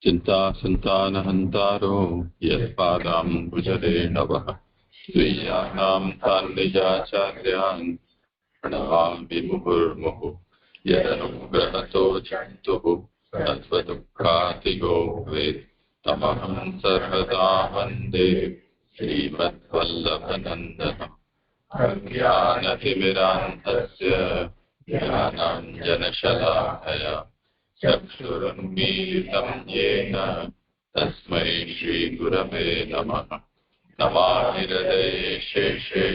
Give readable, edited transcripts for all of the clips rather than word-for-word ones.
चिंता संतानहंतारो यत्पादाम्बुजरेणवः स्वीयानां तान्निजाचार्यान् प्रणमामि मुहुर्मुहुः यदनुग्रहतो जन्तुः तत्त्वदुःखातिगो भवेत् तमहं सर्वदा वन्दे श्रीमद्वल्लभनन्दनम् अज्ञानतिमिरान्धस्य ज्ञानाञ्जनशलाकया चक्षुरुन्मीलितं येन तस्मै श्रीगुरवे नमः। नमामि हृदये शेषे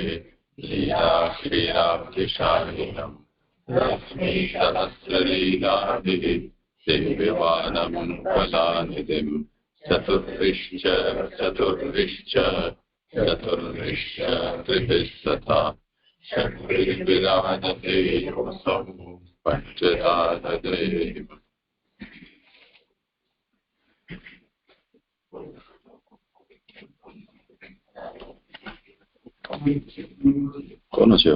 लीला श्रीराब्धिशालिनम् लक्ष्मीसहस्रलीलाभिः दिव्यमानं कलानिधिं चतुर्भिश्च त्रिभिः सदा षड्भिर्विराजते योऽसौ पञ्चदानदेव। કોનો છે?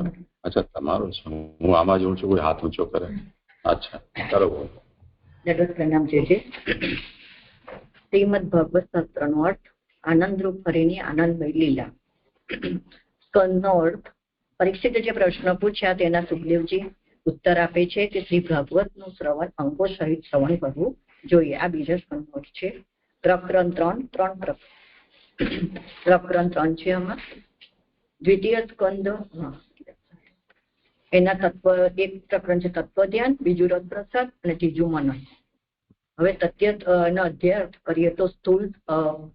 અચ્છા તમારો છે. હું આમાં જોઉં છું કોઈ હાથ ઊંચો કરે. અચ્છા કરો. જગત પ્રણામ છે. શ્રીમદ ભાગવત શાસ્ત્રનો અર્થ આનંદરૂપ હરિની આનંદમય લીલા. સ્કંદનો અર્થ પરીક્ષિતે જે પ્રશ્ન પૂછ્યા તેના સુખદેવજી ઉત્તર આપે છે કે શ્રી ભાગવતનું શ્રવણ અંગો સહિત શ્રવણ કરવું જોઈએ. આ બીજા સ્કંદનો અર્થ છે. પ્રકરણ 3 છે. આમાં દ્વિતીય સ્કંદ એના તત્વ એક પ્રકરણ છે તત્વ ધ્યાન, બીજું રસ પ્રસાદ અને ત્રીજું મનન. હવે તત્વનો અધ્યયન કરીએ તો સ્થૂળ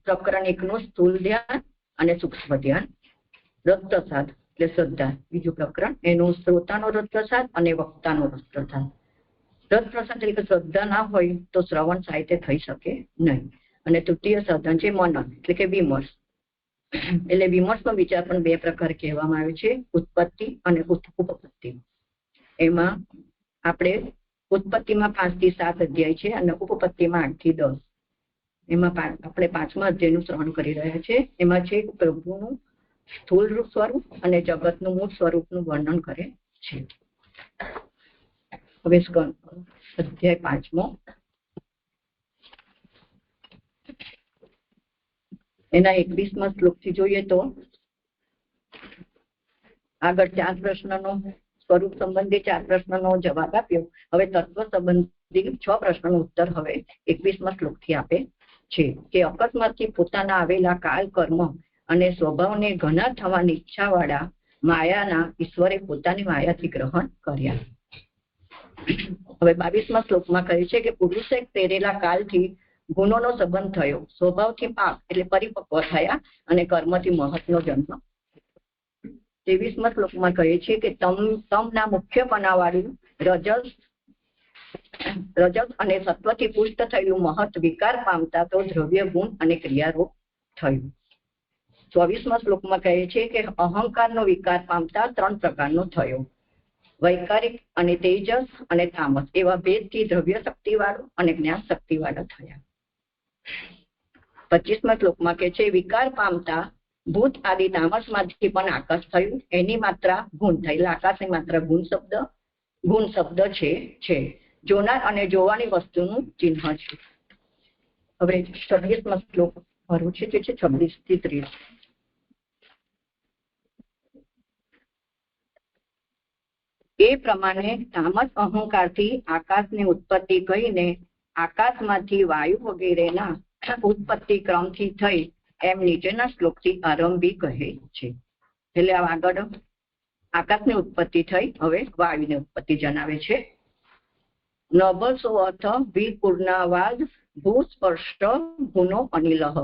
પ્રકરણ 1 નું સ્થૂળ ધ્યાન અને સૂક્ષ્મ ધ્યાન, રસ પ્રસાદ એટલે શ્રદ્ધા બીજું પ્રકરણ એનું શ્રોતાનો રસ પ્રસાદ અને વક્તાનો રસ પ્રસાદ. રસ પ્રસાદ એટલે શ્રદ્ધા ના હોય તો શ્રવણ સાહિત્ય થઈ શકે નહીં. અને તૃતીય સાધન છે મનન એટલે કે વિમર્શ. એટલે વિમર્શનો વિચાર પણ બે પ્રકાર કહેવામાં આવે છે, ઉત્પત્તિ અને ઉપપત્તિ. એમાં આપણે ઉત્પત્તિમાં 5 થી 7 અધ્યાય છે અને ઉપપત્તિમાં 8 થી 10. એમાં આપણે 5મા અધ્યાયનું શ્રવણ કરી રહ્યા છે. એમાં છે પ્રભુનું સ્થૂળ રૂપ સ્વરૂપ અને જગતનું મૂળ સ્વરૂપનું વર્ણન કરે છે. હવે અધ્યાય 5મો એના 21મા શ્લોકથી જોઈએ તો આગળ 4 પ્રશ્નનો સ્વરૂપ સંબંધી 4 પ્રશ્નનો જવાબ આપ્યો. હવે તત્વ સંબંધી 6 પ્રશ્નનો ઉત્તર હવે 21મા શ્લોકથી આપે છે કે અકસ્માતથી પોતાના આવેલા કાળ કર્મ અને સ્વભાવને ઘણા થવાની ઈચ્છાવાળા માયાના ઈશ્વરે પોતાની માયાથી ગ્રહણ કર્યા. હવે 22મા શ્લોકમાં કહે છે કે પુરુષે પહેરેલા કાલથી ગુણોનો સંબંધ થયો, સ્વભાવથી પાપ એટલે પરિપક્વ થયા અને કર્મથી મહતનો જન્મ. 23મા શ્લોકમાં કહે છે કે તમના મુખ્યપણાવાળું રજસ અને સત્વથી પુષ્ટ થયેલું મહત વિકાર પામતા તો દ્રવ્ય ગુણ અને ક્રિયારૂપ થયું. 24મા શ્લોકમાં કહે છે કે અહંકારનો વિકાર પામતા 3 પ્રકારનો થયો, વૈકારિક અને તેજસ અને તામસ એવા ભેદથી દ્રવ્ય શક્તિવાળો અને જ્ઞાન શક્તિવાળા થયા. 25મા શ્લોકમાં કહે છે વિકાર પામતા ભૂત આદિ તામસમાંથી પણ આકાશ થયું, એની માત્રા ગુણ થયેલા આકાશની માત્રા ગુણ શબ્દ છે જોનાર અને જોવાની વસ્તુનું ચિહ્ન છે. હવે 26મા શ્લોક ભરું છે જે છે 26 થી 30. એ પ્રમાણે તામસ અહંકારથી આકાશની ઉત્પત્તિ કહીને આકાશમાંથી વાયુ વગેરેના ઉત્પત્તિ ક્રમથી થઈ એમ નીચેના શ્લોકથી આરંભી કહે છે. એટલે આગળ આકાશની ઉત્પત્તિ થઈ, હવે વાયુની ઉત્પત્તિ જણાવે છે. નભસો અથ વિપૂર્ણાવાદ ભૂસ્પષ્ટ ગુનો અનિલઃ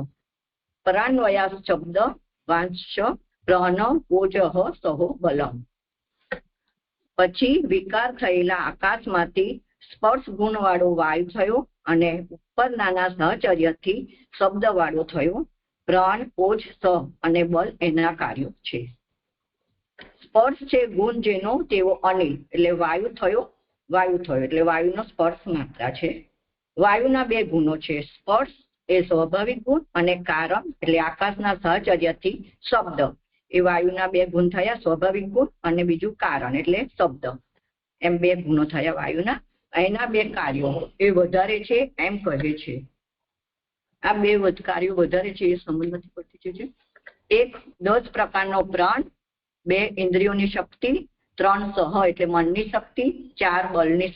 પરાન્વયા શબ્દ વાંશ પ્રહન ઓજઃ સહો બલમ. પછી વિકાર થયેલા આકાશમાંથી સ્પર્શ ગુણ વાળો વાયુ થયો અને ઉપરનાના સહચર્યથી શબ્દ વાળો થયો. પ્રાણ, ઓજ, સ અને બલ એના કાર્યો છે. સ્પર્શ છે ગુણ જેનો તેવો અનિલ એટલે વાયુ થયો એટલે વાયુનો સ્પર્શ માત્રા છે. વાયુના 2 ગુણો છે, સ્પર્શ એ સ્વાભાવિક ગુણ અને કારણ એટલે આકાશના સહચર્યથી શબ્દ એ વાયુના 2 ગુણ થયા, સ્વાભાવિક ગુણ અને બીજું કારણ એટલે શબ્દ. એમ 2 ગુણો થયા વાયુના. એના 2 કાર્યો એ વધારે છે એમ કહે છે. આ બે કાર્યો વધારે છે એ સમજ નથી પડતી છે. 1 10 પ્રકારનો પ્રાણ, 2 ઇન્દ્રિયોની શક્તિ, 3 સહ એટલે મનની શક્તિ, 4 બળની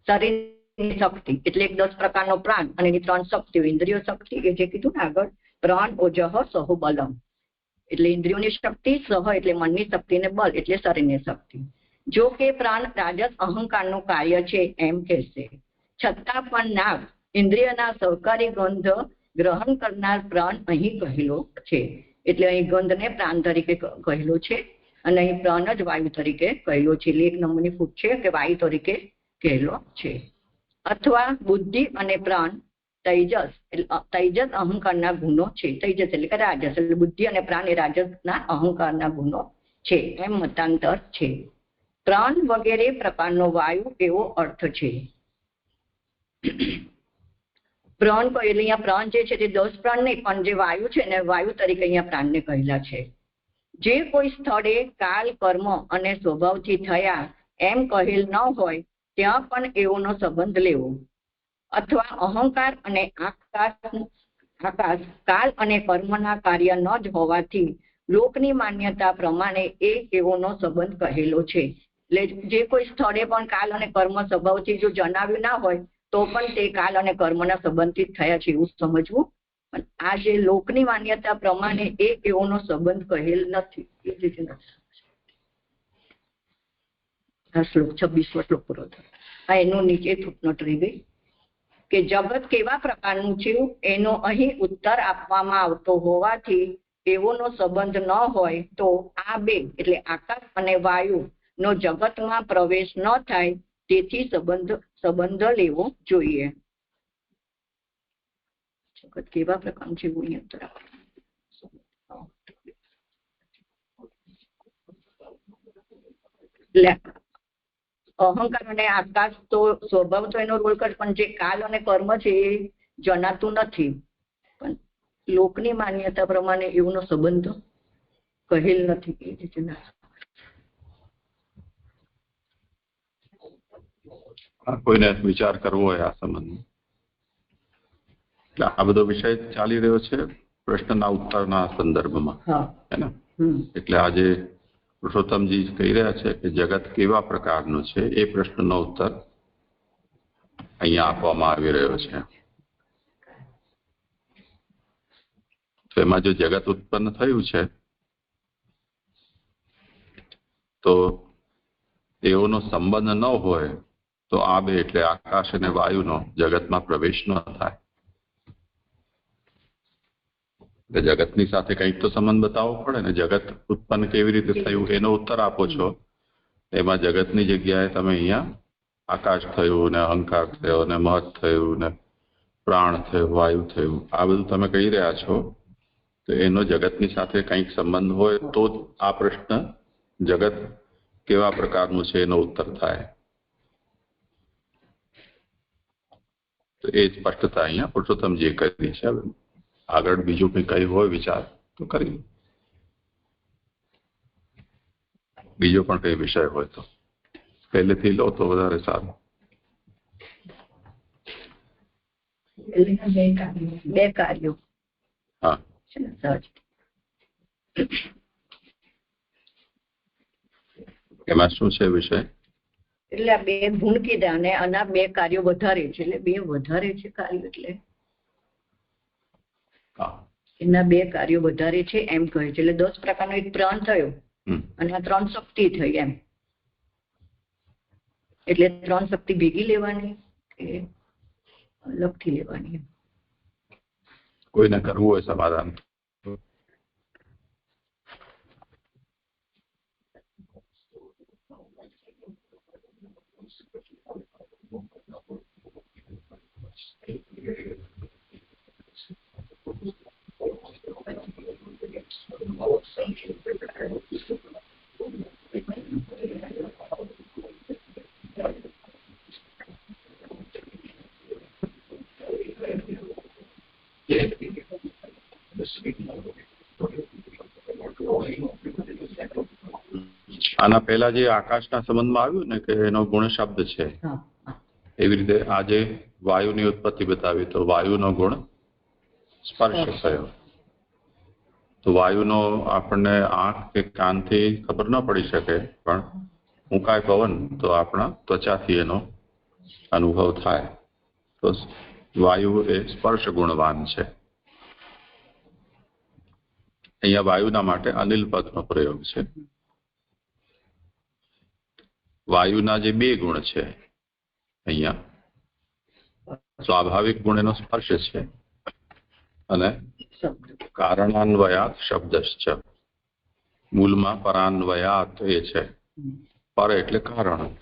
શરીરની શક્તિ એટલે 10 પ્રકારનો પ્રાણ અને એની 3 શક્તિઓ ઇન્દ્રિયો શક્તિ એ જે કીધું ને આગળ પ્રાણ ઓજહ સહુ બલમ એટલે ઇન્દ્રિયોની શક્તિ, સહ એટલે મનની શક્તિ ને બળ એટલે શરીરની શક્તિ. જો કે પ્રાણ રાજસ અહંકારનું કાર્ય છે એમ કહેશે, છતાં પણ નાગ ઇન્દ્રિયના સહકારી ગંધ ગ્રહણ કરનાર પ્રાણ અહીં કહેલો છે. એટલે અહીં ગંધને પ્રાણ તરીકે કહેલો છે અને અહીં પ્રાણ જ વાયુ તરીકે કહેલો છે. એટલે 1 નંબરની ફૂટ છે કે વાયુ તરીકે કહેલો છે. અથવા બુદ્ધિ અને પ્રાણ તૈજસ અહંકારના ગુણો છે. તૈજસ એટલે કે રાજસ એટલે બુદ્ધિ અને પ્રાણ એ રાજસના અહંકારના ગુણો છે એમ મતાંતર છે. પ્રાણ વગેરે પ્રકારનો વાયુ એવો અર્થ છે. પ્રાણ એટલે અહીંયા પ્રાણ જે છે તે 10 પ્રાણ નહીં પણ જે વાયુ છે ને વાયુ તરીકે અહીંયા પ્રાણને કહેલા છે. જે કોઈ સ્થળે કાલ કર્મ અને સ્વભાવથી થયા એમ કહેલ ન હોય ત્યાં પણ એવોનો સંબંધ લેવો. અથવા અહંકાર અને આકાશ કાલ અને કર્મના કાર્ય ન જ હોવાથી લોકની માન્યતા પ્રમાણે એવોનો સંબંધ કહેલો છે. એટલે જે કોઈ સ્થળે પણ કાલ અને કર્મ સ્વભાવથી જો જણાવ્યું ના હોય તો પણ તે કાલ અને કર્મના સંબંધિત થયા છે એવું સમજવું. પણ આ જે લોકની માન્યતા પ્રમાણે એવોનો સંબંધ કહેલ નથી એ રીતે આ શ્લોક 26મો શ્લોક પૂરો થયો. આ એનો નીચે ફૂટનોટ રહી ગઈ કે જગત કેવા પ્રકારનું છે એનો અહીં ઉત્તર આપવામાં આવતો હોવાથી એવોનો સંબંધ ન હોય તો આ બે એટલે આકાશ અને વાયુ નો જગતમાં પ્રવેશ ન થાય તેથી સંબંધ લેવો જોઈએ. જગત કેવા પ્રકારનું છે એવું અહીં ઉત્તર આપવામાં અહંકાર અને આકાશ તો સ્વભાવ તો એનો રોલ કરે પણ જે કાલ અને કર્મ છે એ જણાતું નથી. પણ લોકની માન્યતા પ્રમાણે એવોનો સંબંધ કહેલ નથી. કોઈને વિચાર કરવો હોય આ સંબંધ એટલે આ બધો વિષય ચાલી રહ્યો છે પ્રશ્નના ઉત્તરના સંદર્ભમાં હે ને. એટલે આજે પુરુષોત્તમજી કહી રહ્યા છે કે જગત કેવા પ્રકારનું છે એ પ્રશ્નનો ઉત્તર અહીંયા આપવામાં આવી રહ્યો છે. તો એમાં જો જગત ઉત્પન્ન થયું છે તો એઓનો સંબંધ ન હોય તો આ બે એટલે આકાશ અને વાયુનો જગતમાં પ્રવેશ ન થાય. એટલે જગતની સાથે કંઈક તો સંબંધ બતાવવો પડે ને. જગત ઉત્પન્ન કેવી રીતે થયું એનો ઉત્તર આપો છો. એમાં જગતની જગ્યાએ તમે અહીંયા આકાશ થયું ને અહંકાર થયો ને મહત થયું ને પ્રાણ થયું વાયુ થયું આ બધું તમે કહી રહ્યા છો. તો એનો જગતની સાથે કંઈક સંબંધ હોય તો જ આ પ્રશ્ન જગત કેવા પ્રકારનું છે એનો ઉત્તર થાય. તો એ સ્પષ્ટતા અહીંયા પુરુષોત્તમજીએ કરી છે. આગળ બીજું કંઈ કઈ હોય વિચાર તો કરી. બીજો પણ કઈ વિષય હોય તો પહેલેથી લો તો વધારે સારું. બે કાર્યો હા એમાં શું છે વિષય? એટલે આ બે ગુણ કીધા અને આના બે કાર્યો વધારે છે એટલે બે વધારે છે કાર્યો એટલે એના બે કાર્યો વધારે છે એમ કહે છે. એટલે 10 પ્રકારનો એક પ્રાણ થયો અને આ 3 શક્તિ થઈ એમ. એટલે 3 શક્તિ ભેગી લેવાની કે અલગથી લેવાની? કોઈને કરવું હોય સમાધાન આના પહેલા જે આકાશના સંબંધમાં આવ્યું ને કે એનો ગુણ શબ્દ છે એવી રીતે આજે વાયુની ઉત્પત્તિ બતાવી તો વાયુનો ગુણ સ્પર્શ થયો. તો વાયુનો આપણને આંખ કે કાનથી ખબર ન પડી શકે, પણ ફૂંકાય પવન તો આપણા ત્વચાથી એનો અનુભવ થાય. તો વાયુ એ સ્પર્શ ગુણવાન છે. અહીંયા વાયુના માટે અનિલ પદનો પ્રયોગ છે. વાયુના જે બે ગુણ છે અહીંયા, સ્વાભાવિક ગુણ એનો સ્પર્શ છે અને કારણાન્વયાત શબ્દશ્ચ. મૂળમાં પરાન્વયાત એ છે. પર એટલે કારણ,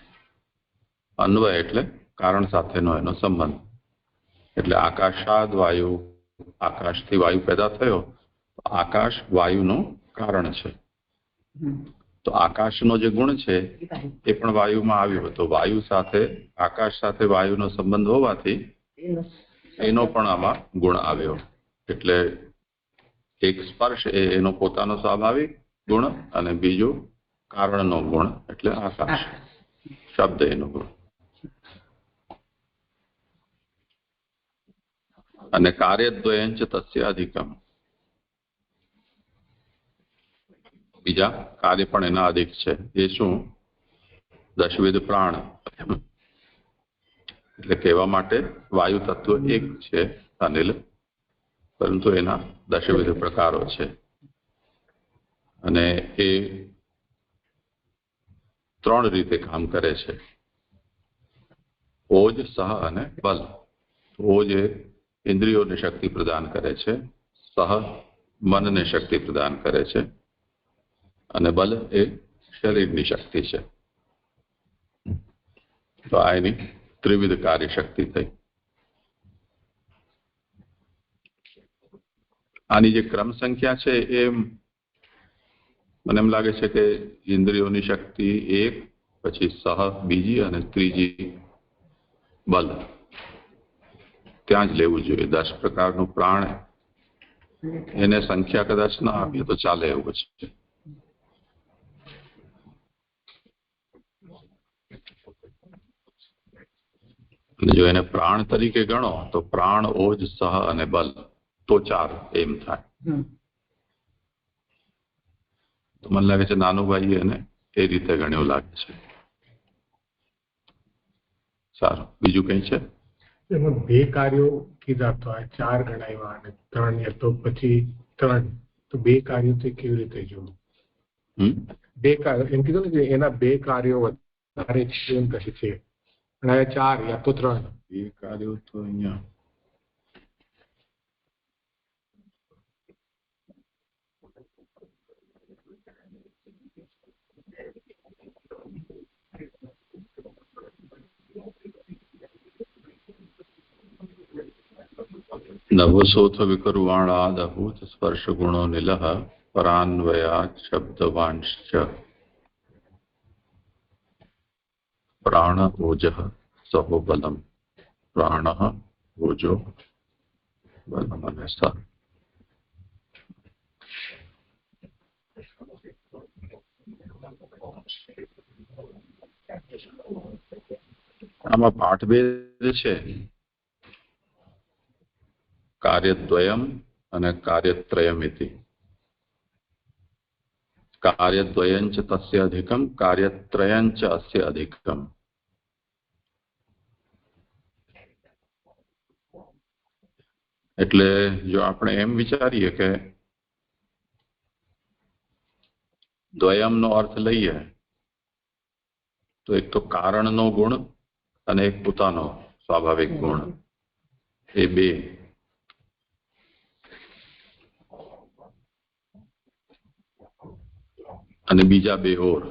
અન્વય એટલે કારણ સાથેનો એનો સંબંધ. એટલે આકાશાદ વાયુ, આકાશથી વાયુ પેદા થયો. આકાશ વાયુનું કારણ છે. તો આકાશનો જે ગુણ છે એ પણ વાયુમાં આવ્યો. તો વાયુ સાથે, આકાશ સાથે વાયુનો સંબંધ હોવાથી એનો પણ આમાં ગુણ આવ્યો. એટલે એક સ્પર્શ એ એનો પોતાનો સ્વાભાવિક ગુણ અને બીજું કારણનો ગુણ એટલે આકાશ શબ્દ એનો ગુણ. અને કાર્યદ્વયંચ તસ્ય અધિકમ. બીજા કાર્ય પણ એના અધિક છે. એ શું? દશવિધ પ્રાણ. એટલે કહેવા માટે વાયુ તત્વ એક છે અનિલ, પરંતુ એના દશવિધ પ્રકારો છે. અને એ ત્રણ રીતે કામ કરે છે: ઓજ, સહ અને બલ. ઓજ એ ઇન્દ્રિયોને શક્તિ પ્રદાન કરે છે, સહ મનને શક્તિ પ્રદાન કરે છે, અને બલ એ શરીરની શક્તિ છે. તો આ એની ત્રિવિધ કાર્ય શક્તિ થઈ. આની જે ક્રમ સંખ્યા છે એ મને એમ લાગે છે કે ઇન્દ્રિયોની શક્તિ એક, પછી સહ બીજી અને ત્રીજી બલ, ત્યાં જ લેવું જોઈએ. 10 પ્રકારનું પ્રાણ એને સંખ્યા કદાચ ના આપીએ તો ચાલે એવું છે. જો એને પ્રાણ તરીકે ગણો તો પ્રાણ, ઓજ, સહ અને બલ, તો 4 એમ થાય. તો મને લાગે છે નાનુભાઈ એને એ રીતે ગણ્યું લાગે છે. સારું, બીજું કઈ છે? એમાં બે કાર્યો કીધા તો આ 4 ગણાવ્યા અને 3 તો પછી 3. તો બે કાર્યો તે કેવી રીતે જોવું? બે કાર્યો એમ કીધું ને કે એના બે કાર્યો વધારે છે એમ કહે છે, અને આ 4 યા તો 3. બે કાર્યો તો અહીંયા નભોસોથ વિકરુવાણાદ અભૂત સ્પર્શ ગુણો નિલહ પરાન્વયાત શબ્દવાંશ્ચ પ્રાણ ઓજઃ સહો બલમ. પ્રાણ ઓજો બલમ અને સહ. આમાં પાઠભેદ છે. કાર્યદ્વયમ અને કાર્યત્રયમિતિ. કાર્યદ્વયંચ તસ્ય અધિકમ, કાર્યત્રયંચ અસ્ય અધિકમ. એટલે જો આપણે એમ વિચારીએ કે દ્વયમનો અર્થ લઈએ તો એક તો કારણનો ગુણ અને એક પોતાનો સ્વાભાવિક ગુણ, એ બે. અને બીજા બે ઓર,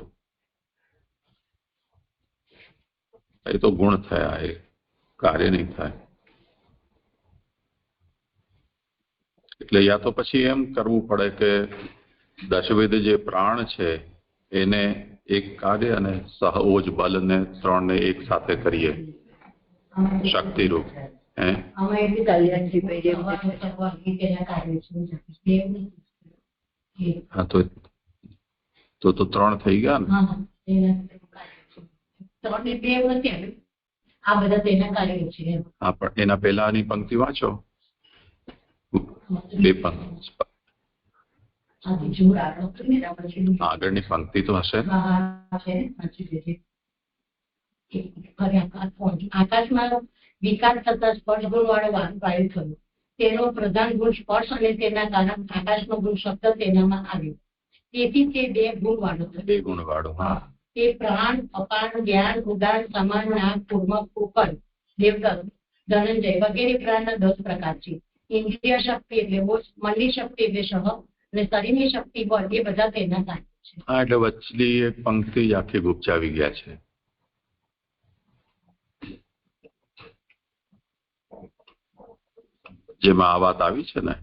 એ તો ગુણ થયા, એ કાર્ય નહીં થાય. એટલે યા તો પછી એમ કરવું પડે કે દશવિધ જે પ્રાણ છે એને એક કાર્ય અને સહઓજ બલને 3ને એક સાથે કરીએ શક્તિરૂપ. હા, તો 3 થઈ ગયા ને. હા, પણ એના પહેલાની પંક્તિ વાંચો. બે પંક્તિ આગળની પંક્તિ તો હશે ને? આકાશમાં વિકાર થતા સ્પર્શ ગુણ વાળો વાયુ થયો. તેનો પ્રધાન ગુણ સ્પર્શ અને તેના કારણ આકાશનો ગુણ શબ્દ તેનામાં આવ્યો. તેથી તે બે ગુણ વાળો થયો. બે ગુણ વાળો. હા. તે પ્રાણ, અપાન, જ્ઞાન, ઉદાન, સમાન, નાગ, કુર્મ, કુકર, દેવદત્ત, ધનંજય વગેરે પ્રાણના 10 પ્રકાર છે. ઇન્દ્રિય શક્તિ એટલે મનની શક્તિ એટલે સહ અને શરીરની શક્તિ બળ એ બધા તેના કાર્ય છે. હા, એટલે વચલી એક પંક્તિ આખી ગુપચાવી ગયા છે. જેમાં આ વાત આવી છે ને,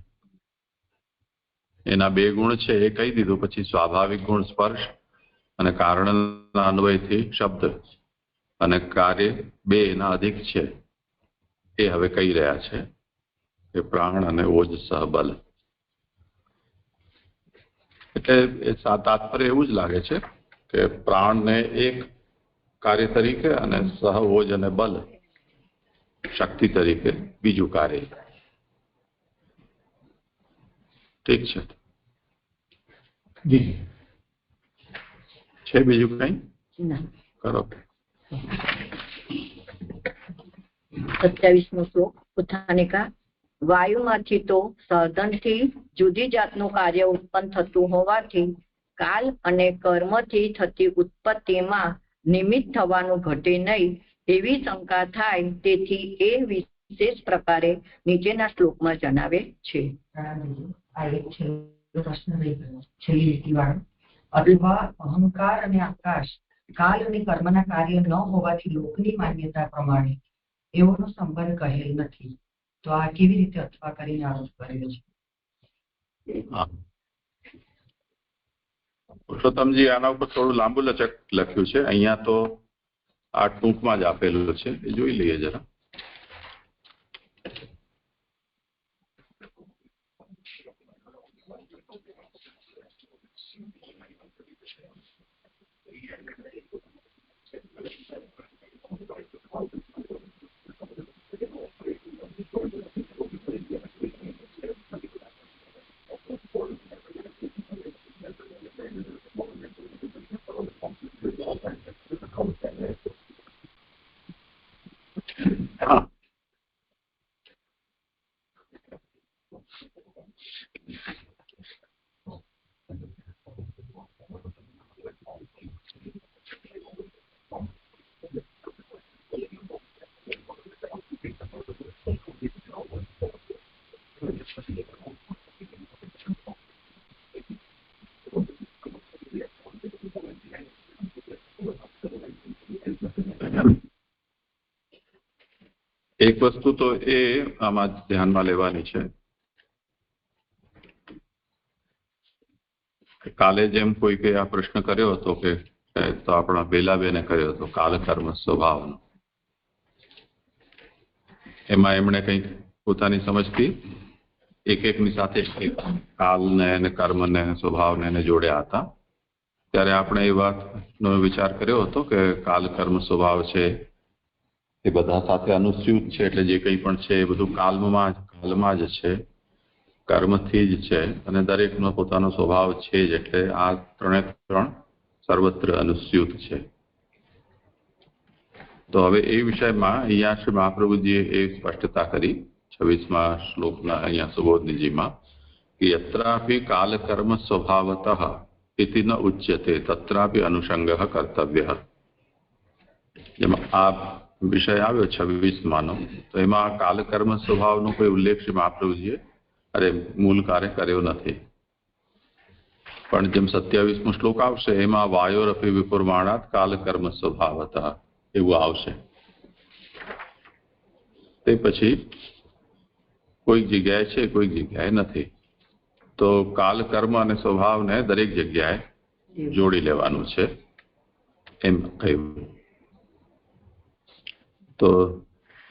એના બે ગુણ છે એ કહી દીધું. પછી સ્વાભાવિક ગુણ સ્પર્શ અને કારણના અન્વયથી શબ્દ અને કાર્ય બે એના અધિક છે એ હવે કહી રહ્યા છે કે પ્રાણ અને ઓજ સહબલ. એટલે એ તાત્પર્ય એવું જ લાગે છે કે પ્રાણને એક કાર્ય તરીકે અને સહ ઓજ અને બલ શક્તિ તરીકે બીજું કાર્ય. ઠીક છે. જી છે બીજું કઈ? કરો. 27મો શ્લોક ઉત્થાનિકા. વાયુમાંથી તો સાધનથી જુદી જાતનું કાર્ય ઉત્પન્ન થતું હોવાથી કાલ અને કર્મથી થતી ઉત્પત્તિમાં નિમિત્ત થવાનું ઘટે નહીં એવી શંકા થાય. તેથી એ વિશેષ પ્રકારે નીચેના શ્લોકમાં જણાવે છે. અથવા અહંકાર અને આકાશ કાલ અને કર્મના કાર્ય ન હોવાથી લોકની માન્યતા પ્રમાણે એઓનો સંબંધ કહેલ નથી. તો આ કેવી રીતે અથવા કરીને આરોપ કર્યો છે? પુરુષોત્તમજી આના ઉપર થોડું લાંબુ લચક લખ્યું છે. અહીંયા તો આ ટૂંકમાં જ આપેલું છે, એ જોઈ લઈએ જરા. એક વસ્તુ તો એ આમાં ધ્યાનમાં લેવાની છે, કાલે જેમ કોઈકે આ પ્રશ્ન કર્યો હતો કે તો આપણા બેલાબેને કર્યો હતો કાલ કર્મ સ્વભાવનો. એમાં એમણે કંઈક પોતાની સમજથી એકની સાથે કાલને અને કર્મને સ્વભાવને એને જોડ્યા હતા. ત્યારે આપણે એ વાતનો વિચાર કર્યો હતો કે કાલ કર્મ સ્વભાવ છે એ બધા સાથે અનુસ્યુત છે, એટલે જે કંઈ પણ છે એ બધું કાલમાં જ છે, કર્મથી જ છે અને દરેકનો પોતાનો સ્વભાવ છે જ. એટલે આ ત્રણે ત્રણ સર્વત્ર અનુસ્યુત છે. તો હવે એ વિષયમાં અહીંયા શ્રી મહાપ્રભુજીએ એ સ્પષ્ટતા કરી 26મા શ્લોકના અહીંયા સુબોધનીજીમાં કે યત્રાપી કાલ કર્મ સ્વભાવતઃ ઇતિ ન ઉચ્યતે તત્રાપી અનુષંગઃ કર્તવ્યઃ. જેમાં આ વિષય આવ્યો 26માનો, તો એમાં કાલકર્મ સ્વભાવનો કોઈ ઉલ્લેખ શ્રી મહાપ્રભુજીએ મૂળ કાર્ય કર્યો નથી. પણ જેમ 27મો શ્લોક આવશે એમાં વાયોરપી વિપુર્માણાત કાલકર્મ સ્વભાવતઃ એવું આવશે. તે પછી કોઈક જગ્યાએ છે, કોઈક જગ્યાએ નથી. તો કાલકર્મ અને સ્વભાવને દરેક જગ્યાએ જોડી લેવાનું છે એમ કહ્યું. તો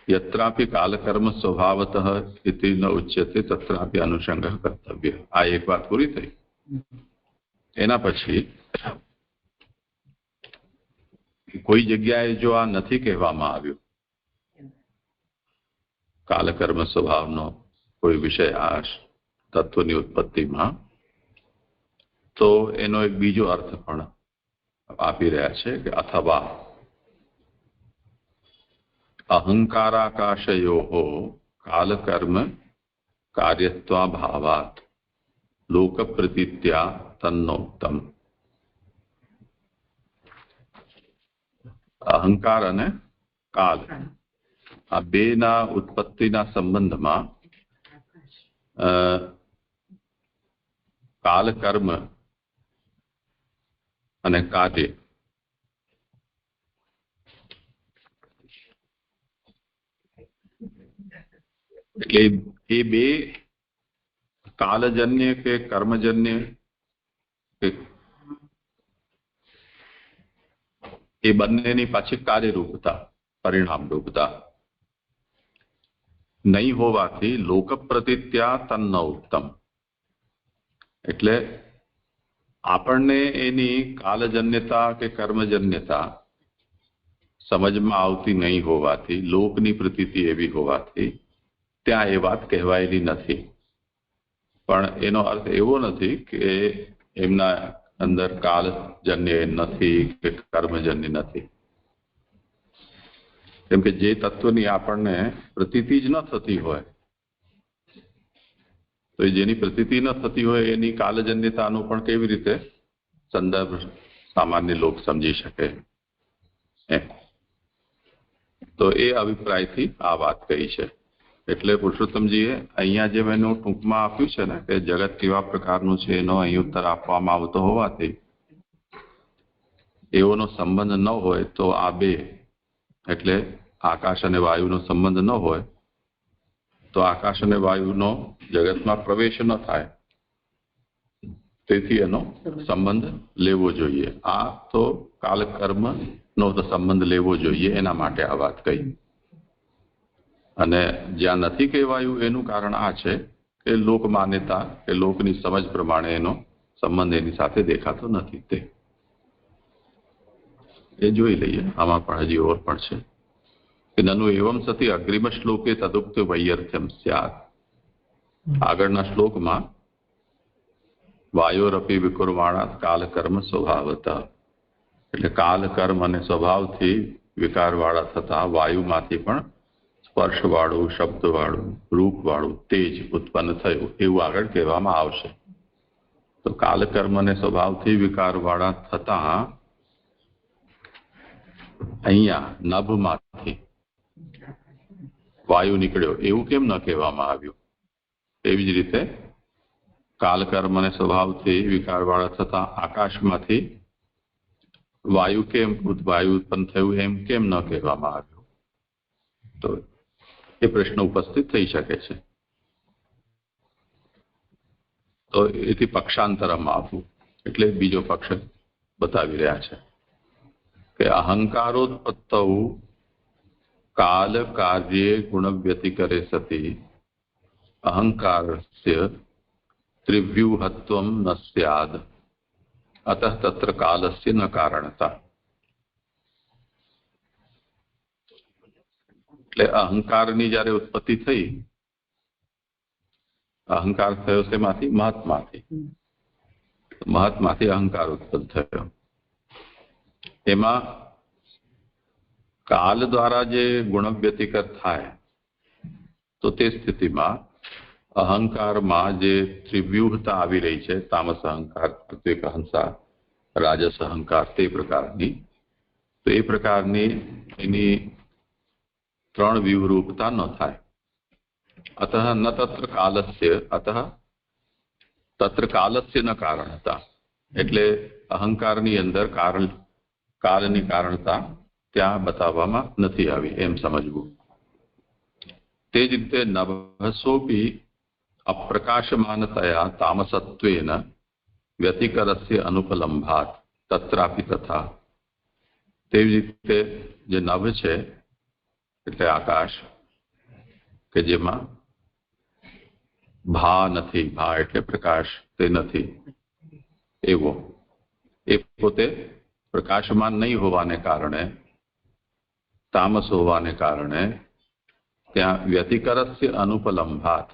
યત્રાપી કાલકર્મ સ્વભાવતઃ ઇતિ ન ઉચ્યતે તત્રાપી અનુષંગઃ કર્તવ્ય. આ એક વાત પૂરી થઈ. એના પછી કોઈ જગ્યાએ જો આ નથી કહેવામાં આવ્યું કાલકર્મ સ્વભાવનો કોઈ વિષય આ તત્વની ઉત્પત્તિમાં, તો એનો એક બીજો અર્થ પણ આપી રહ્યા છે કે અથવા અહંકારાકાશયો કાલકર્મ કાર્યત્વાભાવાત લોકપ્રતીત્યા તન્નોક્તમ. અહંકાર અને કાલ આ બેના ઉત્પત્તિના સંબંધમાં કાલકર્મ અને કાર્ય એટલે એ બે કાલજન્ય કે કર્મજન્ય એ બંનેની પાછી કાર્યરૂપતા, પરિણામ રૂપતા નહીં હોવાથી લોકપ્રતીત્યા તન્ન ઉત્તમ. એટલે આપણને એની કાલજન્યતા કે કર્મજન્યતા સમજમાં આવતી નહીં હોવાથી, લોકની પ્રતીતિ એવી હોવાથી ત્યાં એ વાત કહેવાયેલી નથી. પણ એનો અર્થ એવો નથી કે એમના અંદર કાલજન્ય નથી કે કર્મજન્ય નથી. કેમ કે જે તત્વની આપણને પ્રતીતિ જ ન થતી હોય, તો જેની પ્રતીતિ ન થતી હોય એની કાલજન્યતાનો પણ કેવી રીતે સંદર્ભ સામાન્ય લોક સમજી શકે. તો એ અભિપ્રાયથી આ વાત કહી છે. એટલે પુરુષોત્તમજીએ અહીંયા જે એનું ટૂંકમાં આપ્યું છે ને કે જગત કેવા પ્રકારનું છે એનો અહીં ઉત્તર આપવામાં આવતો હોવાથી એઓનો સંબંધ ન હોય તો આ બે એટલે આકાશ અને વાયુનો સંબંધ ન હોય તો આકાશ અને વાયુનો જગતમાં પ્રવેશ ન થાય. તેથી એનો સંબંધ લેવો જોઈએ. આ તો કાલકર્મનો તો સંબંધ લેવો જોઈએ, એના માટે આ વાત કહી. અને જ્યાં નથી કહેવાયું એનું કારણ આ છે કે લોક માન્યતા કે લોકની સમજ પ્રમાણે એનો સંબંધ એની સાથે દેખાતો નથી. તે એ જોઈ લઈએ. આમાં પણ હજી ઓર પણ છે કે નનુ એવમ સતી અગ્રિમ શ્લોકે તદુક્ત વૈયર્થ્યમ સ્યાત. આગળના શ્લોકમાં વાયોરપી વિકુર્વાણાત કાલકર્મ સ્વભાવત, એટલે કાલકર્મ અને સ્વભાવથી વિકારવાળા થતા વાયુમાંથી પણ સ્પર્શવાળું, શબ્દવાળું, રૂપવાળું તેજ ઉત્પન્ન થયું એવું આગળ કહેવામાં આવશે. તો કાલકર્મ અને સ્વભાવથી વિકારવાળા થતા અહીંયા નભમાંથી વાયુ નીકળ્યો એવું કેમ ન કહેવામાં આવ્યું? એવી જ રીતે કાલકર્મ અને સ્વભાવથી વિકારવાળા થતા આકાશમાંથી વાયુ ઉત્પન્ન થયું એમ કેમ ન કહેવામાં આવ્યું? તો એ પ્રશ્ન ઉપસ્થિત થઈ શકે છે. તો એથી પક્ષાંતરમાં આપવું એટલે બીજો પક્ષ બતાવી રહ્યા છે કે અહંકારોત્પત્ત કાલ કાર્યે ગુણ વ્યતિકરે સતી અહંકારસ્ય ત્રિવ્યુહત્વમ ન સ્યાદ અતઃ તત્ર કાલસ્ય ન કારણતા. એટલે અહંકારની જયારે ઉત્પત્તિ થઈ, અહંકાર થયો શેમાંથી? મહતમાંથી અહંકાર ઉત્પન્ન થયો. એમાં કાલ દ્વારા જે ગુણ વ્યતિકર થાય તો તે સ્થિતિમાં અહંકારમાં જે ત્રિવ્યુહતા આવી રહી છે, તામસ અહંકાર, સાત્વિક અહંકાર, રાજસ અહંકાર, તે પ્રકારની, તો એ પ્રકારની એની ત્રણ વ્યુહરૂપતા ન થાય. અતઃ ન તત્ર કાલસ્ય ન કારણતા. એટલે અહંકારની અંદર કાલની કારણતા ત્યાં બતાવવામાં નથી આવી એમ સમજવું. તે જ રીતે નભસોપી અપ્રકાશમાનતયા તામસત્વેન વ્યતિકરસ્ય અનુપલંભાત તત્રાપી તથા. તેવી રીતે જે નભ છે એટલે આકાશ કે જેમાં ભા નથી, ભા એટલે પ્રકાશ, તે નથી એવો, એ પોતે પ્રકાશમાન નહીં હોવાને કારણે, તામસ હોવાને કારણે ત્યાં વ્યતિકરસ્ય અનુપલંભાત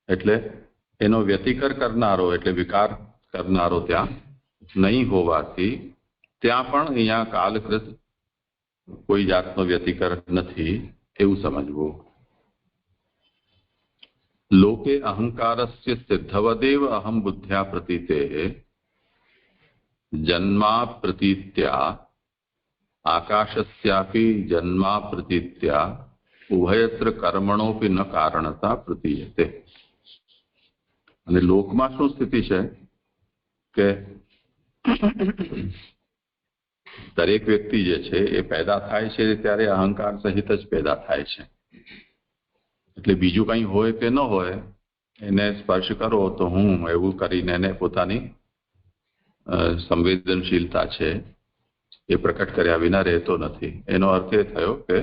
એટલે એનો વ્યતિકર કરનારો એટલે વિકાર કરનારો ત્યાં નહીં હોવાથી ત્યાં પણ અહીંયા કાલકૃત કોઈ જાતનો વ્યતિકર નથી એવું સમજવું. લોકે અહંકારસ્ય સિદ્ધવદેવ અહમ બુદ્ધ્યા પ્રતીતે જન્મા પ્રતીત્યા આકાશસ્યાપી જન્મા પ્રતીત્યા ઉભયત્ર કર્મણોપી ન કારણતા પ્રતીયતે. અને લોકમાં શું સ્થિતિ છે કે દરેક વ્યક્તિ જે છે એ પેદા થાય છે ત્યારે અહંકાર સહિત જ પેદા થાય છે. એટલે બીજું કંઈ હોય કે ન હોય એને સ્પર્શ કરો તો હું એવું કરીને એને પોતાની સંવેદનશીલતા છે એ પ્રકટ કર્યા વિના રહેતો નથી. એનો અર્થ એ થયો કે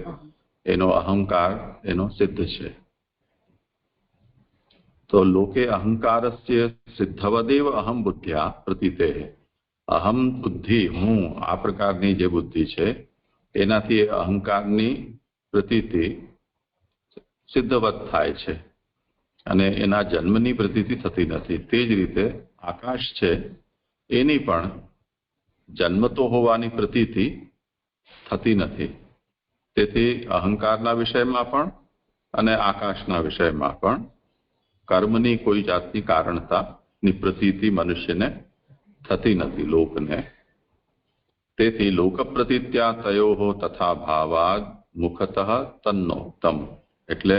એનો અહંકાર એનો સિદ્ધ છે. તો લોકે અહંકારસ્ય સિદ્ધવદેવ અહમ બુદ્ધ્યા પ્રતીતે. અહમ બુદ્ધિ હું આ પ્રકારની જે બુદ્ધિ છે એનાથી અહંકારની પ્રતીતિ સિદ્ધવત થાય છે અને એના જન્મની પ્રતીતિ થતી નથી. તે જ રીતે આકાશ છે એની પણ જન્મતો હોવાની પ્રતીતિ થતી નથી. તેથી અહંકારના વિષયમાં પણ અને આકાશના વિષયમાં પણ કર્મની કોઈ જાતની કારણતાની પ્રતીતિ મનુષ્યને થતી નથી લોકને. તેથી લોક પ્રતીત્યા તયોઃ તથા ભાવાદ મુખતઃ તન્નોક્તમ. એટલે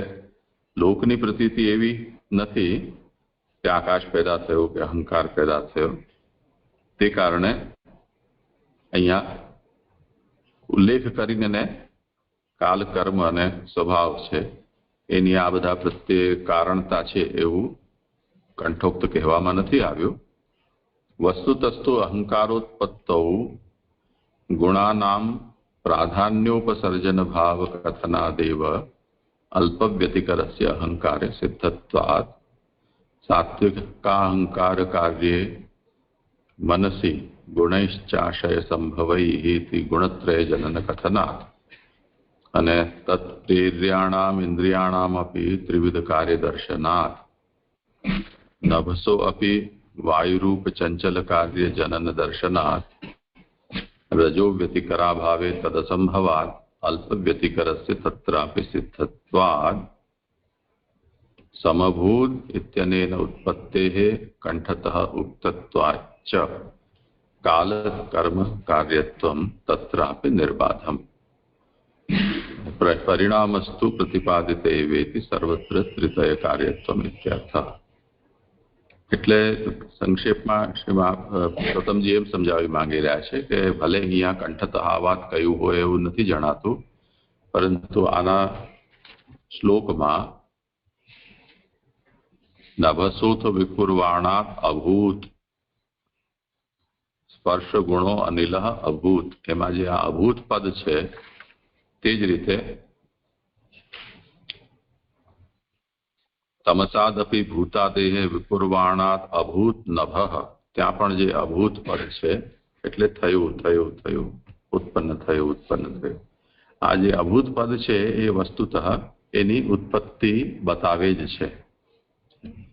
લોકની પ્રતીતિ એવી નથી કે આકાશ પેદા થયો કે અહંકાર પેદા થયો. તે કારણે અહીંયા ઉલ્લેખ કરીને કાલ કર્મ અને સ્વભાવ છે એની આ બધા પ્રત્યે કારણતા છે એવું કંઠોક્ત કહેવામાં નથી આવ્યું. વસ્તુતસ્તુ અહંકારોત્પત્તૌ ગુણાનામ પ્રાધાન્યોપસર્જન ભાવ કથનાદેવ અલ્પવ્યતિકરસ્ય અહંકારે સિદ્ધત્વાत् સાત્વિકાહંકાર કાર્યે મનસી ગુણૈશ્ચાશય સંભવૈઃ ગુણત્રય જનન કથનાत् અને તત્પ્રેર્યાણામ ઇન્દ્રિયાણામ અપી ત્રિવિધ કાર્ય દર્શનાत् નભસો અપી વાયુરૂપ ચંચલ કાર્ય જનન દર્શનાत् રજો વ્યતિકરાભાવે તદસંભવાत् અલ્પ વ્યતિકરસ્ય તત્રાપી સિદ્ધત્વાत् સમભૂત ઇત્યનેન ઉત્પત્તેઃ કંઠતઃ ઉક્તત્વાચ્ચ કાલ કર્મ કાર્યત્વમ તત્રાપી નિર્બાધમ પરિણામસ્તુ પ્રતિપાદિતે વેતિ સર્વત્ર ત્રિતય કાર્યત્વમ ઇત્યર્થ. એટલે સંક્ષેપમાં શ્રીમાં પ્રથમજી એમ સમજાવી માંગી રહ્યા છે કે ભલે અહીંયા કંઠતઃ આ વાત કહ્યું હોય એવું નથી જણાતું, પરંતુ આના શ્લોકમાં નભસોથ વિપુર્વાણાત અભૂત સ્પર્શ ગુણો અનિલ અભૂત, એમાં જે આ અભૂત પદ છે તે જ રીતે તમસાદપી ભૂતાદેહ વિપુર્વાણાત અભૂત નભઃ, ત્યાં પણ જે અભૂત પદ છે એટલે થયું થયું થયું ઉત્પન્ન થયું. આ જે અભૂત પદ છે એ વસ્તુતઃ એની ઉત્પત્તિ બતાવે જ છે.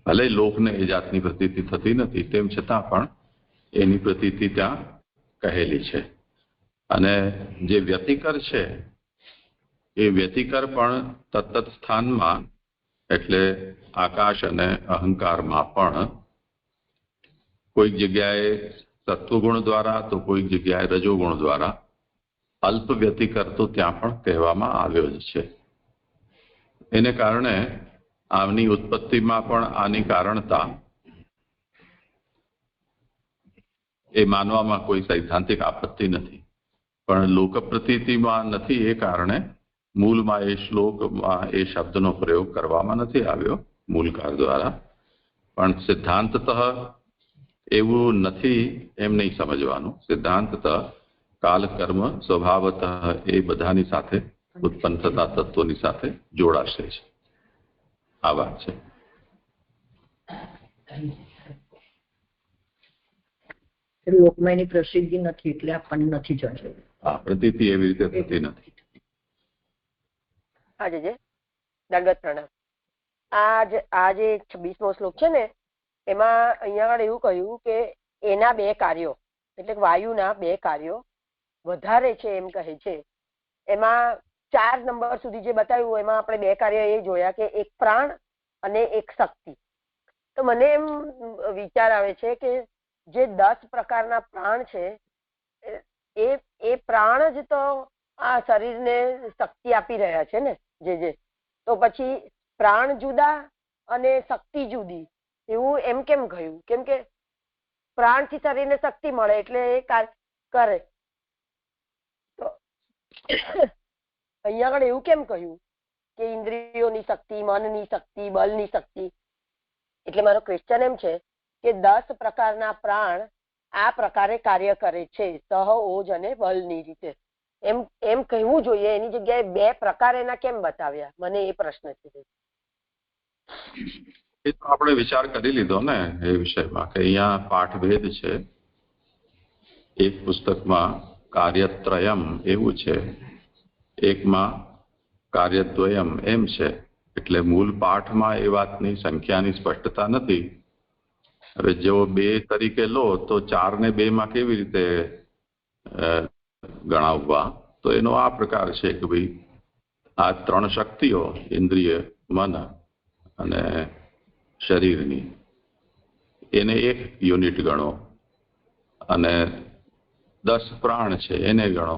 ભલે લોકને એ જાતની પ્રતીતિ થતી નથી તેમ છતાં પણ એની પ્રતીતિ ત્યાં કહેલી છે. અને જે વ્યતિકર છે એ વ્યતિકર પણ તત્ત સ્થાનમાં એટલે આકાશ અને અહંકારમાં પણ કોઈક જગ્યાએ સત્વગુણ દ્વારા તો કોઈક જગ્યાએ રજોગુણ દ્વારા અલ્પ વ્યતિકર તો ત્યાં પણ કહેવામાં આવ્યો જ છે. એને કારણે આની ઉત્પત્તિમાં પણ આની કારણતા એ માનવામાં કોઈ સૈદ્ધાંતિક આપત્તિ નથી, પણ લોક પ્રતીતિમાં નથી એ કારણે મૂળમાં એ શ્લોકમાં એ શબ્દનો પ્રયોગ કરવામાં નથી આવ્યો મૂલકાર દ્વારા. પણ સિદ્ધાંતતઃ એવું નથી એમ નહીં સમજવાનું. સિદ્ધાંતતઃ કાલ કર્મ સ્વભાવતઃ એ બધાની સાથે ઉત્પન્ન થતા તત્વોની સાથે જોડાશે છે. આ વાત છે. લોકમાં એની પ્રસિદ્ધિ નથી એટલે આપણને નથી જણાવ્યું. હા, પ્રતીતિ એવી રીતે થતી નથી. હા જી, દંડવત પ્રણામ. આ જે 26મો શ્લોક છે ને એમાં અહીંયા આગળ એવું કહ્યું કે એના બે કાર્યો એટલે કે વાયુના બે કાર્યો વધારે છે એમ કહે છે. એમાં 4 નંબર સુધી જે બતાવ્યું એમાં આપણે બે કાર્ય એ જોયા કે એક પ્રાણ અને એક શક્તિ. તો મને એમ વિચાર આવે છે કે જે 10 પ્રકારના પ્રાણ છે એ પ્રાણ જ તો આ શરીરને શક્તિ આપી રહ્યા છે ને. જે તો પછી પ્રાણ જુદા અને શક્તિ જુદી એવું એમ કેમ કહ્યું? કેમ કે પ્રાણથી શરીરને શક્તિ મળે એટલે એ કરે. તો અહીંયા આગળ એવું કેમ કહ્યું કે ઇન્દ્રિયોની શક્તિ, મનની શક્તિ, બળની શક્તિ? એટલે મારો ક્વેશ્ચન એમ છે કે 10 પ્રકારના પ્રાણ આ પ્રકારે કાર્ય કરે છે સહ ઓજ અને બળની રીતે. એમ કહેવું જોઈએ, એની જગ્યાએ બે પ્રકાર એના કેમ બતાવ્યા? મને એ પ્રશ્ન છે. એ તો આપણે વિચાર કરી લીધો ને એ વિષયમાં કે અહીંયા પાઠભેદ છે. એક પુસ્તકમાં કાર્યત્રયમ એવું છે, એકમાં કાર્યદ્વયમ એમ છે. એટલે મૂળ પાઠમાં એ વાતની સંખ્યાની સ્પષ્ટતા નથી. હવે જો 2 તરીકે લો તો 4 ને 2 માં કેવી રીતે ગણાવવા? તો એનો આ પ્રકાર છે કે ભાઈ આ 3 શક્તિઓ ઇન્દ્રિય, મન અને શરીરની એને એક યુનિટ ગણો અને 10 પ્રાણ છે એને ગણો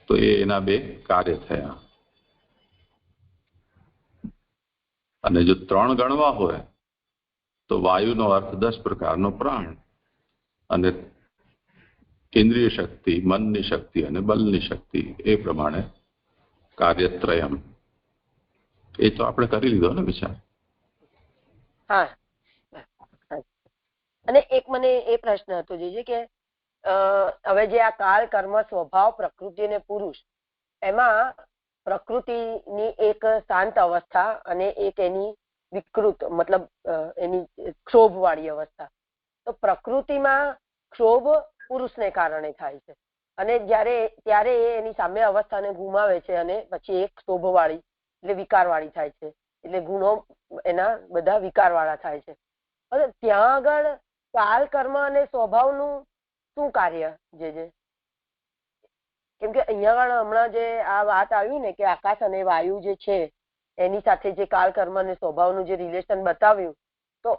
તો એ એના 2 કાર્ય થયા. અને જો 3 ગણવા હોય તો વાયુનો અર્થ 10 પ્રકારનો પ્રાણ અને ઇન્દ્રિય શક્તિ, મનની શક્તિ અને બલની શક્તિ એ પ્રમાણે કાર્યત્રયમ. એ તો આપણે કરી લીધો ને વિચાર. હા. અને એક મને એ પ્રશ્ન હતો જે કે હવે જે આ કાળ, કર્મ, સ્વભાવ, પ્રકૃતિ અને પુરુષ, એમાં પ્રકૃતિની એક શાંત અવસ્થા અને એક એની વિકૃત મતલબ એની ક્ષોભ વાળી અવસ્થા. તો પ્રકૃતિમાં ક્ષોભ પુરુષને કારણે થાય છે અને ત્યારે એ એની સામ્ય અવસ્થાને ગુમાવે છે અને પછી એક ક્ષોભ વાળી એટલે વિકાર વાળી થાય છે. એટલે ગુણો એના બધા વિકાર વાળા થાય છે. હવે ત્યાં આગળ કાલ, કર્મ અને સ્વભાવનું શું કાર્ય? કેમ કે અહીંયા આગળ હમણાં જે આ વાત આવી ને કે આકાશ અને વાયુ જે છે એની સાથે જે કાળ, કર્મ અને સ્વભાવનું જે રિલેશન બતાવ્યું, તો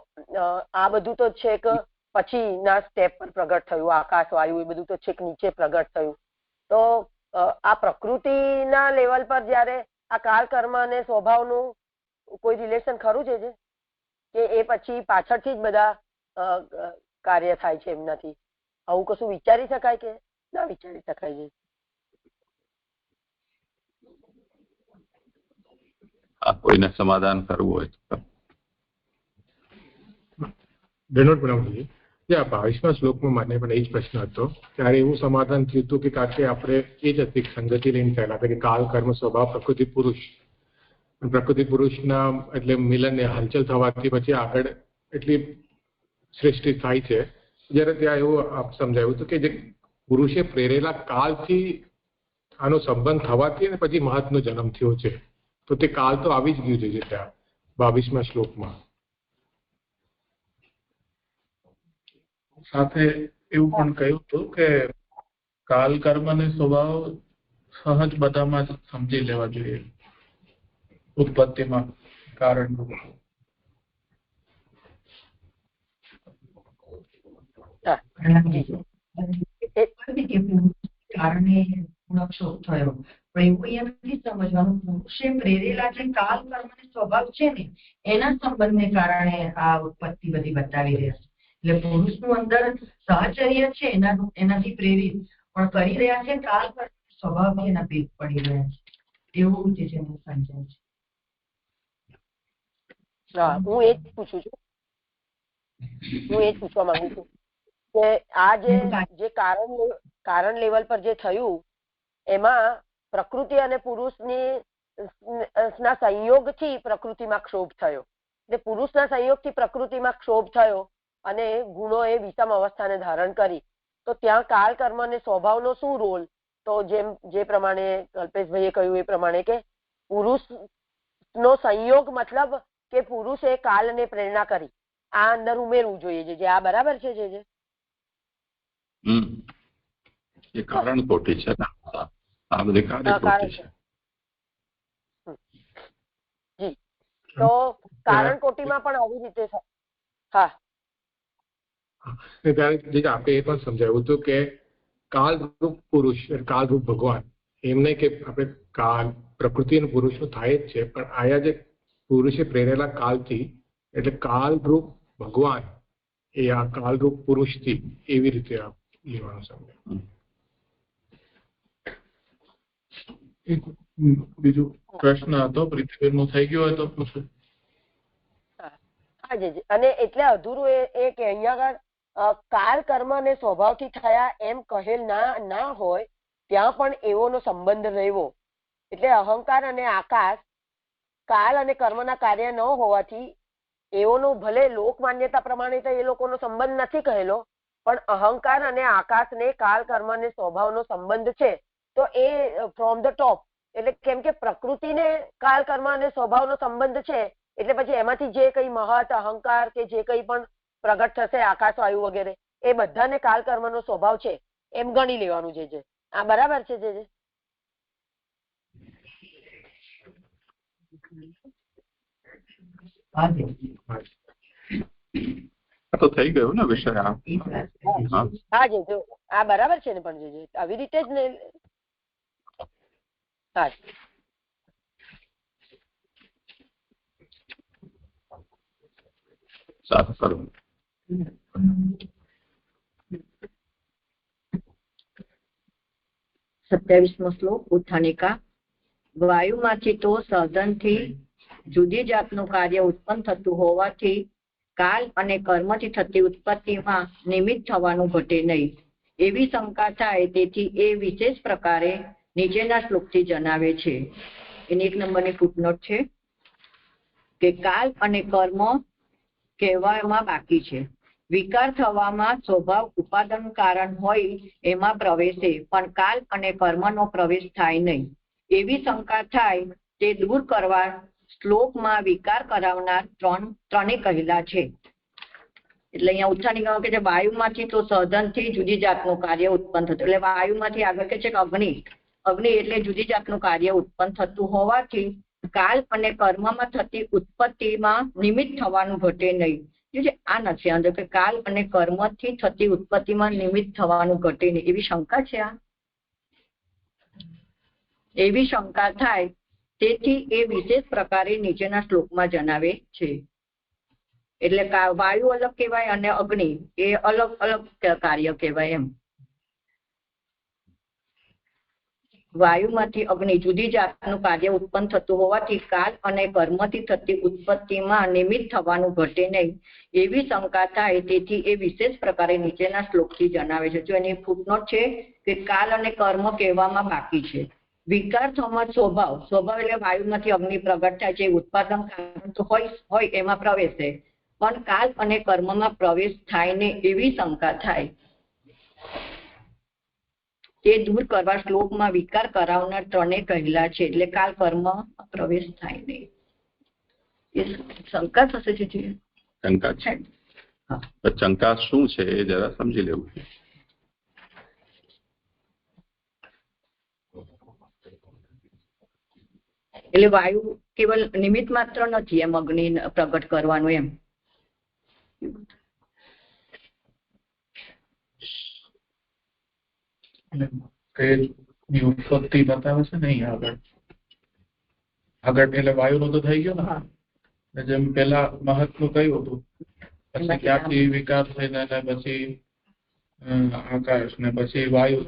આ બધું તો છેક પછીના સ્ટેપ પર પ્રગટ થયું. આકાશ, વાયુ એ બધું તો છેક નીચે પ્રગટ થયું. તો આ પ્રકૃતિના લેવલ પર જયારે આ કાળ, કર્મ અને સ્વભાવનું કોઈ રિલેશન ખરું છે કે એ પછી પાછળથી જ બધા કાર્ય થાય છે એમનાથી? આવું કશું વિચારી શકાય કે ના વિચારી શકાય છે? કોઈને સમાધાન કરવું હોય તો. ધન્યવાદ પ્રણામજી. જે આ 22મા શ્લોકમાં મને પણ એ જ પ્રશ્ન હતો. ત્યારે એવું સમાધાન થયું હતું કે કારણ કે આપણે એ જ હતી સંગતિ લઈને ચાલ્યા કે કાલ, કર્મ, સ્વભાવ, પ્રકૃતિ, પુરુષ. પ્રકૃતિ પુરુષના એટલે મિલનને હલચલ થવાથી પછી આગળ એટલી સૃષ્ટિ થાય છે. જ્યારે ત્યાં એવું સમજાયું હતું કે જે પુરુષે પ્રેરેલા કાલથી આનો સંબંધ થવાથી અને પછી મહતનો જન્મ થયો છે. તો તે કાલ તો આવી જ ગયું છે ત્યાં 22મા શ્લોકમાં. સાથે એવું પણ કહ્યું હતું કે કાલ, કર્મ અને સ્વભાવ સહજ બધામાં જ સમજી લેવા જોઈએ. ઉત્પત્તિમાં કારણ કારણે ગુણક્ષોભ થયો. પણ એવું અહીંયા નથી સમજવાનું પુરુષે પ્રેરેલા જે કાલ, કર્મ અને સ્વભાવ છે ને એના સંબંધને કારણે આ ઉત્પત્તિ બધી બતાવી રહ્યા છે. એટલે પુરુષનું અંદર સહચર્ય છે એનાથી પ્રેરિત પણ કરી રહ્યા છે કાલ, કર્મ, સ્વભાવથી એના ભેદ પડી રહ્યા છે એવું જે છે સમજાય છે. હું એ જ પૂછવા માંગુ છું કે આ જે કારણ લેવલ પર જે થયું એમાં પ્રકૃતિ અને પુરુષની ના સંયોગથી પ્રકૃતિમાં ક્ષોભ થયો. એટલે પુરુષના સંયોગથી પ્રકૃતિમાં ક્ષોભ થયો અને ગુણોએ વિષમ અવસ્થાને ધારણ કરી. તો ત્યાં કાલ, કર્મ અને સ્વભાવનો શું રોલ? તો જે પ્રમાણે કલ્પેશભાઈએ કહ્યું એ પ્રમાણે કે પુરુષ નો સંયોગ મતલબ કે પુરુષે કાલને પ્રેરણા કરી, આ અંદર ઉમેરવું જોઈએ. જે આ બરાબર છે? જે એ કારણ ખોટી છે ને, આ બધી કાર્ય ખોટી છે. જી, તો કારણ ખોટીમાં પણ આવી રીતે હા ત્યારે આપણે એ પણ સમજાવ્યું હતું કે કાલરૂપ પુરુષ, કાલરૂપ ભગવાન, એમને કે આપણે કાલ પ્રકૃતિ અને પુરુષનું થાય જ છે, પણ આયા જે પુરુષે પ્રેરેલા કાલથી, એટલે કાલરૂપ ભગવાન એ આ કાલરૂપ પુરુષથી એવી રીતે લેવાનું સમજાય. એક બીજો પ્રશ્ન હતો પૃથ્વીબેન નો થઈ ગયો હોય તો પૂછો. હા જી, અને એટલે અધૂરું એ કે અહીંયા આગળ કાલ કર્મ અને સ્વભાવથી થયા એમ કહેલ ના હોય ત્યાં પણ એવોનો સંબંધ રહેવો. એટલે અહંકાર અને આકાશ કાલ અને કર્મના કાર્ય ન હોવાથી એઓનો ભલે લોક માન્યતા પ્રમાણે તો એ લોકોનો સંબંધ નથી કહેલો, પણ અહંકાર અને આકાશને કાલ કર્મ અને સ્વભાવનો સંબંધ છે. તો એ ફ્રોમ ધ ટોપ, એટલે કેમ કે પ્રકૃતિને કાલ કર્મ અને સ્વભાવનો સંબંધ છે, એટલે પછી એમાંથી જે કઈ મહત અહંકાર કે જે કઈ પણ પ્રગટ થશે, આકાશ વાયુ વગેરે, એ બધાને કાલ કર્મનો સ્વભાવ છે એમ ગણી લેવાનું. જે આ બરાબર છે? જે તો થઈ ગયું ને વિષય. હા જી, જો આ બરાબર છે ને, પણ જે આવી રીતે જ ને. હા સારું સારું. 27મો શ્લોક ઉત્થાનિકા. વાયુમાંથી તો સાધનથી જુદી જાતનું કાર્ય ઉત્પન્ન થતું હોવાથી કાલ અને કર્મથી થતી ઉત્પત્તિમાં નિમિત્ત થવાનું ઘટે નહીં એવી શંકા થાય. તેથી એ વિશેષ પ્રકારે નીચેના શ્લોકથી જણાવે છે. એની 1 નંબરની ફૂટનોટ છે કે કાલ અને કર્મ કહેવામાં બાકી છે. વિકાર થવામાં સ્વભાવ ઉપાદાન કારણ હોય એમાં પ્રવેશે, પણ કાલ અને કર્મનો પ્રવેશ થાય નહીં એવી શંકા થાય તે દૂર કરવા શ્લોકમાં વિકાર કરાવનાર ત્રણે કહેલા છે. એટલે અહીંયા ઉત્થાનિકા કે વાયુમાંથી તો સાધનથી જુદી જાતનું કાર્ય ઉત્પન્ન થતું, એટલે વાયુમાંથી આગળ કે છે કે અગ્નિ એટલે જુદી જાતનું કાર્ય ઉત્પન્ન થતું હોવાથી કાલ અને કર્મમાં થતી ઉત્પત્તિમાં નિમિત્ત થવાનું ઘટે નહીં. આ નથી અંદર કે કાલ અને કર્મથી થતી ઉત્પત્તિમાં નિમિત્ત થવાનું ઘટે નહીં એવી શંકા છે. આ એવી શંકા થાય તેથી એ વિશેષ પ્રકારે નીચેના શ્લોકમાં જણાવે છે. એટલે વાયુ અલગ કહેવાય અને અગ્નિ એ અલગ અલગ કાર્ય કહેવાય. એમ વાયુમાંથી અગ્નિ જુદી જાતનું કાર્ય ઉત્પન્ન થતું હોવાથી કાલ અને કર્મથી થતી ઉત્પત્તિમાં નિમિત્ત થવાનું ઘટે નહીં એવી શંકા થાય તેથી એ વિશેષ પ્રકારે નીચેના શ્લોકથી જણાવે છે. જો એની ફૂટનોટ છે કે કાલ અને કર્મ કહેવામાં બાકી છે. વિકાર થવામાં સ્વભાવ એટલે વાયુમાંથી અગ્નિ પ્રગટ થાય છે, ઉત્પાદન કારણ તો હોય એમાં પ્રવેશે, પણ કાલ અને કર્મમાં પ્રવેશ થાય ને એવી શંકા થાય તે દૂર કરવા શ્લોકમાં વિકાર કરાવનાર ત્રણે કહેલા છે. એટલે કાલ કર્મ પ્રવેશ થાય નહીં એ શંકા થશે છે. શંકા છે. શંકા શું છે એ જરા સમજી લેવું. એટલે વાયુ કેવલ નિમિત્ત માત્ર નથી એમ અગ્નિ પ્રગટ કરવાનું. એમ ઉત્પત્તિ બતાવે છે ને અહીંયા આગળ એટલે વાયુ નો તો થઈ ગયો ને, જેમ પેલા મહત્વ કયું હતું, પછી ત્યાંથી વિકાર થઈને પછી આકાશ ને પછી વાયુ,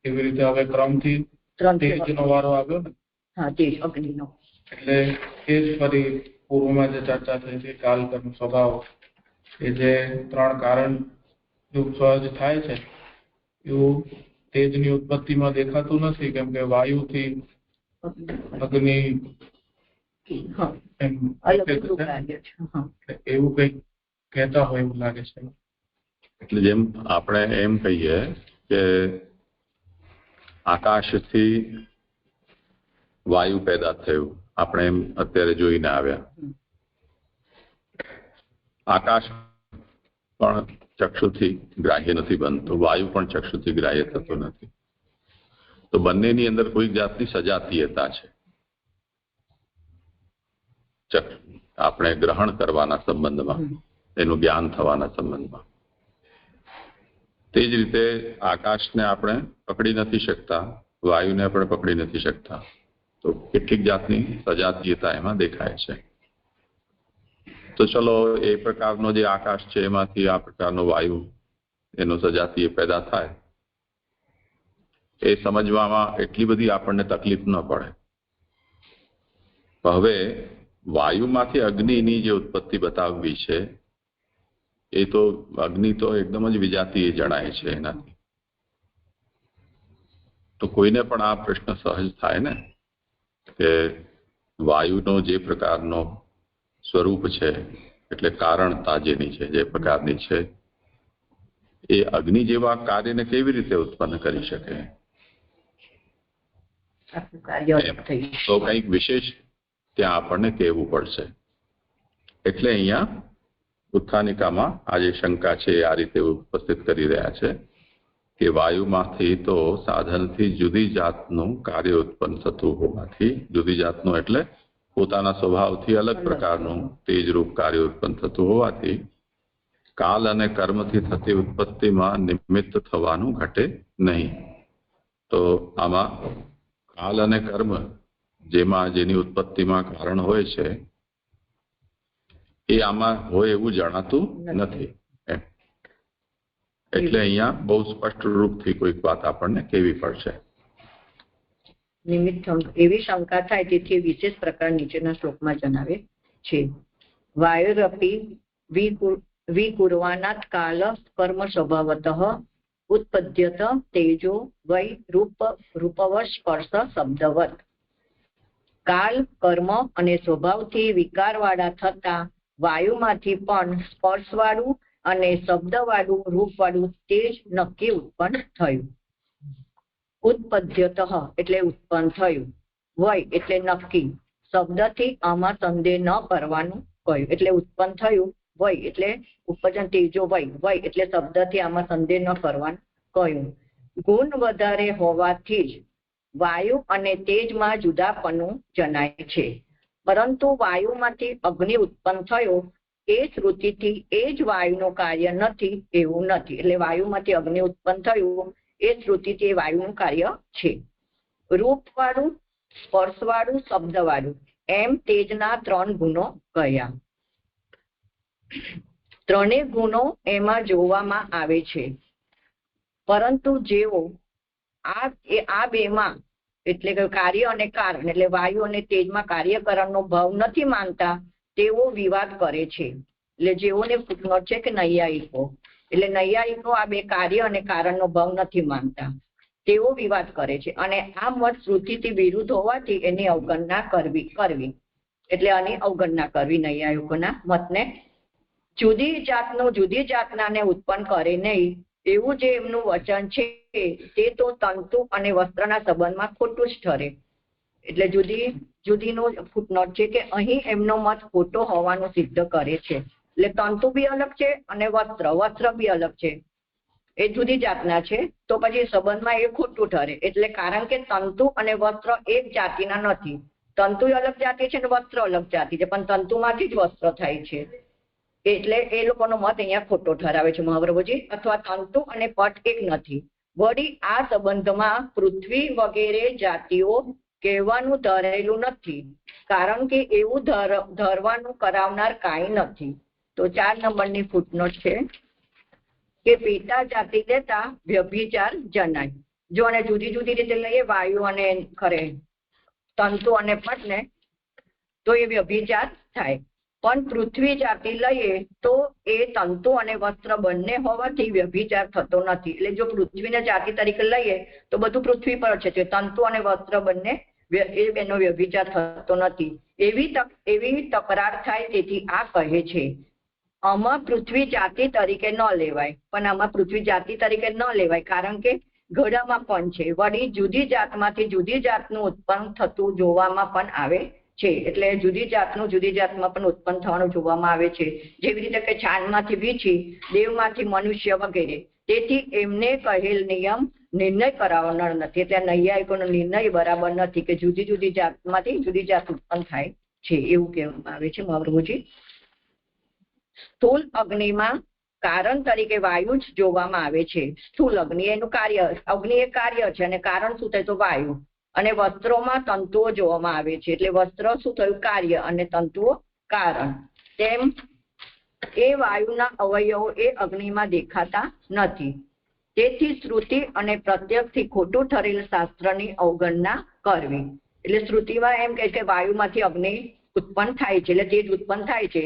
એવી રીતે હવે ક્રમથી તેજ નો વારો આવ્યો ને. અગ્નિનો એટલે એ જ ફરી પૂર્વમાં જે ચર્ચા થઈ હતી કાલ કર્મ સ્વભાવ, એ જે 3 કારણ સહજ થાય છે એવું તેજની ઉત્પત્તિમાં દેખાતું નથી, કેમ કે વાયુથી અગ્નિ એવું કઈક કહેતા હોય એવું લાગે છે. એટલે જેમ આપણે એમ કહીએ કે આકાશથી વાયુ પેદા થયું આપણે એમ અત્યારે જોઈને આવ્યા. આકાશ પણ ચક્ષુથી ગ્રાહ્ય નથી બનતું, વાયુ પણ ચક્ષુથી ગ્રાહ્ય થતું નથી. તો બંનેની અંદર કોઈ જાતની સજાતીયતા છે આપણે ગ્રહણ કરવાના સંબંધમાં, એનું જ્ઞાન થવાના સંબંધમાં. તે જ રીતે આકાશને આપણે પકડી નથી શકતા, વાયુને આપણે પકડી નથી શકતા. તો કેટલીક જાતની સજાતીયતા એમાં દેખાય છે. તો ચલો એ પ્રકારનો જે આકાશ છે એમાંથી આ પ્રકારનો વાયુ એનો સજાતીય પેદા થાય, એ સમજવામાં એટલી બધી આપણને તકલીફ ન પડે. હવે વાયુમાંથી અગ્નિની જે ઉત્પત્તિ બતાવવી છે, એ તો અગ્નિ તો એકદમ જ વિજાતીય જણાય છે એનાથી. તો કોઈને પણ આ પ્રશ્ન સહજ થાય ને કે વાયુનો જે પ્રકારનો સ્વરૂપ છે, એટલે કારણતા જેની છે, જે પ્રકારની છે, એ અગ્નિ જેવા કાર્યને કેવી રીતે ઉત્પન્ન કરી શકે? તો કંઈક વિશેષ ત્યાં આપણને કહેવું પડશે. એટલે અહીંયા ઉત્થાનિકામાં આ જે શંકા છે આ રીતે ઉપસ્થિત કરી રહ્યા છે કે વાયુમાંથી તો સાધનથી જુદી જાતનું કાર્ય ઉત્પન્ન થતું હોવાથી, જુદી જાતનું એટલે પોતાના સ્વભાવથી અલગ પ્રકારનું તેજરૂપ કાર્ય ઉત્પન્ન થતું હોવાથી કાલ અને કર્મથી થતી ઉત્પત્તિમાં નિમિત્ત થવાનું ઘટે નહીં. તો આમાં કાલ અને કર્મ જેની ઉત્પત્તિમાં કારણ હોય છે, એ આમાં હોય એવું જણાતું નથી. એટલે અહીંયા બહુ સ્પષ્ટ રૂપથી કોઈક વાત આપણને કહેવી પડશે. નિમિત્ત એવી શંકા થાય તેથી વિશેષ પ્રકાર નીચેના શ્લોકમાં જણાવે છે. વાયુરપી વિકુર્વાનાત કાલ કર્મ સ્વભાવતઃ ઉત્પદ્યત તેજો વૈ રૂપવશ સ્પર્શ શબ્દવત. કાલ, કર્મ અને સ્વભાવથી વિકારવાળા થતા વાયુમાંથી પણ સ્પર્શવાળું અને શબ્દવાળું રૂપવાળું તેજ નક્કી ઉત્પન્ન થયું. ઉત્પદ્યત એટલે ઉત્પન્ન થયું, વય એટલે નક્કી, શબ્દથી આમાં સંદેહ ન કરવાનું કહ્યું. એટલે ઉત્પન્ન થયું, વય એટલે ઉપજન તેજો વય એટલે શબ્દથી આમાં સંદેહ ન કરવાનું કહ્યું. ગુણ વધારે હોવાથી જ વાયુ અને તેજમાં જુદાપણું જણાય છે. પરંતુ વાયુમાંથી અગ્નિ ઉત્પન્ન થયો એ શ્રુતિથી એ જ વાયુનું કાર્ય નથી એવું નથી. એટલે વાયુમાંથી અગ્નિ ઉત્પન્ન થયું એ શ્રુતિથી એ વાયુનું કાર્ય છે. રૂપવાળું, સ્પર્શવાળું, શબ્દવાળું એમ તેજના 3 ગુણો કયા. ત્રણેય ગુણો એમાં જોવામાં આવે છે. પરંતુ જેઓ આ બેમાં એટલે કે કાર્ય અને કારણ એટલે વાયુ અને તેજમાં કાર્યકરણનો ભાવ નથી માનતા તેવો વિવાદ કરે છે. એટલે જેઓને ફૂટનોટ છે કે નૈયાયિકો, એટલે નૈયાયિકો આ બે કાર્ય અને કારણનો ભાવ નથી માનતા તેવો વિવાદ કરે છે. અને આ મત શ્રુતિથી વિરુદ્ધ હોવાથી એની અવગણના કરવી એટલે આની અવગણના કરવી નૈયાયિકોના મતને. જુદી જાતનાને ઉત્પન્ન કરે નહીં એવું જે એમનું વચન છે તે તો તંતુ અને વસ્ત્રના સંબંધમાં ખોટું જ ઠરે. એટલે જુદીનો ફૂટનોટ છે કે અહીં એમનો મત ખોટો હોવાનું સિદ્ધ કરે છે. એટલે તંતુ બી અલગ છે અને વસ્ત્ર બી અલગ છે, એ જુદી જાતના છે, તો પછી સંબંધમાં એ ખોટું ઠરે. એટલે કારણ કે તંતુ અને વસ્ત્ર એક જાતિના નથી. તંતુ અલગ જાતિ છે અને વસ્ત્ર અલગ જાતિ છે, પણ તંતુમાંથી જ વસ્ત્ર થાય છે. એટલે એ લોકોનો મત અહીંયા ખોટો ઠરાવે છે મહાપ્રભુજી. અથવા તંતુ અને પટ એક નથી. વળી આ સંબંધમાં પૃથ્વી વગેરે જાતિઓ કહેવાનું ધરેલું નથી, કારણ કે એવું ધરવાનું કરાવનાર કાંઈ નથી. તો 4 નંબરની ફૂટનોટ છે કે પેટા જાતિ લેતા વ્યભિચાર જણાય. જો અને જુદી જુદી રીતે લઈએ વાયુ અને તંતુ અને પટને તો એ વ્યભિચાર થાય. પણ પૃથ્વી જાતિ લઈએ તો એ તંતુ અને વસ્ત્ર બંને હોવાથી વ્યભિચાર થતો નથી. એટલે જો પૃથ્વીને જાતિ તરીકે લઈએ તો બધું પૃથ્વી પર છે, તંતુ અને વસ્ત્ર બંને એનો વ્યભિચાર થતો નથી. એવી તકરાર થાય. તેથી આ કહે છે આમાં પૃથ્વી જાતિ તરીકે ન લેવાય. પણ આમાં પૃથ્વી જાતિ તરીકે ન લેવાય કારણ કે ઘડામાં પણ છે. વળી જુદી જાતમાંથી જુદી જાતનું ઉત્પન્ન થતું જોવામાં પણ આવે છે. એટલે જુદી જાતનું જુદી જાતમાં પણ ઉત્પન્ન થવાનું જોવામાં આવે છે. જેવી રીતે કે છાણમાંથી વીછી, દેવમાંથી મનુષ્ય વગેરે. તેથી એમને કહેલ નિયમ નિર્ણય કરાવનાર નથી. એટલે નૈયાયિકોનો નિર્ણય બરાબર નથી કે જુદી જુદી જાતમાંથી જુદી જાત ઉત્પન્ન થાય છે એવું કહેવામાં આવે છે. મહાપ્રભુજી, સ્થૂલ અગ્નિમાં કારણ તરીકે વાયુ જ જોવામાં આવે છે. સ્થૂલ અગ્નિ એનું કાર્ય, અગ્નિ એ કાર્ય છે અને કારણ શું થાય તો વાયુ. અને વસ્ત્રોમાં તંતુઓ જોવામાં આવે છે. એટલે વસ્ત્ર શું થયું? કાર્ય, અને તંતુઓ કારણ. તેમ એ વાયુના અવયવો એ અગ્નિમાં દેખાતા નથી. તેથી શ્રુતિ અને પ્રત્યક્ષથી ખોટું ઠરેલ શાસ્ત્રની અવગણના કરવી. એટલે શ્રુતિમાં એમ કહે છે કે વાયુમાંથી અગ્નિ ઉત્પન્ન થાય છે, એટલે તેજ ઉત્પન્ન થાય છે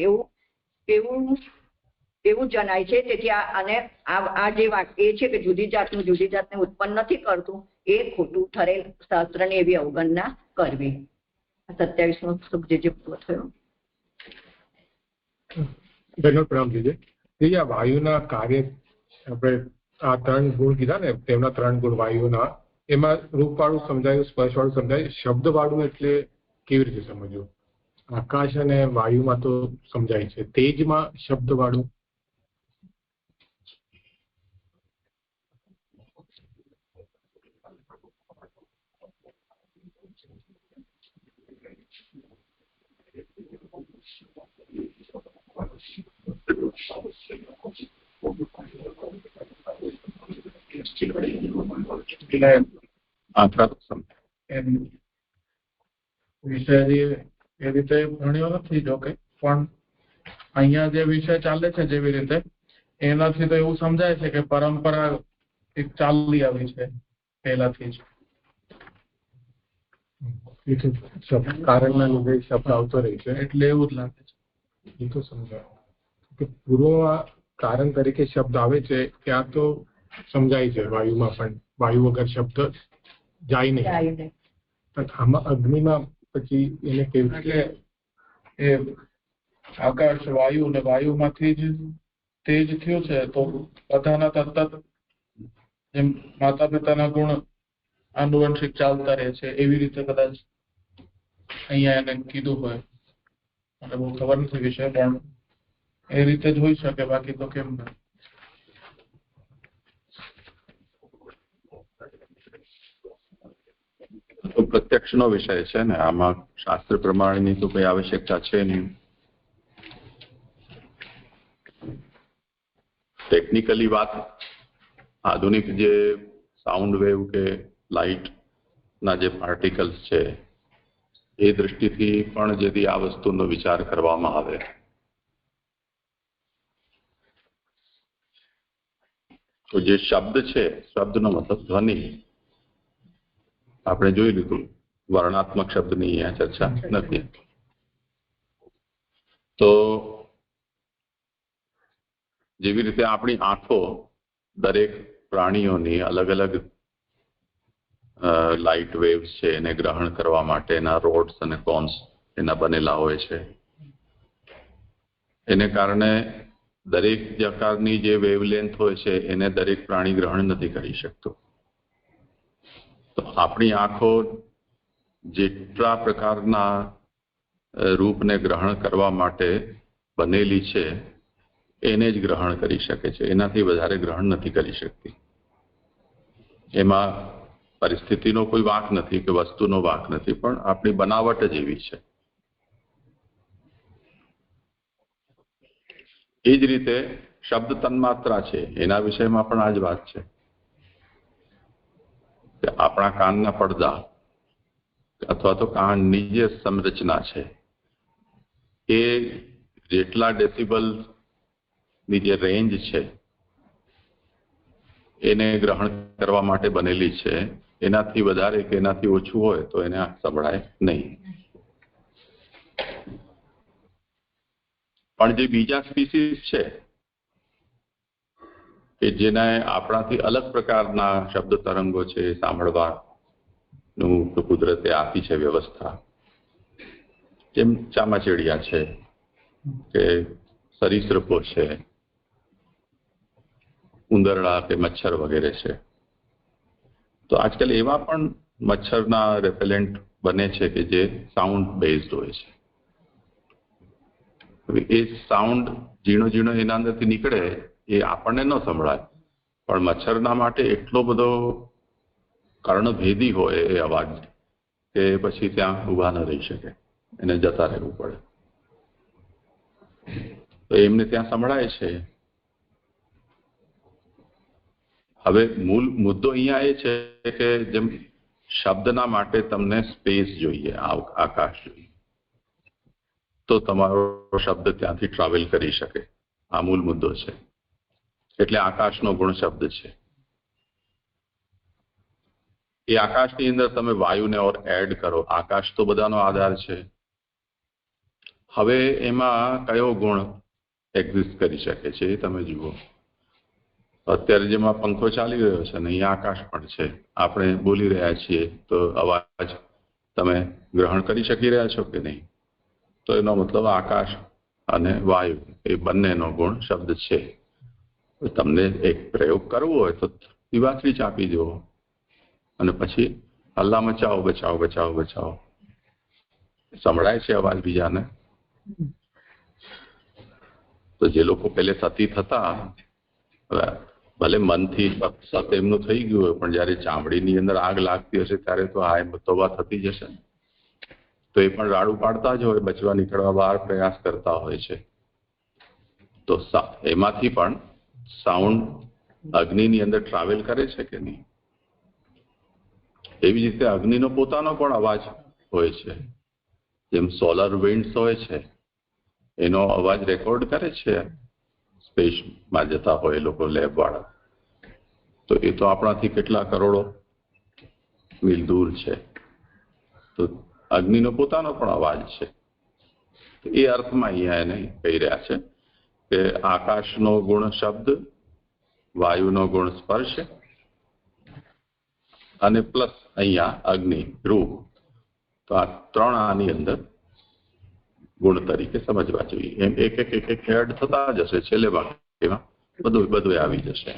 એવું જણાય છે. તેથી આ જે વાક્ય છે કે જુદી જાતને ઉત્પન્ન નથી કરતું, એ ખોટું ઠરેલ શાસ્ત્રની એવી અવગણના કરવી. 27મો શ્લોક જે પૂરો થયો. ધન્યવાદ. પ્રણામ જીજે. આ વાયુના કાર્ય આપણે આ 3 ગુણ કીધા ને, તેમના 3 ગુણ વાયુના, એમાં રૂપવાળું સમજાયું, સ્પર્શવાળું સમજાયું, શબ્દવાળું એટલે કેવી રીતે સમજવું? આકાશ અને વાયુમાં તો સમજાય છે, તેજમાં શબ્દવાળું વિષય એ રીતે ભણ્યો નથી જોકે, પણ અહીંયા જે વિષય ચાલે છે જેવી રીતે, એનાથી તો એવું સમજાય છે કે પરંપરા એક ચાલી આવી છે પહેલાથી જ. કારણના લીધે શબ્દ આવતો રહે છે, એટલે એવું જ લાગે છે. એ તો સમજાય કે પૂર્વમાં કારણ તરીકે શબ્દ આવે છે, ત્યાં તો સમજાય છે વાયુમાં પણ વાયુ વગર શબ્દ જાય નહીં. પણ આમાં અગ્નિમાં પછી એને કેવી એટલે એ આકાશ વાયુ ને વાયુમાંથી જ તેજ થયું છે, તો બધાના તરત જેમ માતા પિતાના ગુણ આનુવંશિક ચાલતા રહે છે, એવી રીતે કદાચ અહીંયા એને કીધું હોય. મને બહુ ખબર નથી વિષય, પણ એ રીતે જ હોઈ શકે, બાકી તો કેમ નહીં. તો પ્રત્યક્ષનો વિષય છે ને, આમાં શાસ્ત્ર પ્રમાણેની તો કઈ આવશ્યકતા છે નહીં. ટેકનિકલી વાત, આધુનિક જે સાઉન્ડ વેવ કે લાઇટ ના જે પાર્ટિકલ્સ છે એ દૃષ્ટિથી પણ જેથી આ વસ્તુનો વિચાર કરવામાં આવે તો જે શબ્દ છે, શબ્દનો મતલબ ધ્વનિ. આપણે જોઈ લીધું, વર્ણાત્મક શબ્દની અહીંયા ચર્ચા નથી. તો જેવી રીતે આપણી આંખો દરેક પ્રાણીઓની અલગ અલગ લાઇટ વેવ્સ છે એને ગ્રહણ કરવા માટેના રોડ્સ અને કોન્સ એના બનેલા હોય છે. એને કારણે દરેક પ્રકારની જે વેવલેન્થ હોય છે એને દરેક પ્રાણી ગ્રહણ નથી કરી શકતું. તો આપણી આંખો જેટલા પ્રકારના રૂપને ગ્રહણ કરવા માટે બનેલી છે એને જ ગ્રહણ કરી શકે છે, એનાથી વધારે ગ્રહણ નથી કરી શકતી. એમાં પરિસ્થિતિનો કોઈ વાંક નથી કે વસ્તુનો વાંક નથી, પણ આપણી બનાવટ જ એવી છે. એ જ રીતે શબ્દ તન્માત્રા છે, એના વિષયમાં પણ આ જ વાત છે કે આપણા કાનના પડદા અથવા તો કાનની જે સંરચના છે એ જેટલા ડેસિબલની જે રેન્જ છે એને ગ્રહણ કરવા માટે બનેલી છે, એનાથી વધારે કે એનાથી ઓછું હોય તો એને સંભળાય નહીં. પણ જે બીજા સ્પીસીસ છે કે જેને આપણાથી અલગ પ્રકારના શબ્દ તરંગો છે સાંભળવાનું કુદરતે આપી છે વ્યવસ્થા, જેમ ચામાચીડિયા છે કે સરીસૃપો છે, ઉંદરડા કે મચ્છર વગેરે છે. તો આજકાલ એવા પણ મચ્છરના રેપેલેન્ટ બને છે કે જે સાઉન્ડ બેઝડ હોય છે. હવે એ સાઉન્ડ ઝીણો ઝીણો એના અંદરથી નીકળે એ આપણને ન સંભળાય, પણ મચ્છરના માટે એટલો બધો કર્ણભેદી હોય એ અવાજ કે પછી ત્યાં ઊભા ન રહી શકે, એને જતા રહેવું પડે. તો એમને ત્યાં સંભળાય છે. હવે મૂળ મુદ્દો અહીંયા એ છે કે જેમ શબ્દના માટે તમને સ્પેસ જોઈએ, આકાશ જોઈએ, તો તમારો શબ્દ ત્યાંથી ટ્રાવેલ કરી શકે. આ મૂળ મુદ્દો છે. એટલે આકાશનો ગુણ શબ્દ છે. એ આકાશની અંદર તમે વાયુને ઓર એડ કરો. આકાશ તો બધાનો આધાર છે. હવે એમાં કયો ગુણ એક્ઝિસ્ટ કરી શકે છે એ તમે જુઓ. અત્યારે જેમાં પંખો ચાલી રહ્યો છે ને અહીંયા આકાશ પણ છે. આપણે બોલી રહ્યા છીએ તો અવાજ તમે ગ્રહણ કરી શકી રહ્યા છો કે નહીં? તો એનો મતલબ આકાશ અને વાયુ એ બંનેનો ગુણ શબ્દ છે. તમને એક પ્રયોગ કરવો હોય તો દીવા સ્વિચ આપી દો અને પછી હલ્લા મચાવો, બચાવો બચાવો બચાવો. સંભળાય છે અવાજ બીજાને. તો જે લોકો પહેલે સતી થતા, ભલે મનથી સત એમનું થઈ ગયું હોય, પણ જયારે ચામડીની અંદર આગ લાગતી હશે ત્યારે તો આ તોબા થતી જશે ને. તો એ પણ રાડું પાડતા જ હોય, બચવા નીકળવા બહાર પ્રયાસ કરતા હોય છે. તો એમાંથી પણ સાઉન્ડ અગ્નિની અંદર ટ્રાવેલ કરે છે કે નહીં? એવી રીતે અગ્નિનો પોતાનો પણ અવાજ હોય છે. જેમ સોલર વિન્ડ્સ હોય છે, એનો અવાજ રેકોર્ડ કરે છે સ્પેસમાં જતા હોય લોકો, લેબ વાળા. તો એ તો આપણાથી કેટલા કરોડો મીલ દૂર છે. તો અગ્નિનો પોતાનો પણ અવાજ છે. એ અર્થમાં અહીંયા એને કહી રહ્યા છે કે આકાશનો ગુણ શબ્દ, વાયુનો ગુણ સ્પર્શ અને પ્લસ અહીંયા અગ્નિ રૂપ. તો આ ત્રણ આની અંદર ગુણ તરીકે સમજવા જોઈએ. એમ એક એક એક એક એડ થતા જશે. છેલ્લે વાક્યમાં બધું આવી જશે.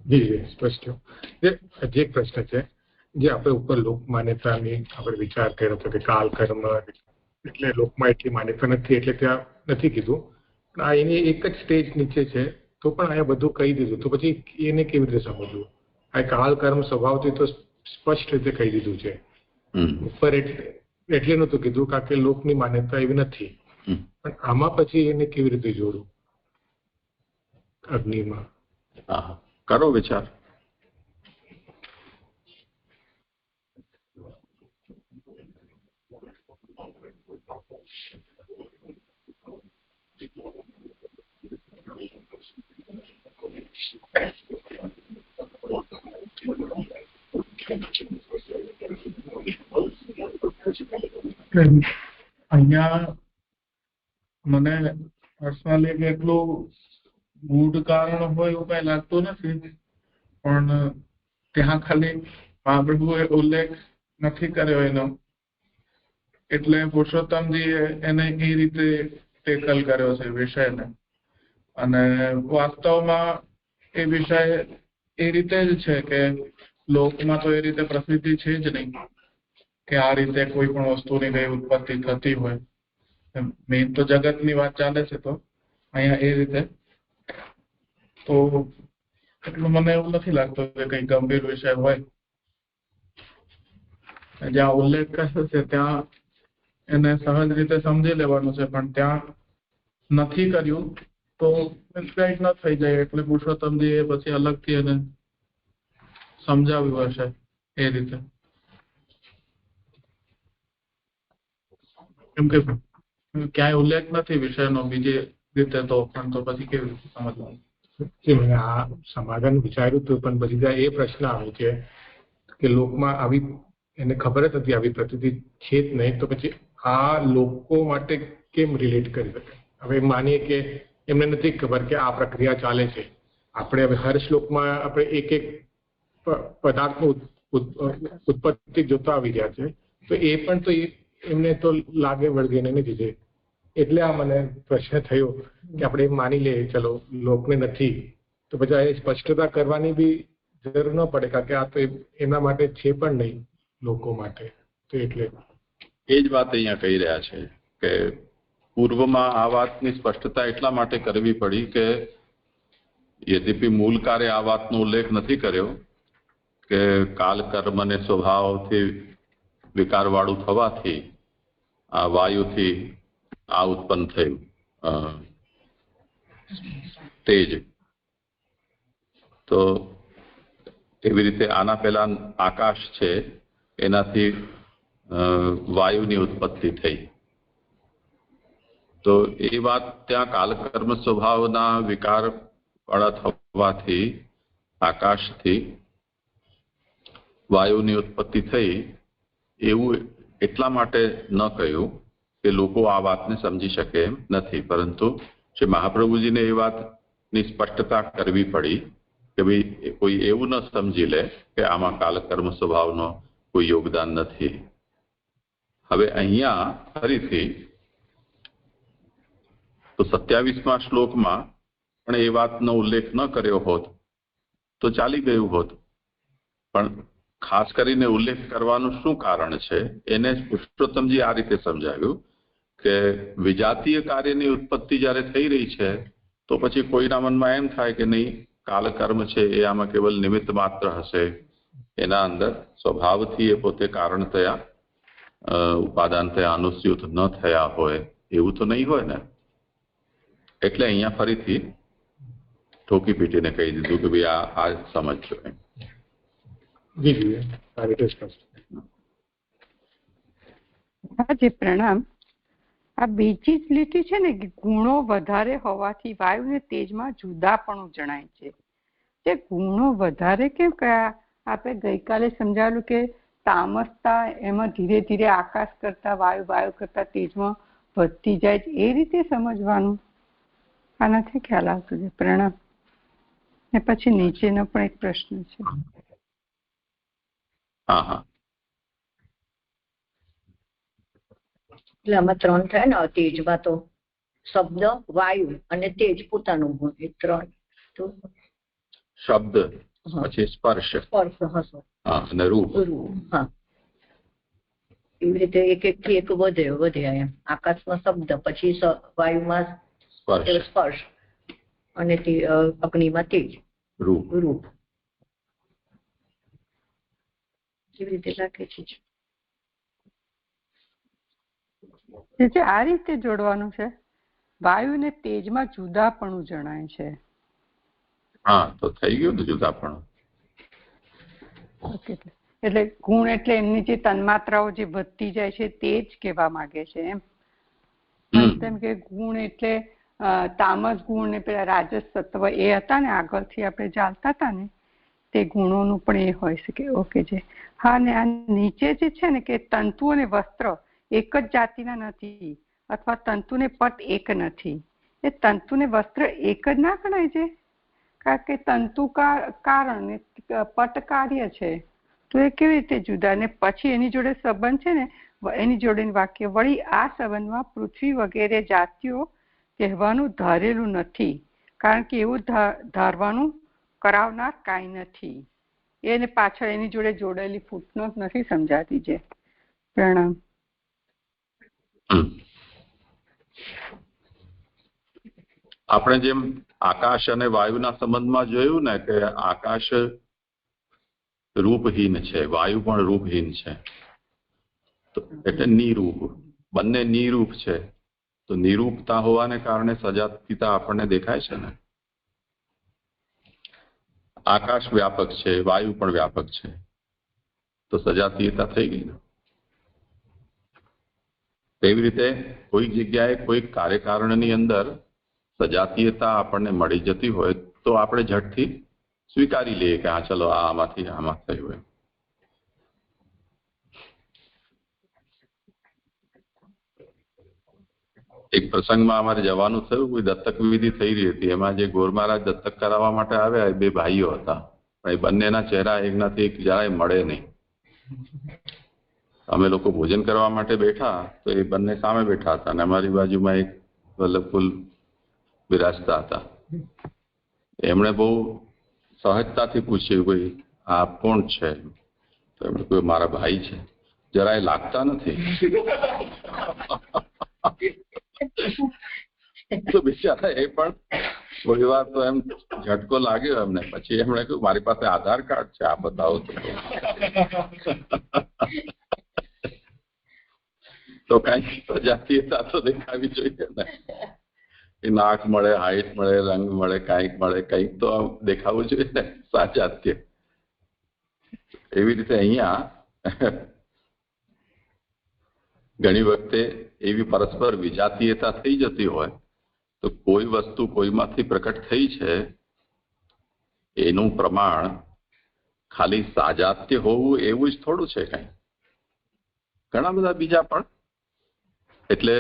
જી સ્પષ્ટ. જે એક પ્રશ્ન છે જે આપણે ઉપર લોક માન્યતાની આપણે વિચાર કર્યો હતો કે કાલ કર્મ એટલે લોકમાં એટલી માન્યતા નથી એટલે ત્યાં નથી કીધું, પણ આ એની એક જ સ્ટેજ નીચે છે તો પણ અહીંયા બધું કહી દીધું. તો પછી એને કેવી રીતે સમજવું? આ કાલ કર્મ સ્વભાવથી તો સ્પષ્ટ રીતે કહી દીધું છે. ઉપર એટલે નતું કીધું કારણ કે લોકની માન્યતા એવી નથી, પણ આમાં પછી એને કેવી રીતે જોડવું અગ્નિમાં? કરો વિચાર. અહીંયા મને પર્સનલી એટલું મૂળ કારણ હોય એવું કઈ લાગતું નથી, પણ ત્યાં ખાલી મહાપ્રભુએ ઉલ્લેખ નથી કર્યો એનો, એટલે પુરુષોત્તમજીએ એને એ રીતે ટેકલ કર્યો છે વિષયને. અને વાસ્તવમાં એ વિષય એ રીતે જ છે કે લોકમાં તો એ રીતે પ્રસિદ્ધિ છે જ નહીં કે આ રીતે કોઈ પણ વસ્તુની કઈ ઉત્પત્તિ થતી હોય. મેઇન તો જગતની વાત ચાલે છે, તો અહીંયા એ રીતે તો એટલું મને એવું નથી લાગતું કે કઈ ગંભીર વિષય હોય. જ્યાં ઉલ્લેખ કર્યો છે ત્યાં એને સહજ રીતે સમજી લેવાનું છે, પણ ત્યાં નથી કર્યું તો મિસગાઈડ ન થઈ જાય એટલે પુરુષોત્તમજી એ પછી અલગથી એને સમજાવ્યું હશે એ રીતે. કેમ કે ક્યાંય ઉલ્લેખ નથી વિષયનો બીજી રીતે, તો પણ તો પછી કેવી રીતે સમજવાનું? મેં આ સમાધાન વિચાર્યું હતું, પણ પછી એ પ્રશ્ન આવે છે કે લોકમાં આવી એને ખબર જ નથી આવી પ્રતિતિ છે જ નહીં, તો પછી આ લોકો માટે કેમ રિલેટ કરી શકે? હવે માનીએ કે એમને નથી ખબર કે આ પ્રક્રિયા ચાલે છે. આપણે હવે હર શ્લોકમાં આપણે એક એક પદાર્થનું ઉત્પત્તિ જોતા આવી ગયા છે, તો એ પણ તો એમને તો લાગે વળગીને નથી છે. એટલે આ મને પ્રશ્ન થયો કે આપણે એમ માની લઈએ ચલો લોકને નથી, તો પછી એ સ્પષ્ટતા કરવાની બી જરૂર ન પડે કારણ કે આ તો એમના માટે છે પણ નહીં, લોકો માટે, તો એટલે એ જ વાત અહીંયા કહી રહ્યા છે કે પૂર્વમાં આ વાતની સ્પષ્ટતા એટલા માટે કરવી પડી કે યદ્યપિ મૂળકારે આ વાતનો ઉલ્લેખ નથી કર્યો કે કાલ કર્મ અને સ્વભાવથી વિકારવાળું થવાથી આ વાયુથી આ ઉત્પન્ન થયું તેજ. તો એવી રીતે આના પહેલા આકાશ છે એનાથી વાયુની ઉત્પત્તિ થઈ. તો એ વાત ત્યાં કાલકર્મ સ્વભાવના વિકાર વાળા થવાથી આકાશથી વાયુની ઉત્પત્તિ થઈ એવું એટલા માટે ન કહ્યું કે લોકો આ વાતને સમજી શકે એમ નથી, પરંતુ શ્રી મહાપ્રભુજીને એ વાતની સ્પષ્ટતા કરવી પડી કે ભાઈ કોઈ એવું ન સમજી લે કે આમાં કાલકર્મ સ્વભાવનો કોઈ યોગદાન નથી. હવે અહીંયા ફરીથી તો 27મા શ્લોકમાં પણ એ વાતનો ઉલ્લેખ ન કર્યો હોત તો ચાલી ગયું હોત, પણ ખાસ કરીને ઉલ્લેખ કરવાનું શું કારણ છે એને પુરુષોત્તમજી આ રીતે સમજાવ્યું કે વિજાતીય કાર્યની ઉત્પત્તિ જ્યારે થઈ રહી છે તો પછી કોઈના મનમાં એમ થાય કે નહીં કાલકર્મ છે એ આમાં કેવલ નિમિત્ત માત્ર હશે, એના અંદર સ્વભાવથી એ પોતે કારણ થયા ઉપાદાન થયા અનુસ્યુત ન થયા હોય એવું તો નહીં હોય ને. એટલે અહીંયા ફરીથી ઠોકી પીટીને કહી દીધું કે ભાઈ આ સમજજો એમ. જી જી આ રીતે હાજી પ્રણામ. આ બીજી જ લીટી છે ને કે ગુણો વધારે હોવાથી વાયુ ને તેજમાં જુદાપણું જણાય છે. તે ગુણો વધારે કેમ કયા? આપણે ગઈકાલે સમજાવેલું કે તામસતા એમાં ધીરે ધીરે આકાશ કરતા વાયુ, વાયુ કરતા તેજમાં વધતી જાય છે, એ રીતે સમજવાનું. આ નથી ખ્યાલ આવતું છે. પ્રણામ. ને પછી નીચેનો પણ એક પ્રશ્ન છે. હા હા, એટલે આમાં 3 થાય ને તેજમાં તો શબ્દ, વાયુ અને તેજ પોતાનું ગુણ, એ 3. તો શબ્દ પછી સ્પર્શ હશે અને રૂપ. હા, એવી રીતે એક એક થી એક વધ્યા એમ. આકાશમાં શબ્દ, પછી વાયુમાં સ્પર્શ અને અગ્નિમાં તેજ, રૂપ. કેવી રીતે લાગે છે? આ રીતે જોડવાનું છે. વાયુ ને તેજમાં જુદાપણું જણાય છે. હા, તો થઈ ગયું ને જુદાપણું. એટલે ગુણ એટલે એમની જે તન્માત્રાઓ જે વધતી જાય છે તે જ કહેવા માંગે છે એમ. તેમ કે ગુણ એટલે તામસ ગુણ ને પેલા રાજસ તત્વ એ હતા ને આગળથી આપણે ચાલતા હતા ને તે ગુણોનું પણ એ હોય શકે. ઓકે છે. હા, ને આ નીચે જે છે ને કે તંતુ અને વસ્ત્ર એક જ જાતિના નથી અથવા તંતુ ને પટ એક નથી. એ તંતુ ને વસ્ત્ર એક જ ના ગણાય છે, કારણ કે તંતુ કારણ ને પટ કાર્ય છે. તો એ કેવી રીતે જુદા? ને પછી એની જોડે સંબંધ છે ને, એની જોડે વાક્ય વળી આ સંબંધમાં પૃથ્વી વગેરે જાતિઓ કહેવાનું ધારેલું નથી, કારણ કે એવું ધારવાનું કરાવનાર કાંઈ નથી. એને પાછળ એની જોડે જોડેલી ફૂટનોટ નથી સમજાતી છે. પ્રણામ. આપણે જેમ આકાશ અને વાયુના સંબંધમાં જોયું ને કે આકાશ રૂપહીન છે, વાયુ પણ રૂપહીન છે, તો એટલે નિરૂપ, બંને નિરૂપ છે. તો નિરૂપતા હોવાને કારણે સજાતીયતા આપણને દેખાય છે ને. આકાશ વ્યાપક છે, વાયુ પણ વ્યાપક છે, તો સજાતીયતા થઈ ગઈ ને. એવી રીતે કોઈક જગ્યાએ કોઈક કાર્યકારણની અંદર સજાતીયતા આપણને મળી જતી હોય તો આપણે ઝટથી સ્વીકારી લઈએ કે હા ચલો આમાંથી આમાં થયું. એક પ્રસંગમાં અમારે જવાનું થયું, કોઈ દત્તક વિધિ થઈ રહી હતી. એમાં જે ગોર મહારાજ દત્તક કરાવવા માટે આવ્યા એ 2 ભાઈઓ હતા, પણ એ બંનેના ચહેરા એકનાથી એક જરાય મળે નહીં. અમે લોકો ભોજન કરવા માટે બેઠા તો એ બંને સામે બેઠા હતા અને અમારી બાજુમાં એક વલ્લભફૂલ બિરાજતા હતા. એમણે બહુ સહજતાથી પૂછ્યું ભાઈ આ કોણ છે? તો એમણે કોઈ મારા ભાઈ છે, જરાય લાગતા નથી. તો બિચારા એ પણ થોડી વાર તો એમ ઝટકો લાગ્યો એમને. પછી એમણે કહ્યું મારી પાસે આધાર કાર્ડ છે, આ બતાવો તો કઈક સજાતીયતા તો દેખાવી જોઈએ ને. નાક મળે, હાઈટ મળે, રંગ મળે, કઈક મળે, કઈક તો દેખાવું જોઈએ ને સાજાત્ય. એવી રીતે અહીંયા ઘણી વખતે એવી પરસ્પર વિજાતીયતા થઈ જતી હોય તો કોઈ વસ્તુ કોઈમાંથી પ્રકટ થઈ છે એનું પ્રમાણ ખાલી સાજાત્ય હોવું એવું જ થોડું છે કઈ. ઘણા બધા બીજા પણ એટલે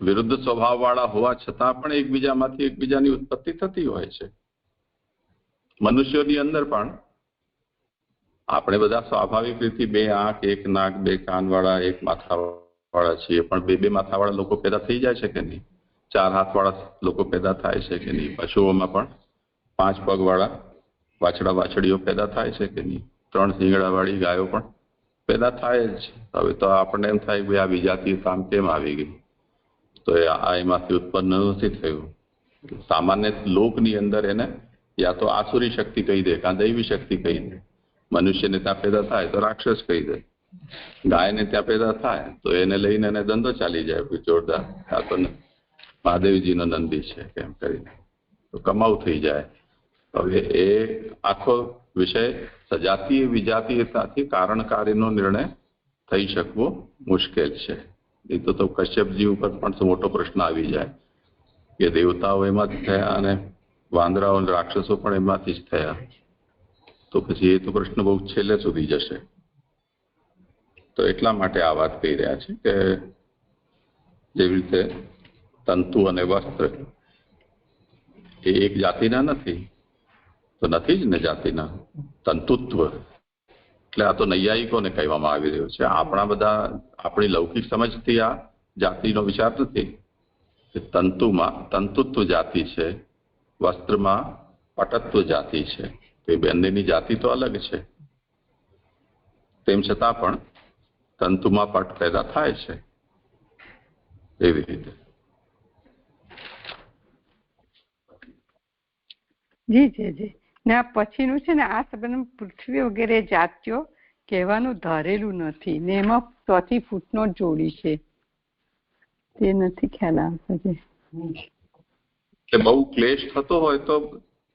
વિરુદ્ધ સ્વભાવ વાળા હોવા છતાં પણ એકબીજામાંથી એકબીજાની ઉત્પત્તિ થતી હોય છે. મનુષ્યોની અંદર પણ આપણે બધા સ્વાભાવિક રીતે 2 આંખ, 1 નાક, 2 કાન વાળા, 1 માથા વાળા છીએ, પણ 2 માથા વાળા લોકો પેદા થઈ જાય છે કે નહીં? 4 હાથ વાળા લોકો પેદા થાય છે કે નહીં? પશુઓમાં પણ 5 પગ વાળા વાછડા વાછડીઓ પેદા થાય છે કે નહીં? 3 શિંગડા વાળી ગાયો પણ પેદા થાય જ. હવે તો આપણને એમ થાય કે આ વિજાતીયતા આમ કેમ આવી ગઈ? તો એમાંથી ઉત્પન્ન નથી થયું. સામાન્ય લોકની અંદર એને યા તો આસુરી શક્તિ કહી દે, કાં દૈવી શક્તિ કહી દે. મનુષ્યને ત્યાં પેદા થાય તો રાક્ષસ કહી દે, ગાયને ત્યાં પેદા થાય તો એને લઈને એને ધંધો ચાલી જાય જોરદાર, આ તો મહાદેવજીનો નંદી છે કેમ કરીને તો કમાવું થઈ જાય. હવે એ આખો વિષય સજાતીય વિજાતીયતાથી કારણ કાર્યનો નિર્ણય થઈ શકવો મુશ્કેલ છે. એ તો કશ્યપજી ઉપર પણ મોટો પ્રશ્ન આવી જાય કે દેવતાઓ એમાંથી થયા અને વાંદરાઓ અને રાક્ષસો પણ એમાંથી જ થયા. તો પછી એ તો પ્રશ્ન બહુ છેલ્લે સુધી જશે. તો એટલા માટે આ વાત કહી રહ્યા છે કે જેવી રીતે તંતુ અને વસ્ત્ર એ એક જાતિના નથી, તો નથી જ ને જાતિના. તંતુત્વ એટલે આ તો નૈયાયિકોને કહેવામાં આવી રહ્યું છે. આપણા બધા આપણી લૌકિક સમજથી આ જાતિનો વિચાર નથી. તંતુમાં તંતુત્વ જાતિ છે, વસ્ત્રમાં પટત્વ જાતિ છે. એ બંનેની જાતિ તો અલગ છે. તેમ છતાં પણ તંતુમાં પટ પેદા થાય છે. એવી રીતે જી જી જી. ને આ પછીનું છે ને આ સંબંધ પૃથ્વી વગેરે જાતિઓ કહેવાનું ધારેલું નથી ને એમાં 100 ફૂટનો જોડી છે તે નથી ખ્યાલ આવતો. એટલે બહુ ક્લેશ થતો હોય તો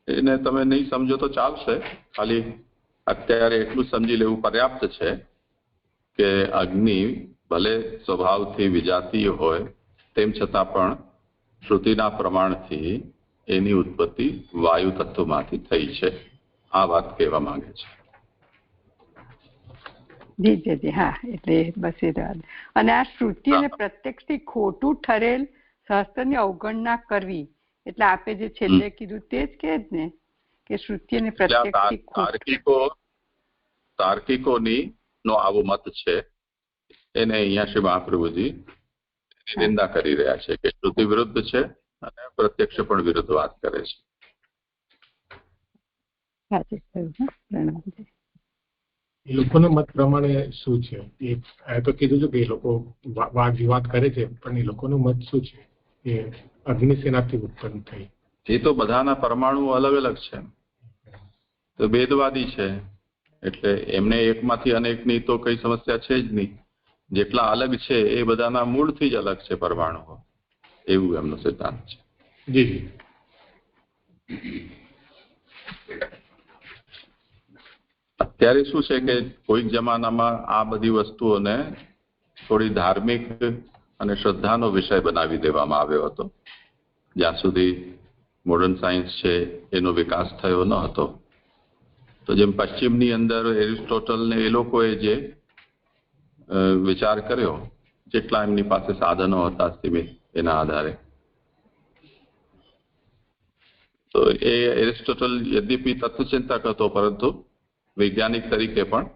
એને તમે નહીં સમજો તો ચાલશે. ખાલી અત્યારે એટલું સમજી લેવું પર્યાપ્ત છે કે અગ્નિ ભલે સ્વભાવથી વિજાતીય હોય તેમ છતાં પણ શ્રુતિના પ્રમાણથી એની ઉત્પત્તિ વાયુ તત્વમાંથી થઈ છે. આ વાત કહેવા માંગે છે. જી જી જી. હા, એટલે બસ એ વાત. અને આ શ્રુતિ અને પ્રત્યક્ષથી ખોટું ઠરેલ શાસ્ત્રની અવગણના કરવી એટલે આપે જે છેલ્લે કીધું તે જ કે જ ને કે શ્રુતિ અને પ્રત્યક્ષથી તાર્કિકોની નો આવો મત છે. એને અહીંયા શ્રી મહાપ્રભુજી નિંદા કરી રહ્યા છે કે શ્રુતિ વિરુદ્ધ છે અને પ્રત્યક્ષ પણ વિરુદ્ધ વાત કરે છે. એ લોકોના મત પ્રમાણે શું છે એ તો કીધું છે કે એ લોકો વાદ વિવાદ કરે છે, પણ એ લોકોનું મત શું છે? એ અગ્નિસેનાથી ઉત્પન્ન થઈ. એ તો બધાના પરમાણુ અલગ અલગ છે, તો ભેદવાદી છે. એટલે એમને એકમાંથી અનેકની તો કઈ સમસ્યા છે જ નહીં. જેટલા અલગ છે એ બધાના મૂળથી જ અલગ છે પરમાણુઓ, એવું એમનો સિદ્ધાંત છે. જી જી. અત્યારે શું છે કે કોઈક જમાનામાં આ બધી વસ્તુઓને થોડી ધાર્મિક અને શ્રદ્ધાનો વિષય બનાવી દેવામાં આવ્યો હતો. જ્યાં સુધી મોડર્ન સાયન્સ છે એનો વિકાસ થયો ન હતો. તો જેમ પશ્ચિમની અંદર એરિસ્ટોટલ ને એ લોકોએ જે વિચાર કર્યો, જેટલા એમની પાસે સાધનો હતા સીમિત એના આધારે, તો એ એરિસ્ટોટલ યદ્યપી તત્વચિંતક હતો પરંતુ વૈજ્ઞાનિક તરીકે પણ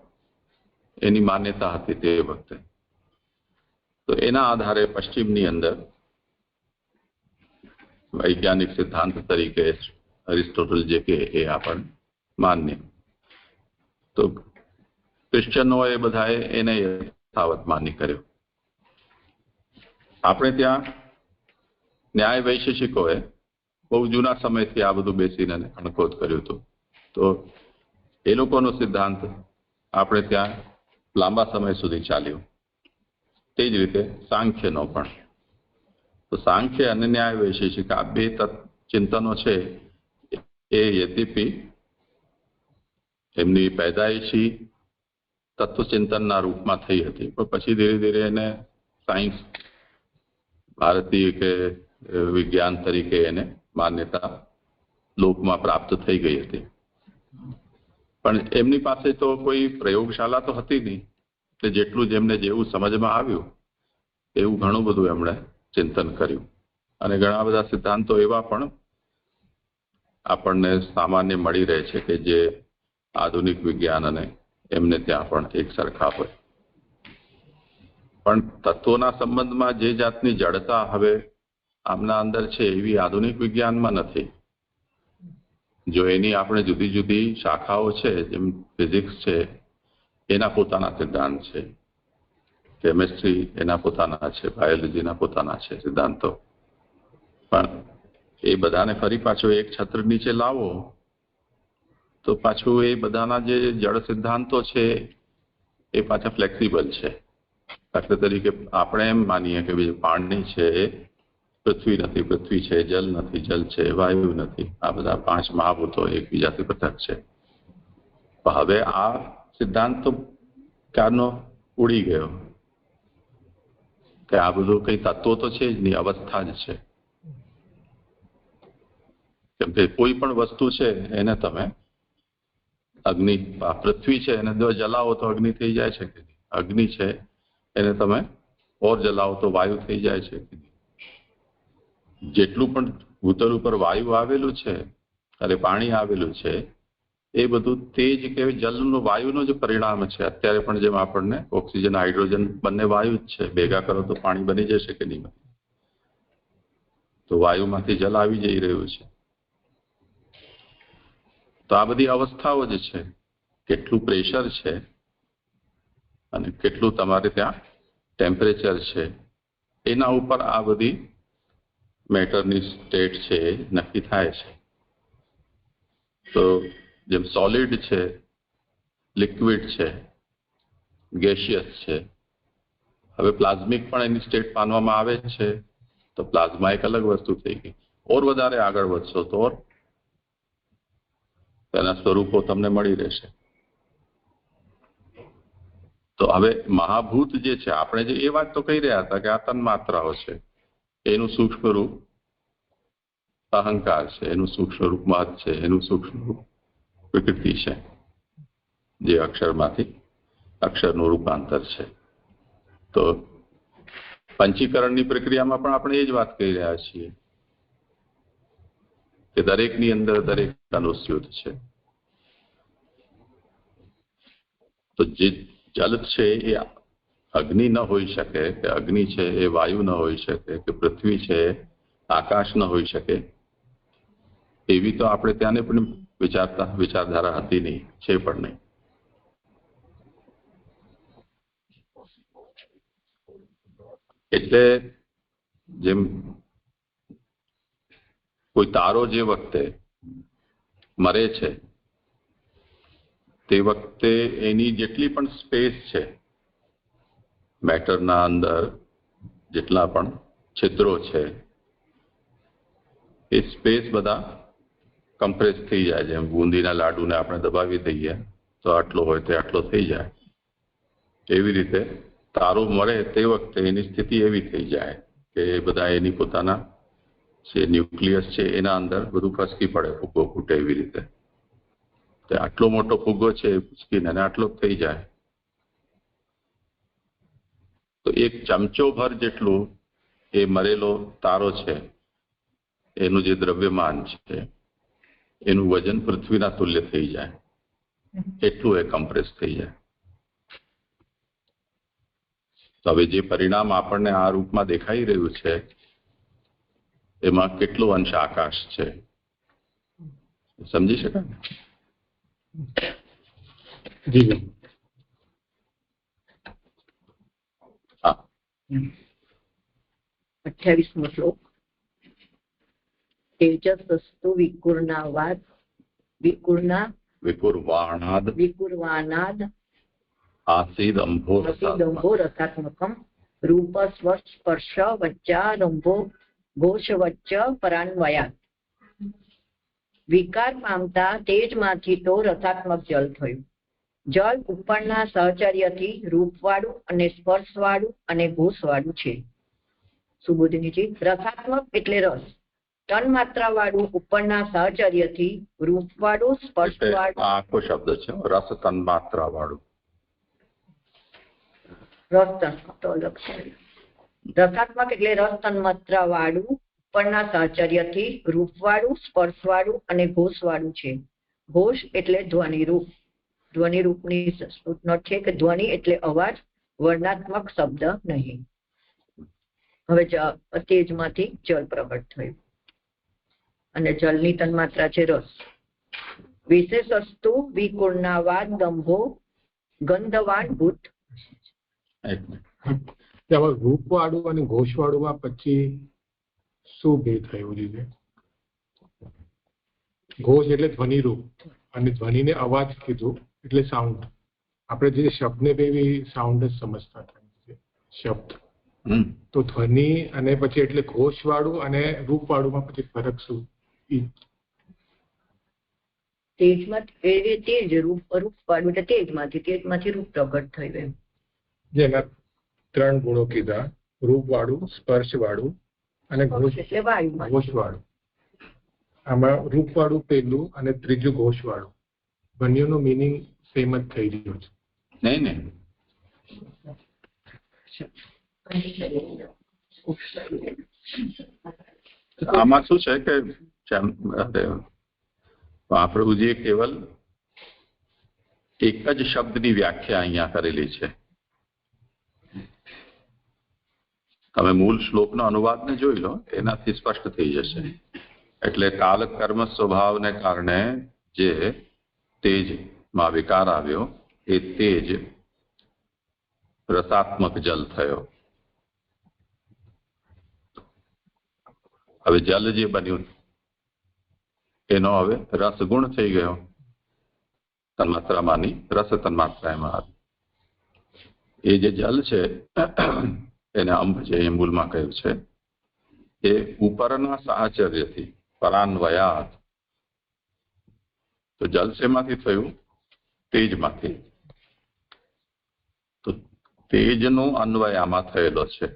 એની માન્યતા હતી તે વખતે. તો એના આધારે પશ્ચિમની અંદર વૈજ્ઞાનિક સિદ્ધાંત તરીકે એરિસ્ટોટલ જે કે એ આપણને માન્ય. તો ક્રિશ્ચનોએ બધાએ એને યથાવત માની કર્યો. આપણે ત્યાં ન્યાય વૈશેષિકોએ બહુ જૂના સમયથી આ બધું બેસીને અણકોત કર્યું હતું. તો એ લોકોનો સિદ્ધાંત આપણે ત્યાં લાંબા સમય સુધી ચાલ્યો. તે જ રીતે સાંખ્યનો પણ. તો સાંખ્ય અને ન્યાય વૈશેષિક આ બે ચિંતનો છે એ યદ્યપી એમની પેદાઈશી તત્વચિંતનના રૂપમાં થઈ હતી, પણ પછી ધીરે ધીરે એને સાયન્સ ભારતીય કે વિજ્ઞાન તરીકે એને માન્યતા લોકમાં પ્રાપ્ત થઈ ગઈ હતી. પણ એમની પાસે તો કોઈ પ્રયોગશાળા તો હતી નહીં, એટલે જેટલું જેમને જેવું સમજમાં આવ્યું એવું ઘણું બધું એમણે ચિંતન કર્યું. અને ઘણા બધા સિદ્ધાંતો એવા પણ આપણને સામાન્ય મળી રહે છે કે જે આધુનિક વિજ્ઞાન અને એમને ત્યાં પણ એક સરખા હોય. પણ તત્વોના સંબંધમાં જે જાતની જડતા હવે આમના અંદર છે એવી આધુનિક વિજ્ઞાનમાં નથી. જો એની આપણે જુદી જુદી શાખાઓ છે, જેમ ફિઝિક્સ છે એના પોતાના સિદ્ધાંત છે, કેમેસ્ટ્રી એના પોતાના છે, બાયોલોજીના પોતાના છે સિદ્ધાંતો, પણ એ બધાને ફરી પાછો એક છત્ર નીચે લાવો તો પાછું એ બધાના જે જળ સિદ્ધાંતો છે એ પાછા ફ્લેક્સિબલ છે. દાખલા તરીકે આપણે એમ માનીએ કે પાણી છે એ પૃથ્વી નથી, પૃથ્વી છે જલ નથી, જલ છે વાયુ નથી. આ બધા 5 મહાભૂતો એકબીજાથી પૃથક છે. હવે આ સિદ્ધાંત તો ક્યારનો ઉડી ગયો કે આ બધું કઈ તત્વો તો છે જ નહીં, અવસ્થા જ છે. કેમ કે કોઈ પણ વસ્તુ છે એને તમે અગ્નિ, પૃથ્વી છે એને જો જલાવો તો અગ્નિ થઈ જાય છે કે નહીં, અગ્નિ છે એને તમે ઓર જલાવો તો વાયુ થઈ જાય છે કે નહીં. જેટલું પણ ભૂતલ ઉપર વાયુ આવેલું છે અને પાણી આવેલું છે એ બધું તેજ કે જલનું વાયુનું જ પરિણામ છે. અત્યારે પણ જેમ આપણને ઓક્સિજન હાઇડ્રોજન બંને વાયુ જ છે, ભેગા કરો તો પાણી બની જશે કે નહીં. તો વાયુમાંથી જલ આવી જઈ રહ્યું છે. તો આ બધી અવસ્થાઓ જ છે. કેટલું પ્રેશર છે અને કેટલું તમારે ત્યાં ટેમ્પરેચર છે એના ઉપર આ બધી મેટરની સ્ટેટ છે એ નક્કી થાય છે. તો જેમ સોલિડ છે, લિક્વિડ છે, ગેશિયસ છે, હવે પ્લાઝમિક પણ એની સ્ટેટ માનવામાં આવે છે. તો પ્લાઝમા એક અલગ વસ્તુ થઈ ગઈ. ઓર વધારે આગળ વધશો તો તેના સ્વરૂપો તમને મળી રહેશે. તો હવે મહાભૂત જે છે, આપણે જે એ વાત તો કહી રહ્યા હતા કે આ તન્માત્રાઓ છે, એનું સૂક્ષ્મ રૂપ અહંકાર છે, એનું સૂક્ષ્મ રૂપ મહત છે, એનું સૂક્ષ્મ રૂપ પ્રકૃતિ છે, જે અક્ષરમાંથી અક્ષરનું રૂપાંતર છે. તો પંચીકરણની પ્રક્રિયામાં પણ આપણે એ જ વાત કહી રહ્યા છીએ કે દરેકની અંદર દરેક અનુસ્યુત છે. તો જે જલ છે એ અગ્નિ ન હોઈ શકે, કે અગ્નિ છે એ વાયુ ન હોઈ શકે, કે પૃથ્વી છે આકાશ ન હોઈ શકે, એવી તો આપણે ત્યાંને પણ વિચારધારા હતી નહીં, છે પણ નહીં. એટલે જેમ કોઈ તારો જે વખતે મરે છે તે વખતે એની જેટલી પણ સ્પેસ છે, મેટરના અંદર જેટલા પણ છિદ્રો છે એ સ્પેસ બધા કમ્પ્રેસ થઈ જાય. જેમ બુંદીના લાડુને આપણે દબાવી દઈએ તો આટલો હોય તે આટલો થઈ જાય, એવી રીતે તારો મરે તે વખતે એની સ્થિતિ એવી થઈ જાય કે એ બધા એની પોતાના જે ન્યુક્લિયસ છે એના અંદર બધું ખસકી પડે, ફુગ્ગો ફૂટે એવી રીતે. તો આટલો મોટો ફુગ્ગો છે એ પૂછકીને આટલો થઈ જાય. તો એક ચમચો ભર જેટલું એ મરેલો તારો છે એનું જે દ્રવ્યમાન છે એનું વજન પૃથ્વીના તુલ્ય થઈ જાય, એટલું એ કમ્પ્રેસ થઈ જાય. તો હવે જે પરિણામ આપણને આ રૂપમાં દેખાઈ રહ્યું છે એમાં કેટલો અંશ આકાશ છે સમજી શકાય? જી. 28મો શ્લોક. તેજસ્સુ વિકુર્ણાવાદ વિકુર્વાણાદ આસીદંભો રસાત્મકમ રૂપ સ્પર્શ વચ્ચારંભો ઘોષવચ્ચ પરાન્વયાત. વિકાર પામતા તેજમાંથી તો રસાત્મક જલ થયું. જળ ઉપરના સહચર્યથી રૂપવાળું અને સ્પર્શવાળું અને ઘોષવાળું છે. સુબોધિનીજી, રસાત્મક એટલે રસ. તન્માત્રા વાળું ઉપરના સહચર્યથી રૂપવાળું સ્પર્શવાળું. આખો શબ્દ છે રસ તન્માત્રા વાળું. રસ તો અલગ છે. રસાત્મક એટલે રસ તન્માત્રા વાળું ઉપરના સહચર્યથી રૂપવાળું સ્પર્શવાળું અને ઘોષવાળું છે. ઘોષ એટલે ધ્વનિરૂપ. ધ્વનિરૂપની નોટ છે કે ધ્વનિ એટલે અવાજ, વર્ણાત્મક શબ્દ નહીં. હવે તેજમાંથી જળ પ્રગટ થયું અને જળની તન્માત્રા છે રસ. વિશેષસ્તુ વિકુર્ણાવાદ દંભો ગંધવાન ભૂત. રૂપવાળું અને ઘોષવાળુંમાં પછી શું ભેદ થયું છે? ઘોષ એટલે ધ્વનિરૂપ અને ધ્વનિને અવાજ કીધું એટલે સાઉન્ડ. આપણે જે શબ્દને બી સાઉન્ડ જ સમજતા હતા શબ્દ. તો ધ્વનિ અને પછી એટલે ઘોષવાળું અને રૂપવાળુંમાં પછી ફરક શું? તેજમાં તેજ રૂપવાળું એટલે તેજમાંથી રૂપ પ્રગટ થયું એમ. જેના 3 ગુણો કીધા, રૂપવાળું, સ્પર્શવાળું અને ઘોષવાળું. આમાં રૂપવાળું પહેલું અને ત્રીજું ઘોષવાળું. બંનેનો મિનિંગ સેમ જ થઈ રહ્યો છે. નહીં. આમાં શું છે કે મહાપ્રભુજીએ કેવલ એક જ શબ્દની વ્યાખ્યા અહીંયા કરેલી છે. તમે મૂળ શ્લોકનો અનુવાદને જોઈ લો, એનાથી સ્પષ્ટ થઈ જશે. એટલે કાલ કર્મ સ્વભાવને કારણે જે તેજમાં વિકાર આવ્યો એ તેજ રસાત્મક જલ થયો. હવે જલ જે બન્યું એનો હવે રસગુણ થઈ ગયો. તન્માત્રામાંની રસ તન્માત્રા એમાં આવી. એ જે જલ છે એને અંબ જે મૂળમાં કહ્યું છે એ ઉપરના સાહચર્યથી પરાન્વયાત. તો જલ શેમાંથી થયું? તેજમાંથી. તો તેજનો અન્વય આમાં થયેલો છે.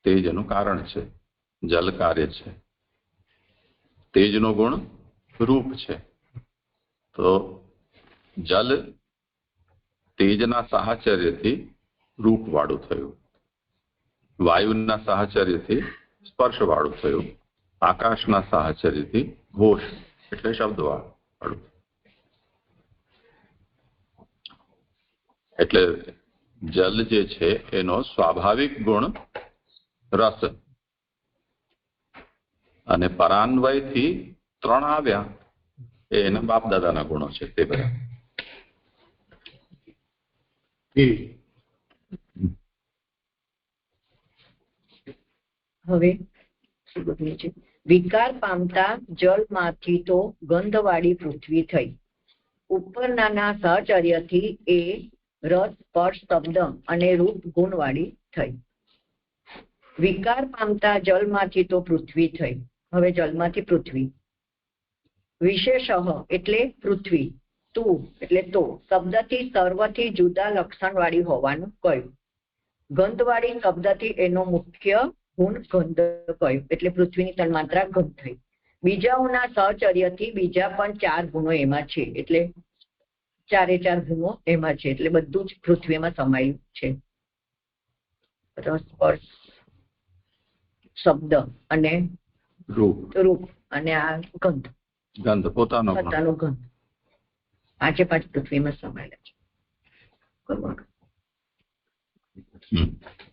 તેજ એનું કારણ છે, જલ કાર્ય છે. તેજનો ગુણ રૂપ છે. તો જલ તેજના સાહચર્યથી રૂપવાળું થયું, વાયુના સાહચર્યથી સ્પર્શવાળું થયું, આકાશના સાહચર્યથી ઘોષ એટલે શબ્દવાળું. એટલે જલ જે છે એનો સ્વાભાવિક ગુણ રસ અને પરાન્વયથી 3 આવ્યા એ એના બાપ દાદાના ગુણો છે. તે બધા હવે વિકાર પામતા જળમાંથી તો ગંધવાળી પૃથ્વી થઈ. ઉપરનાના સહચર્યથી એ રસ સ્પર્શ શબ્દ અને રૂપ ગુણવાળી થઈ. વિકાર પામતા જળમાંથી તો પૃથ્વી થઈ. હવે જળમાંથી પૃથ્વી. વિશેષ એટલે પૃથ્વી, તું એટલે તો શબ્દથી સર્વથી જુદા લક્ષણ વાળી હોવાનું કહ્યું. ગંધવાળી શબ્દથી એનો મુખ્ય ગુણ ગંધ કહ્યું. એટલે પૃથ્વીની તન્માત્રા ગંધ થઈ. બીજાઓના સહચર્યથી બીજા પણ 4 ગુણો એમાં છે. એટલે 4 ગુણો એમાં છે. એટલે બધું જ પૃથ્વીમાં સમાયેલું છે. રસ સ્પર્શ શબ્દ અને રૂપ અને આ ગંધ પોતાનો ગંધ 5 પૃથ્વીમાં સમાયેલા છે.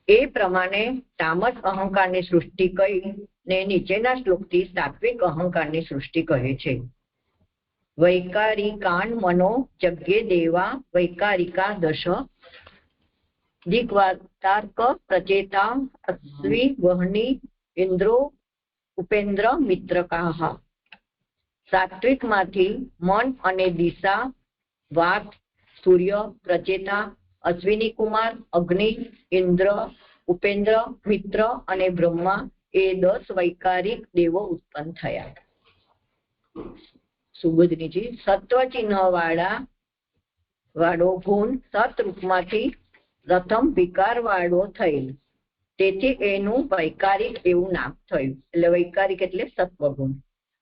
એ પ્રમાણે તામસ અહંકારની સૃષ્ટિ કહી ને નીચેના શ્લોકથી સાત્વિક અહંકારની સૃષ્ટિ કહે છે. વૈકારિકાન મનો જગ્યે દેવા વૈકારિકા દશ દિગ્વાતાર્ક પ્રચેતા અશ્વિ વહની ઇન્દ્રો ઉપેન્દ્ર મિત્રકાહ. સાત્વિકમાંથી મન અને દિશા, વાત, સૂર્ય, પ્રચેતા, અશ્વિની કુમાર, અગ્નિ, ઇન્દ્ર, ઉપેન્દ્ર, મિત્ર અને બ્રહ્મા એ 10 વૈકારિક દેવો ઉત્પન્ન થયા. સુબોધનીજી, સત્વ ચિહ્ન વાળો ગુણ સતરૂપમાંથી પ્રથમ વિકાર વાળો થયેલ, તેથી એનું વૈકારિક એવું નામ થયું. એટલે વૈકારિક એટલે સત્વગુણ.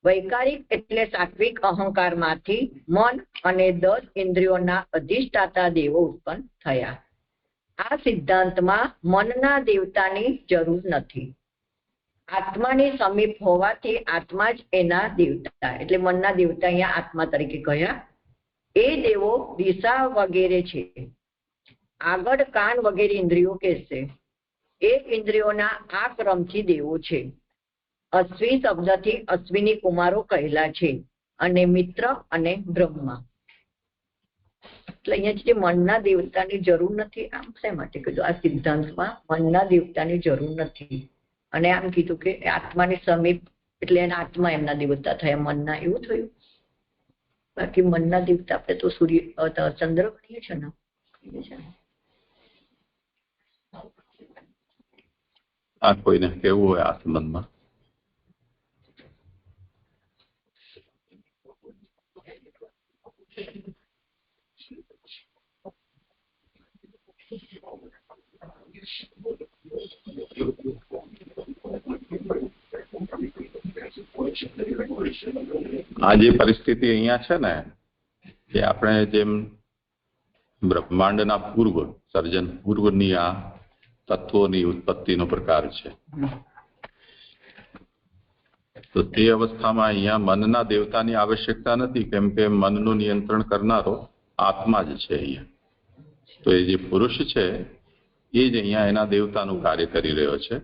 વૈકારિક એટલે સાત્વિક અહંકારમાંથી મન અને 10 ઇન્દ્રિયોના અધિષ્ઠાતા દેવો ઉત્પન્ન થયા. આ સિદ્ધાંતમાં મનના દેવતાની જરૂર નથી. આત્માની સમીપ હોવાથી આત્મા જ એના દેવતા, એટલે મનના દેવતા અહીંયા આત્મા તરીકે કહ્યા. એ દેવો દિશા વગેરે છે. આગળ કાન વગેરે ઇન્દ્રિયો કહેશે. એ ઇન્દ્રિયોના આ ક્રમથી દેવો છે. અશ્વિ શબ્દથી અશ્વિની કુમારો કહેલા છે, અને મિત્ર અને બ્રહ્મા. એટલે અહીંયા જે મનના દેવતાની જરૂર નથી, આમ શા માટે કીધું? આ સિદ્ધાંતમાં મનના દેવતાની જરૂર નથી. અને આમ કીધું કે આત્માની સમીપ એટલે એના આત્મા એમના દેવતા થયા, મનના. એવું થયું. બાકી મનના દેવતા આપણે તો સૂર્ય ચંદ્ર ગણીએ છીએ ને. આ કોઈને કેવું હોય આ સંબંધમાં? આ જે પરિસ્થિતિ અહીંયા છે ને, એ આપણે જેમ બ્રહ્માંડના પૂર્વ સર્જન પૂર્વની આ તત્વોની ઉત્પત્તિનો પ્રકાર છે, તો તે અવસ્થામાં અહીંયા મનના દેવતાની આવશ્યકતા નથી, કેમ કે મનનું નિયંત્રણ કરનારો આત્મા જ છે અહીંયા. તો એ જે પુરુષ છે એ જ અહીંયા એના દેવતાનું કાર્ય કરી રહ્યો છે.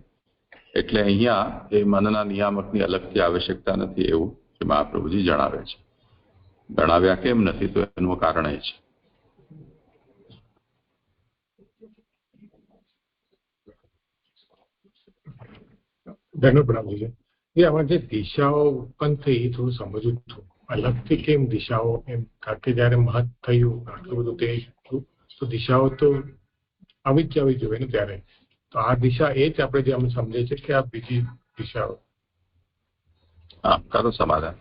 એટલે અહીંયા એ મનના નિયામકની અલગથી આવશ્યકતા નથી, એવું શ્રી મહાપ્રભુજી જણાવે છે. જણાવ્યા કેમ નથી, તો એનું કારણ એ છે. ધન્યવાદ છે. એ આમાં જે દિશાઓ ઉત્પન્ન થઈ એ થોડું સમજવું હતું. અલગથી કેમ દિશાઓ? એમ કારણ કે જયારે મહત થયું આટલું બધું તે, તો દિશાઓ તો આવી જ જવી જોઈએ ને ત્યારે. તો આ દિશા એ જ આપણે જે અમે સમજે છે કે આ બીજી દિશાઓ. હા, કરો સમાધાન.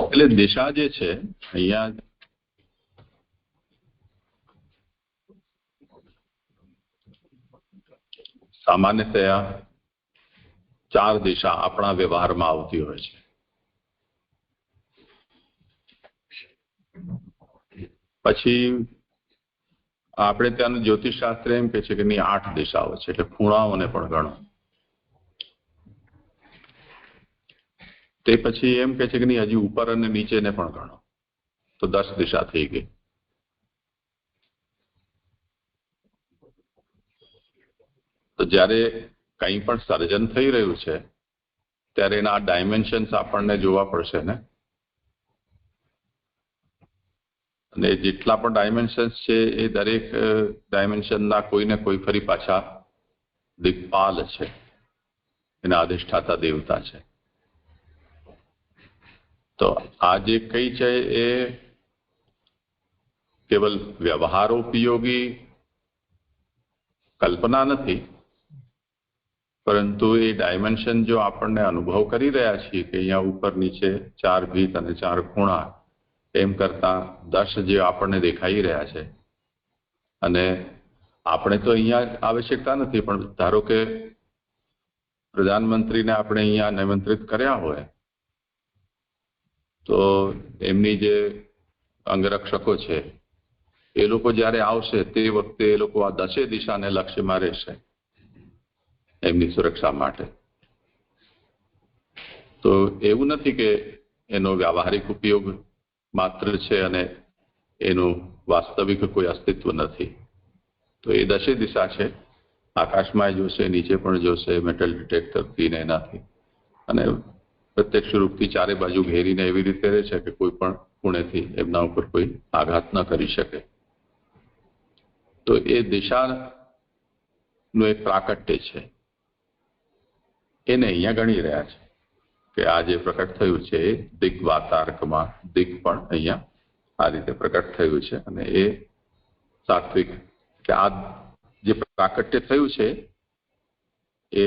એટલે દિશા જે છે અહીંયા સામાન્યતયા 4 દિશા આપણા વ્યવહારમાં આવતી હોય છે. પછી આપણે ત્યાંનું જ્યોતિષશાસ્ત્ર એમ કે છે કે ની 8 દિશાઓ છે, એટલે ખૂણાઓને પણ ગણો. તે પછી એમ કે છે કે નહીં, હજી ઉપર અને નીચેને પણ ગણો, તો 10 દિશા થઈ ગઈ. તો જ્યારે કંઈ પણ સર્જન થઈ રહ્યું છે ત્યારે એના ડાયમેન્શન્સ આપણને જોવા પડશે ને. અને જેટલા પણ ડાયમેન્શન્સ છે એ દરેક ડાયમેન્શનના કોઈને કોઈ ફરી પાછા દિક્પાલ છે, એના અધિષ્ઠાતા દેવતા છે. તો આ જે કઈ છે એ કેવલ વ્યવહારોપયોગી કલ્પના નથી, પરંતુ એ ડાયમેન્શન જો આપણને અનુભવ કરી રહ્યા છીએ કે અહીંયા ઉપર નીચે 4 ભીત અને 4 ખૂણા, એમ કરતા 10 જે આપણને દેખાઈ રહ્યા છે. અને આપણે તો અહીંયા આવશ્યકતા નથી, પણ ધારો કે પ્રધાનમંત્રીને આપણે અહીંયા નિમંત્રિત કર્યા હોય તો એમની જે અંગરક્ષકો છે એ લોકો જ્યારે આવશે તે વખતે એ લોકો આ 10 દિશાને લક્ષ્યમાં રહેશે એમની સુરક્ષા માટે. તો એવું નથી કે એનો વ્યાવહારિક ઉપયોગ માત્ર છે અને એનું વાસ્તવિક કોઈ અસ્તિત્વ નથી. તો એ 10 દિશા છે. આકાશમાં જોશે, નીચે પણ જોશે, મેટલ ડિટેક્ટરથી ને એનાથી, અને પ્રત્યક્ષ રૂપથી ચારે બાજુ ઘેરીને એવી રીતે રહે છે કે કોઈ પણ ખૂણેથી એમના ઉપર કોઈ આઘાત ન કરી શકે. તો એ દિશાનું એક પ્રાકટ્ય છે, એને અહીંયા ગણી રહ્યા છે કે આ જે પ્રકટ થયું છે એ દિગ્વાતાર્કમાં દિગ પણ અહીંયા આ રીતે પ્રકટ થયું છે. અને એ સાત્વિક કે આ જે પ્રાકટ્ય થયું છે એ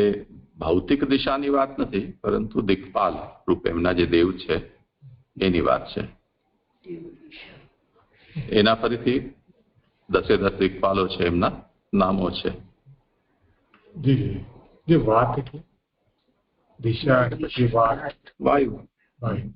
ભૌતિક દિશાની વાત નથી, પરંતુ દિક્પાલ રૂપે એમના જે દેવ છે એની વાત છે. એના ફરીથી 10 દિક્પાલો છે, એમના નામો છે. જી જે વાત એટલે દિશા અને પછી વાત વાયુ. વાયુ.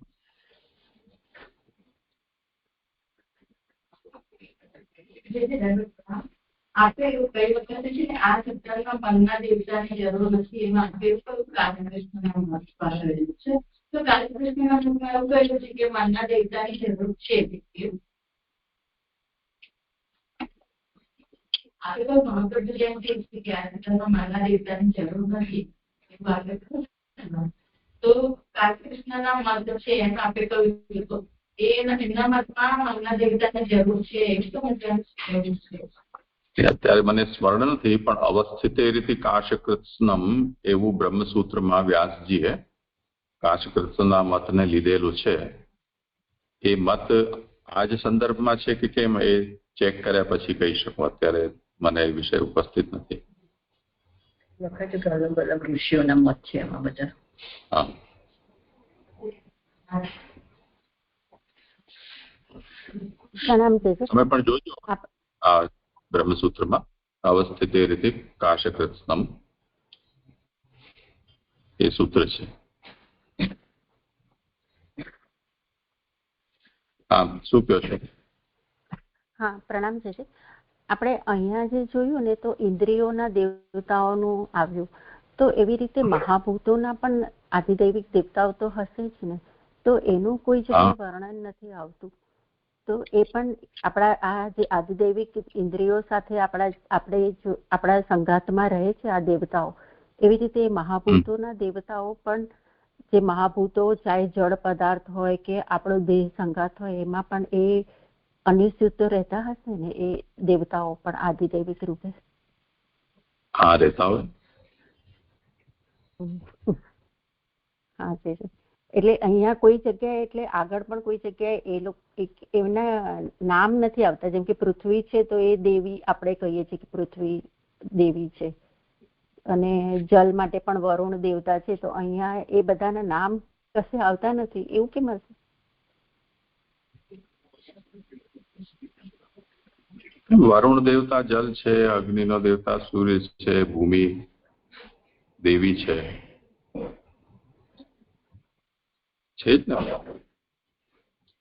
આપે એવું કઈ વખતે છે ને આ સત્તામાં મનના દેવતાની જરૂર નથી, એમાં આપે એવું કયું કાળકૃષ્ણના મત પાસે રહેલું છે. તો કાળકૃષ્ણના મતમાં એવું કહેલું છે કે મનના દેવતાની જરૂર છે. આપે તો મહત્વ જેમ કે આ સત્તામાં મનના દેવતાની જરૂર નથી એવું આપે તો કાળકૃષ્ણના મત છે એમ આપે કહ્યું એમના મતમાં મનના દેવતાની જરૂર છે એવું તો અત્યારે મને સ્મરણ નથી, પણ અવસ્થિતે રીતે કાશકૃત્સ્નમ એવું બ્રહ્મસૂત્રમાં વ્યાસજીએ કાશકૃત્સ્નના મતને લીધેલું છે. એ મત આ જ સંદર્ભમાં છે કે કેમ એ ચેક કર્યા પછી કહી શકું. અત્યારે મને એ વિષય ઉપસ્થિત નથી. અલગ અલગ ઋષિઓના મત છે એમાં બધા. હા, તમે પણ જોજો આ બ્રહ્મસૂત્રમાં અવસ્થિતે રીતે કાશકૃત્સ્નમ એ સૂત્ર છે. હા, શું કહો છો? હા, પ્રણામ છે. આપણે અહીંયા જે જોયું ને તો ઇન્દ્રિયોના દેવતાઓનું આવ્યું, તો એવી રીતે મહાભૂતોના પણ આધિદૈવિક દેવતાઓ તો હશે જ ને, તો એનું કોઈ જગ્યાએ વર્ણન નથી આવતું. તો એ પણ આપણા આ જે આધિદૈવિક ઇન્દ્રિયો સાથે આપણા સંઘાતમાં રહે છે આ દેવતાઓ, એવી રીતે મહાભૂતોના દેવતાઓ પણ જે મહાભૂતો ચાહે જળ પદાર્થ હોય કે આપણો દેહ સંઘાત હોય એમાં પણ એ અનુસ્યુત રહેતા હશે ને એ દેવતાઓ પણ આધિદૈવિક રૂપે. હા, રહેતા હોય. હા, એટલે અહીંયા કોઈ જગ્યાએ એટલે આગળ પણ કોઈ જગ્યાએ એ લોકો એમના નામ નથી આવતા. જેમ કે પૃથ્વી છે તો એ દેવી આપણે કહીએ છીએ કે પૃથ્વી દેવી છે, અને જલ માટે પણ વરુણ દેવતા છે. તો અહીંયા એ બધાના નામ કશે આવતા નથી, એવું કેમ હશે? વરુણ દેવતા જલ છે, અગ્નિનો દેવતા સૂર્ય છે, ભૂમિ દેવી છે જ ને.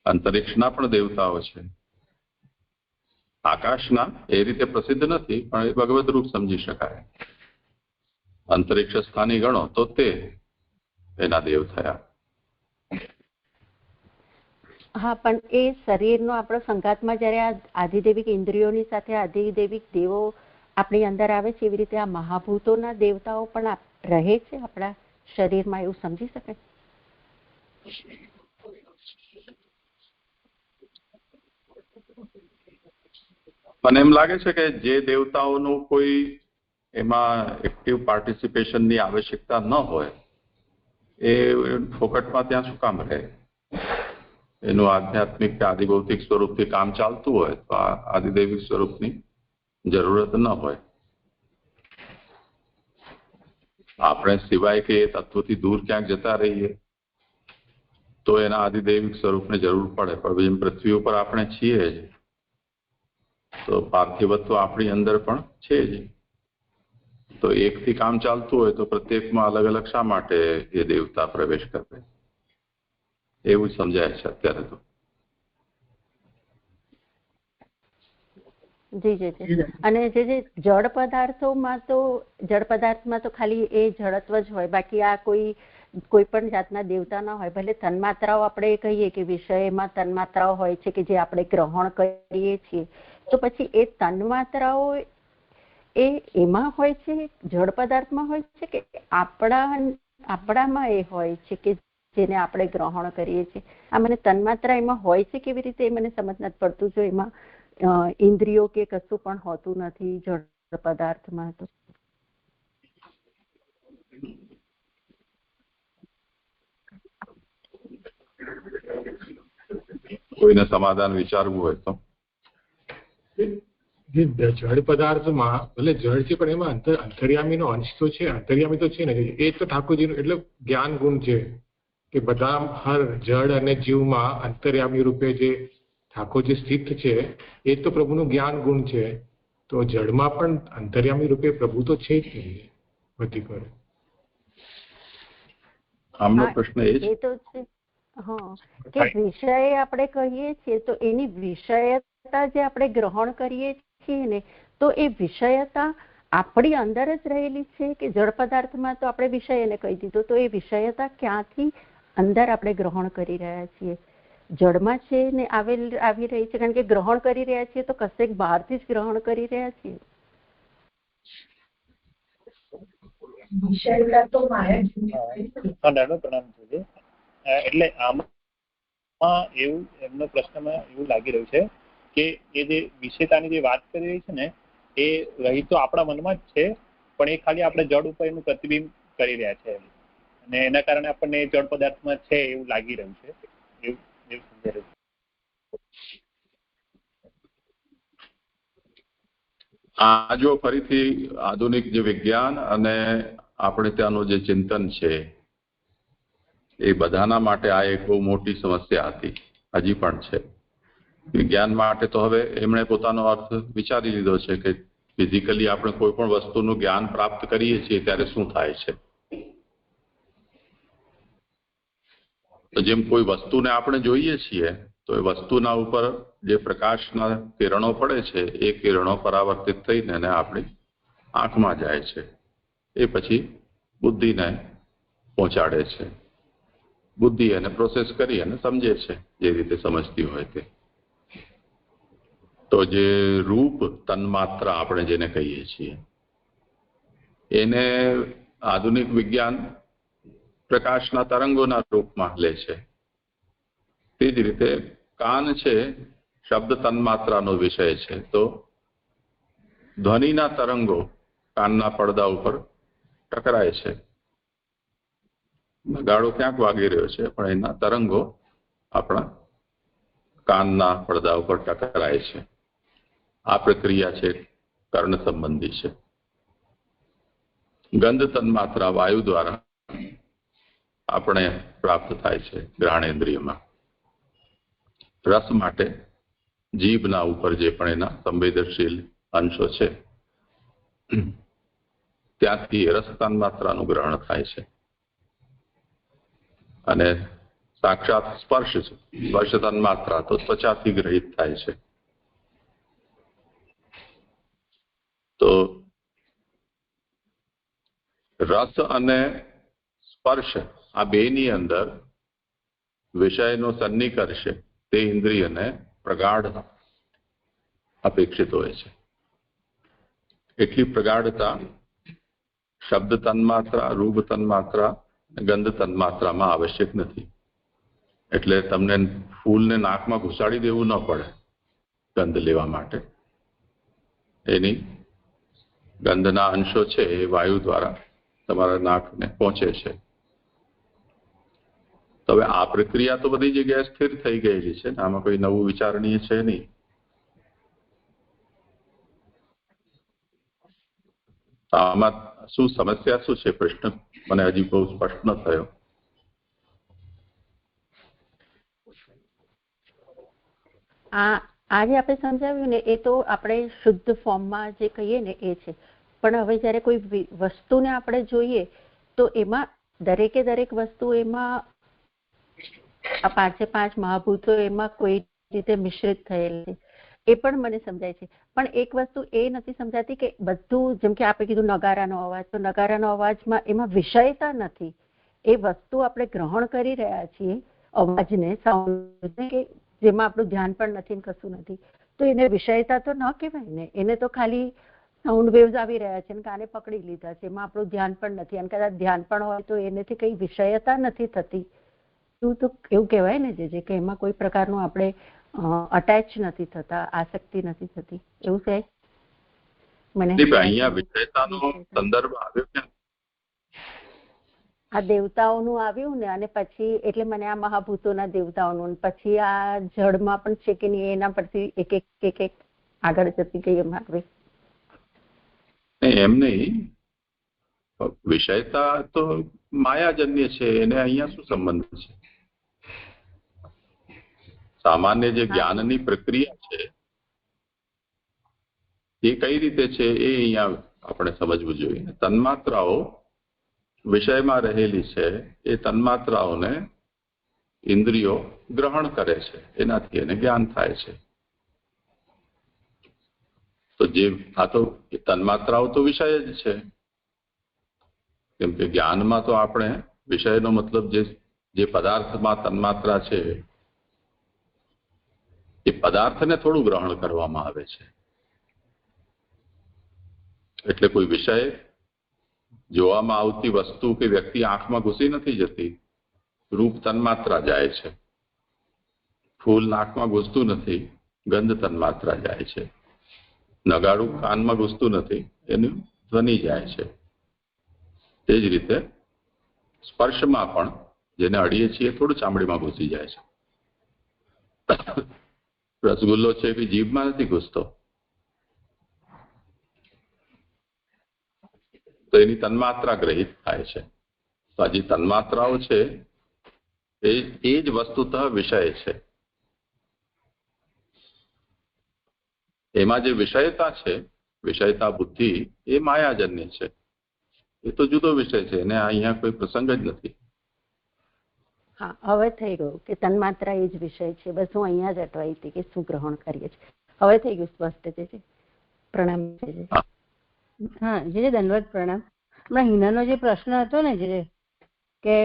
અંતરિક્ષના પણ દેવતાઓ છે. આકાશના એ રીતે પ્રસિદ્ધ નથી, પણ એ ભગવત રૂપ સમજી શકાય. અંતરિક્ષ સ્થાની ગણો તો તે એના દેવ થયા. હા, પણ એ શરીરનો આપણો સંઘાતમાં જયારે આ આધિદૈવિક ઇન્દ્રિયોની સાથે આધિદૈવિક દેવો આપણી અંદર આવે છે, એવી રીતે આ મહાભૂતોના દેવતાઓ પણ રહે છે આપણા શરીરમાં, એવું સમજી શકાય. મને એમ લાગે છે કે જે દેવતાઓનું કોઈ એમાં એક્ટિવ પાર્ટિસિપેશનની આવશ્યકતા ન હોય એ ફોકટમાં ત્યાં શું કામ રહે? એનું આધ્યાત્મિક કે આદિભૌતિક સ્વરૂપથી કામ ચાલતું હોય તો આ આદિદૈવિક સ્વરૂપની જરૂરત ન હોય. આપણે સિવાય કે એ તત્વથી દૂર ક્યાંક જતા રહીએ તો એના આદિદૈવિક સ્વરૂપને જરૂર પડે. પણ જેમ પૃથ્વી ઉપર આપણે છીએ જ, તો પાર્થિવત્વ આપણી અંદર પણ છે જ. તો એકથી કામ ચાલતું હોય તો પ્રત્યેકમાં અલગ અલગ શા માટે એ દેવતા પ્રવેશ કરે? એવું સમજાય છે અત્યારે તો. જી જી. અને જે જળ પદાર્થમાં તો ખાલી એ જળત્વ જ હોય, બાકી આ કોઈ કોઈ પણ જાતના દેવતા ના હોય, ભલે તન્માત્રાઓ આપણે કહીએ કે વિષયમાં તન્માત્રાઓ હોય છે કે જે આપણે ગ્રહણ કરીએ છીએ, તો પછી એ તન્માત્રાઓ એ એમાં હોય છે, જળ પદાર્થમાં હોય છે કે આપણામાં એ હોય છે કે જેને આપણે ગ્રહણ કરીએ છીએ? આ મને તન્માત્રા એમાં હોય છે કેવી રીતે એ મને સમજ નથી પડતું. જો એમાં ઇન્દ્રિયો કે કશું પણ હોતું નથી જળ પદાર્થમાં, તો કોઈને સમાધાન વિચારવું હોય તો જળ પદાર્થમાં ભલે જળ છે પણ એમાં અંતર્યામીનો અંશ તો છે, અંતર્યામી તો છે ને, એ તો ઠાકોરજીનું એટલે જ્ઞાન ગુણ છે કે બધા હર જળ અને જીવમાં અંતર્યામી રૂપે જે ઠાકોરજી સ્થિત છે એ તો પ્રભુનું જ્ઞાન ગુણ છે. તો જળમાં પણ અંતર્યામી રૂપે પ્રભુ તો છે જ નહીં બધી કરે. આમનો પ્રશ્ન એ એ તો છે કે વિષય આપણે કહીએ છીએ તો એની વિષયતા જે આપણે ગ્રહણ કરીએ છીએ ને, તો એ વિષયતા આપણી અંદર જ રહેલી છે કે જળ પદાર્થમાં તો આપણે વિષયને કહી દીધું, તો એ વિષયતા ક્યાંથી અંદર આપણે ગ્રહણ કરી રહ્યા છીએ? જળમાં છે ને આવી રહી છે, કારણ કે ગ્રહણ કરી રહ્યા છીએ તો કશેક બહારથી જ ગ્રહણ કરી રહ્યા છીએ. એટલે આમાં એવું એમનો પ્રશ્નમાં એવું લાગી રહ્યું છે કે એ જે વિષયતાની જે વાત કરી રહી છે ને, એ રહી તો આપણા મનમાં જ છે, પણ એ ખાલી આપણે જળ ઉપર એનું પ્રતિબિંબ કરી રહ્યા છે અને એના કારણે આપણને જળ પદાર્થમાં છે એવું લાગી રહ્યું છે, એવું સમજાય રહ્યું છે. આ જો ફરીથી આધુનિક જે વિજ્ઞાન અને આપણે ત્યાંનું જે ચિંતન છે એ બધાના માટે આ એક બહુ મોટી સમસ્યા હતી, હજી પણ છે. વિજ્ઞાન માટે તો હવે એમણે પોતાનો અર્થ વિચારી લીધો છે કે ફિઝિકલી આપણે કોઈ પણ વસ્તુનું જ્ઞાન પ્રાપ્ત કરીએ છીએ ત્યારે શું થાય છે. તો જેમ કોઈ વસ્તુને આપણે જોઈએ છીએ તો એ વસ્તુના ઉપર જે પ્રકાશના કિરણો પડે છે એ કિરણો પરાવર્તિત થઈને આપણી આંખમાં જાય છે, એ પછી બુદ્ધિને પહોંચાડે છે. બુદ્ધિ એને પ્રોસેસ કરી અને સમજે છે જે રીતે સમજતી હોય તે. તો જે રૂપ તન્માત્રા આપણે જેને કહીએ છીએ એને આધુનિક વિજ્ઞાન પ્રકાશના તરંગોના રૂપમાં લે છે. તે જ રીતે કાન છે શબ્દ તન્માત્રાનો વિષય છે, તો ધ્વનિના તરંગો કાનના પડદા ઉપર ટકરાય છે. નગાડો ક્યાંક વાગી રહ્યો છે પણ એના તરંગો આપણા કાનના પડદા ઉપર ટકરાય છે. આ પ્રક્રિયા છે કર્ણ સંબંધી છે. ગંધ તન્માત્રા વાયુ દ્વારા આપણે પ્રાપ્ત થાય છે ગ્રહણેન્દ્રિયમાં. રસ માટે જીભના ઉપર જે પણ એના સંવેદનશીલ અંશો છે ત્યાંથી રસ તન્માત્રાનું ગ્રહણ થાય છે. અને સાક્ષાત સ્પર્શ છે, સ્પર્શ તન્માત્રા તો ત્વચાથી ગ્રહિત થાય છે. તો રસ અને સ્પર્શ આ બેની અંદર વિષયનો સન્નિકર્ષ તે ઇન્દ્રિયને પ્રગાઢ અપેક્ષિત હોય છે. એટલી પ્રગાઢતા શબ્દ તન્માત્રા, રૂપ તન્માત્રા, ગંધ તન્માત્રામાં આવશ્યક નથી. એટલે તમને ફૂલને નાકમાં ઘુસાડી દેવું ન પડે ગંધ લેવા માટે. એની ગંધના અંશો છે એ વાયુ દ્વારા તમારા નાકને પહોંચે છે. તો હવે આ પ્રક્રિયા તો બધી જગ્યાએ સ્થિર થઈ ગયેલી છે, આમાં કોઈ નવું વિચારણીય છે નહીં. આમાં શું સમસ્યા શું છે? પ્રશ્ન મને હજી બહુ સ્પષ્ટ ન થયો. આજે આપણે સમજાવ્યું ને એ તો આપણે શુદ્ધ ફોર્મમાં જે કહીએ ને એ છે. પણ હવે જ્યારે કોઈ વસ્તુને આપણે જોઈએ તો એમાં દરેકે દરેક વસ્તુ એમાં આ 5 મહાભૂતો એમાં કોઈ રીતે મિશ્રિત થયેલ છે એ પણ મને સમજાય છે. પણ એક વસ્તુ એ નથી સમજાતી કે બધું, જેમ કે આપણે કીધું નગારાનો અવાજ, તો નગારાનો અવાજમાં એમાં વિષયતા નથી, એ વસ્તુ આપણે ગ્રહણ કરી રહ્યા છીએ, અવાજને, સાઉન્ડને, કે જેમાં આપણું ધ્યાન પણ નથી ને કશું નથી, તો એને વિષયતા તો ન કહેવાય ને. એને તો ખાલી સાઉન્ડ વેવ્સ આવી રહ્યા છે ને કાને પકડી લીધા છે, એમાં આપણું ધ્યાન પણ નથી. અને કદાચ ધ્યાન પણ હોય તો એનેથી કઈ વિષયતા નથી થતી. તો એવું કહેવાય ને જે કે એમાં કોઈ પ્રકારનું આપણે અટેચ નથી થતા, આસક્તિ નથી થતી, એવું છે. મને અહીંયા વિષયતાનો સંદર્ભ આવ્યો છે, આ દેવતાઓનું આવ્યું ને, અને પછી એટલે મને આ મહાભૂતોના દેવતાઓનું, પછી આ જળમાં પણ છે કે નહીં એના પરથી એક એક આગળ જતી ગઈ એમ આગળ. એમ નહીં, વિષયતા તો માયાજન્ય છે, એને અહીંયા શું સંબંધ છે? સામાન્ય જે જ્ઞાનની પ્રક્રિયા છે એ કઈ રીતે છે એ અહીંયા આપણે સમજવું જોઈએ. તન્માત્રાઓ વિષયમાં રહેલી છે, એ તન્માત્રાઓને ઇન્દ્રિયો ગ્રહણ કરે છે, એનાથી એને જ્ઞાન થાય છે. તો જે આ તો તન્માત્રાઓ તો વિષય જ છે, કેમ કે જ્ઞાનમાં તો આપણે વિષયનો મતલબ જે પદાર્થમાં તન્માત્રા છે એ પદાર્થને થોડું ગ્રહણ કરવામાં આવે છે. એટલે કોઈ વિષય જોવામાં આવતી વસ્તુ કે વ્યક્તિ આંખમાં ઘૂસી નથી જતી. રૂપ તન્માત્રા જાય છે, ફૂલ નાકમાં ઘૂસતું નથી, ગંધ તન્માત્રા જાય છે, નગાડું કાનમાં ઘૂસતું નથી, એનું ધ્વનિ જાય છે. તે જ રીતે સ્પર્શમાં પણ જેને અડીએ છીએ થોડું ચામડીમાં ઘૂસી જાય છે. રસગુલ્લો છે કે જીભમાં નથી ઘૂસતો, તો એની તન્માત્રા ગ્રહિત થાય છે. તો આ જે તન્માત્રાઓ છે એ જ વસ્તુતઃ વિષય છે. એમાં જે વિષયતા છે, વિષયતા બુદ્ધિ, એ માયાજન્ય છે. એ તો જુદો વિષય છે, એને અહીંયા કોઈ પ્રસંગ જ નથી. હા, હવે થઈ ગયું કે તન્માત્રા એ જ વિષય છે. બસ હું અહીંયા જ અટવાઈ હતી કે શું ગ્રહણ કરીએ છીએ. હવે થઈ ગયું સ્પષ્ટ છે. પ્રણામ. હા, જે દંડવત પ્રણામ. હમણાં હિનાનો જે પ્રશ્ન હતો ને, જે કે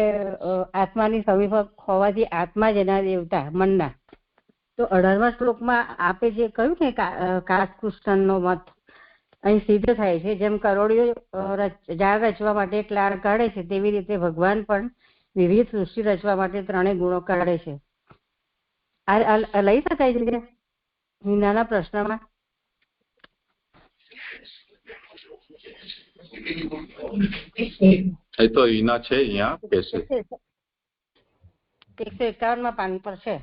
આત્માની સમીપ હોવાથી આત્મા જ એના દેવતા મનના, તો 18મા શ્લોકમાં આપે જે કહ્યું ને કાશકૃષ્ણનો મત અહીં સિદ્ધ થાય છે. જેમ કરોડિયો જાળ રચવા માટે એક લાળ કાઢે છે, તેવી રીતે ભગવાન પણ વિવિધ સૃષ્ટિ રચવા માટે 3 ગુણો કાઢે છે. આ લઈ શકાય છે હિનાના પ્રશ્નમાં? એ તો હિના છે અહીંયા કે છે 151માં પાન પર છે.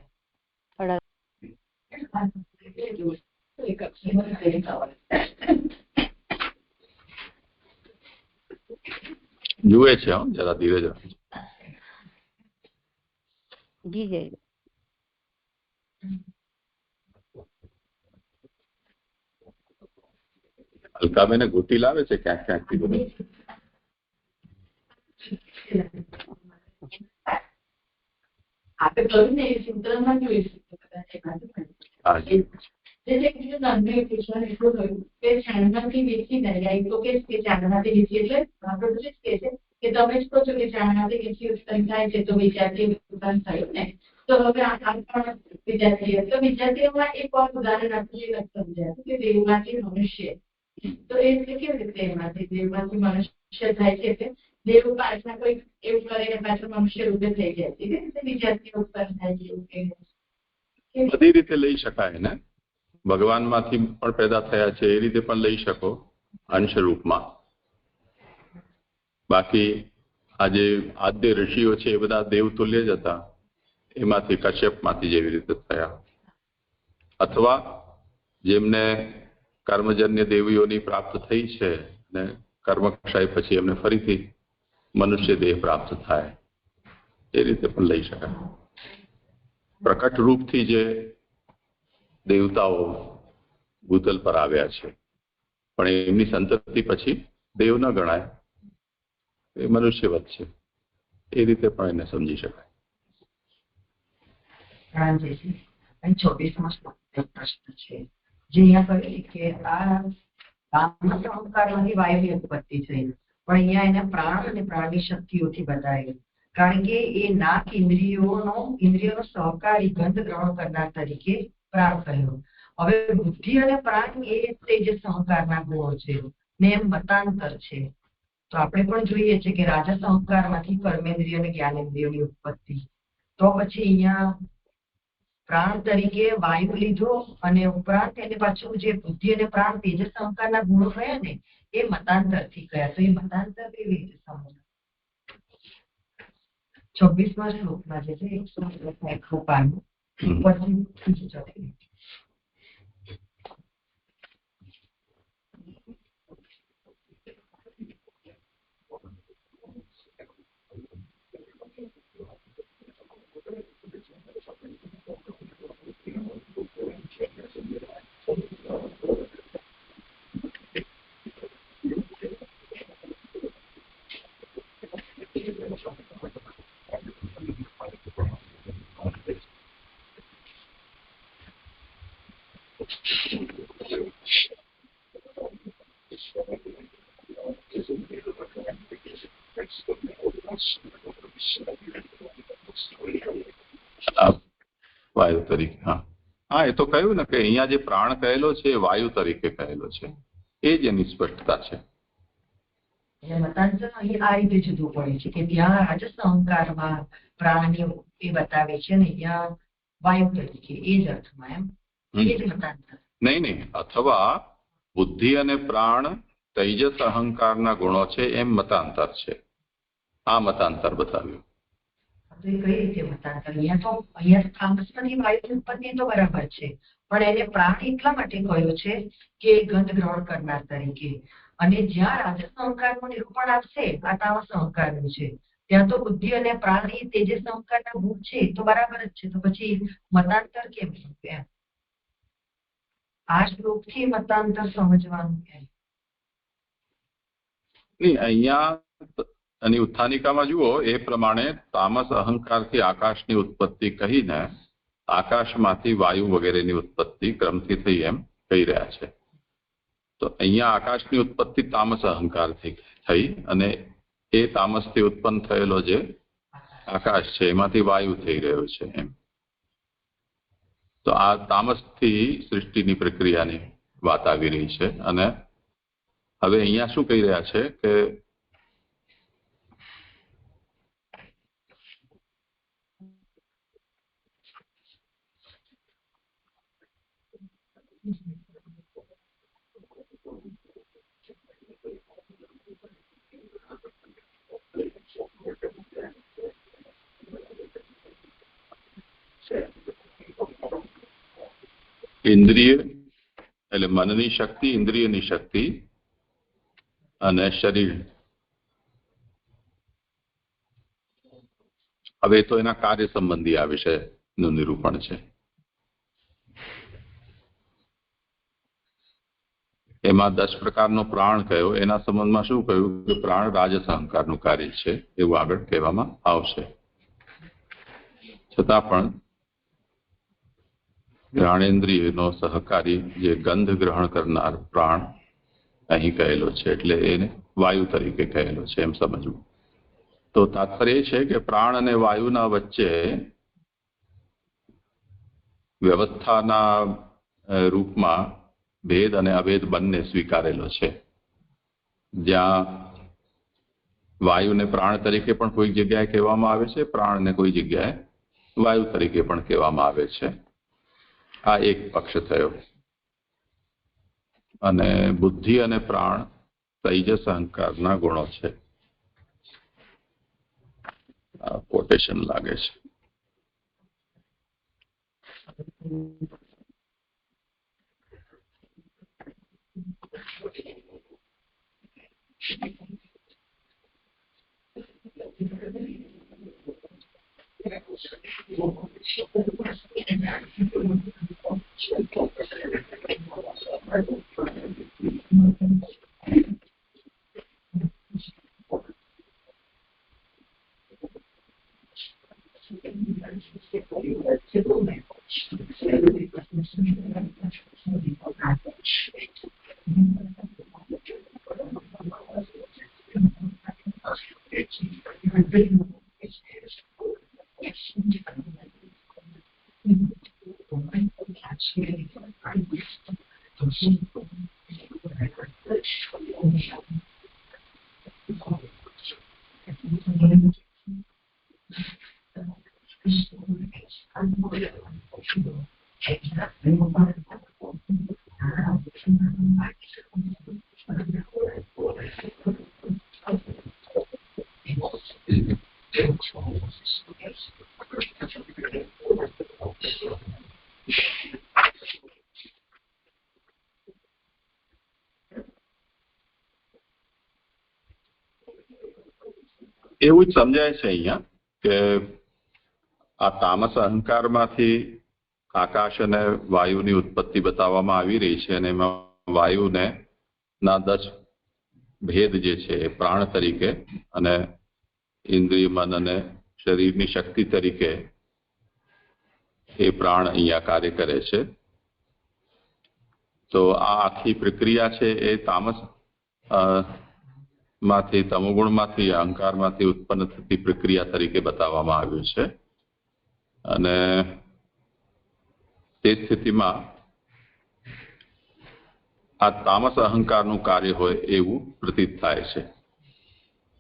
જુએ છે, જરા ધીરજ રાખજો. જી જય. અલકાબેને ગોટી લાવે છે ક્યાંક ક્યાંકથી બધું. આપણે કહ્યું ને એ સૂત્રમાં જોઈ શકીએ કદાચ એટલું થયું કે ચાંદનાથી વેચી જાય તો કે ચાંદનાથી વેચી, એટલે આપણે જ કે છે કે તમે જ કહો છો કે ચાંદનાથી વેચી ઉત્પન્ન થાય છે તો વિદ્યાર્થી ઉત્પન્ન થયું ને. તો હવે આ પણ વિદ્યાર્થી, તો વિદ્યાર્થીઓમાં એક ઉદાહરણ આપવું એ સમજાયું કે દેવમાંથી મનુષ્ય, તો એ કેવી રીતે એમાંથી દેવમાંથી મનુષ્ય થાય છે કે દેવ પાછળ કોઈ એવું કરીને પાછળ મનુષ્ય રૂપે થઈ જાય છે, વિદ્યાર્થી ઉત્પન્ન થાય છે એવું કે બધી રીતે લઈ શકાય ને. ભગવાનમાંથી પણ પેદા થયા છે એ રીતે પણ લઈ શકો અંશ રૂપમાં. બાકી આ જે આદ્ય ઋષિઓ છે એ બધા દેવતુલ્ય જ હતા, એમાંથી કશ્યપમાંથી જેવી રીતે થયા, અથવા જેમને કર્મજન્ય દેવીઓની પ્રાપ્ત થઈ છે ને કર્મક્ષય પછી એમને ફરીથી મનુષ્ય દેહ પ્રાપ્ત થાય, એ રીતે પણ લઈ શકાય. પ્રકટ રૂપથી જે દેવતાઓ ભૂતલ પર આવ્યા છે પણ એમની સંતતિ પછી દેવ ન ગણાય, એ મનુષ્યવત છે, એ રીતે પણ એને સમજી શકાય. 24મો શ્લોક પ્રશ્ન છે જે અહીંયા કહે કે આ અહંકારમાંથી વાયુની ઉત્પત્તિ થઈ, પણ અહીંયા એને પ્રાણ અને પ્રાણની શક્તિઓથી બતાવેલું. કારણ કે એ નાક ઇન્દ્રિયોનો સહકારી ગંધ ગ્રહણ કરનાર તરીકે પ્રાણ કહ્યો. હવે બુદ્ધિ અને પ્રાણ એ તેજ સહકારના ગુણો છે ને એમ મતાંતર છે. તો આપણે પણ જોઈએ છે કે રાજા સહકારમાંથી કર્મેન્દ્રિય અને જ્ઞાનેન્દ્રિયોની ઉત્પત્તિ. તો પછી અહીંયા પ્રાણ તરીકે વાયુ લીધો અને ઉપરાંત એને પાછું જે બુદ્ધિ અને પ્રાણ તેજ સહકારના ગુણો કયા ને એ મતાંતર થી કયા. તો એ મતાંતર કેવી રીતે સમજવું? 26મા શ્લોકમાં જે છે 160 પાનું પછી ચોથી. વાયુ તરીકે. હા, એ તો કહ્યું ને કે અહીંયા જે પ્રાણ કહેલો છે એ વાયુ તરીકે કહેલો છે, એ જ એની સ્પષ્ટતા છે. મતાંતર અહીં આ રીતે જુદું પડે છે કે ત્યાં રાજસ અહંકારમાં પ્રાણને એ બતાવે છે ને અહીંયા વાયુ તરીકે, એ જ અર્થમાં એમ એ જ મતાંતર. નહીં, અથવા બુદ્ધિ અને પ્રાણ તૈજસ અહંકારના ગુણો છે એમ મતાંતર છે. આ મતાંતર બતાવ્યું. તો એ કઈ રીતે મતાંતર? અહીંયા તામસમાંથી વાયુની ઉત્પત્તિ તો બરાબર છે, પણ એને પ્રાણ એટલા માટે કહ્યો છે કે ગંધ ગ્રહણ કરનાર તરીકે. અને જ્યાં રાજસ અહંકારનું નિરૂપણ આપશે આ તામસ અહંકારનું છે, ત્યાં તો બુદ્ધિ અને પ્રાણ એ તેજસ અહંકારના ગુણ છે તો બરાબર જ છે. તો પછી મતાંતર કેમ એમ? આ શ્લોકથી મતાંતર સમજવાનું કેમ? અહીંયા અને ઉત્થાનિકામાં જુઓ એ પ્રમાણે તામસ અહંકારથી આકાશની ઉત્પત્તિ કહીને આકાશમાંથી વાયુ વગેરેની ઉત્પત્તિ ક્રમથી થઈ એમ કહી રહ્યા છે. તો અહીંયા આકાશની ઉત્પત્તિ તામસ અહંકારથી થઈ અને એ તામસથી ઉત્પન્ન થયેલો જે આકાશ છે એમાંથી વાયુ થઈ રહ્યો છે એમ. તો આ તામસથી સૃષ્ટિની પ્રક્રિયાની વાત આવી રહી છે. અને હવે અહીંયા શું કહી રહ્યા છે કે ઇન્દ્રિય એટલે મનની શક્તિ, ઇન્દ્રિયની શક્તિ અને શરીર. હવે તો એના કાર્ય સંબંધી આ વિષયનું નિરૂપણ છે. એમાં 10 પ્રકારનો પ્રાણ કયો, એના સંબંધમાં શું કહ્યું કે પ્રાણ રાજસ અહંકારનું કાર્ય છે એવું આગળ કહેવામાં આવશે. છતાં પણ જ્ઞાનેન્દ્રિયનો સહકારી જે ગંધ ગ્રહણ કરનાર પ્રાણ અહીં કહેલો છે, એટલે એને વાયુ તરીકે કહેલો છે એમ સમજવું. તો તાત્પર્ય એ છે કે પ્રાણ અને વાયુના વચ્ચે વ્યવસ્થાના રૂપમાં ભેદ અને અભેદ બંને સ્વીકારેલો છે. જ્યાં વાયુને પ્રાણ તરીકે પણ કોઈ જગ્યાએ કહેવામાં આવે છે, પ્રાણને કોઈ જગ્યાએ વાયુ તરીકે પણ કહેવામાં આવે છે. આ એક પક્ષ થયો. અને બુદ્ધિ અને પ્રાણ તૈજસ અહંકારના ગુણો છે. આ કોટેશન લાગે છે. એવું જ સમજાય છે અહીંયા કે આ તામસ અહંકારમાંથી આકાશ અને વાયુની ઉત્પત્તિ બતાવવામાં આવી રહી છે અને એમાં વાયુને ના 10 ભેદ જે છે એ પ્રાણ તરીકે અને ઇન્દ્રિય મન અને શરીરની શક્તિ તરીકે એ પ્રાણ અહીંયા કાર્ય કરે છે. તો આ આખી પ્રક્રિયા છે એ તામસ માંથી તમોગુણમાંથી અહંકારમાંથી ઉત્પન્ન થતી પ્રક્રિયા તરીકે બતાવવામાં આવ્યું છે અને તે સ્થિતિમાં આ તામસ અહંકારનું કાર્ય હોય એવું પ્રતીત થાય છે.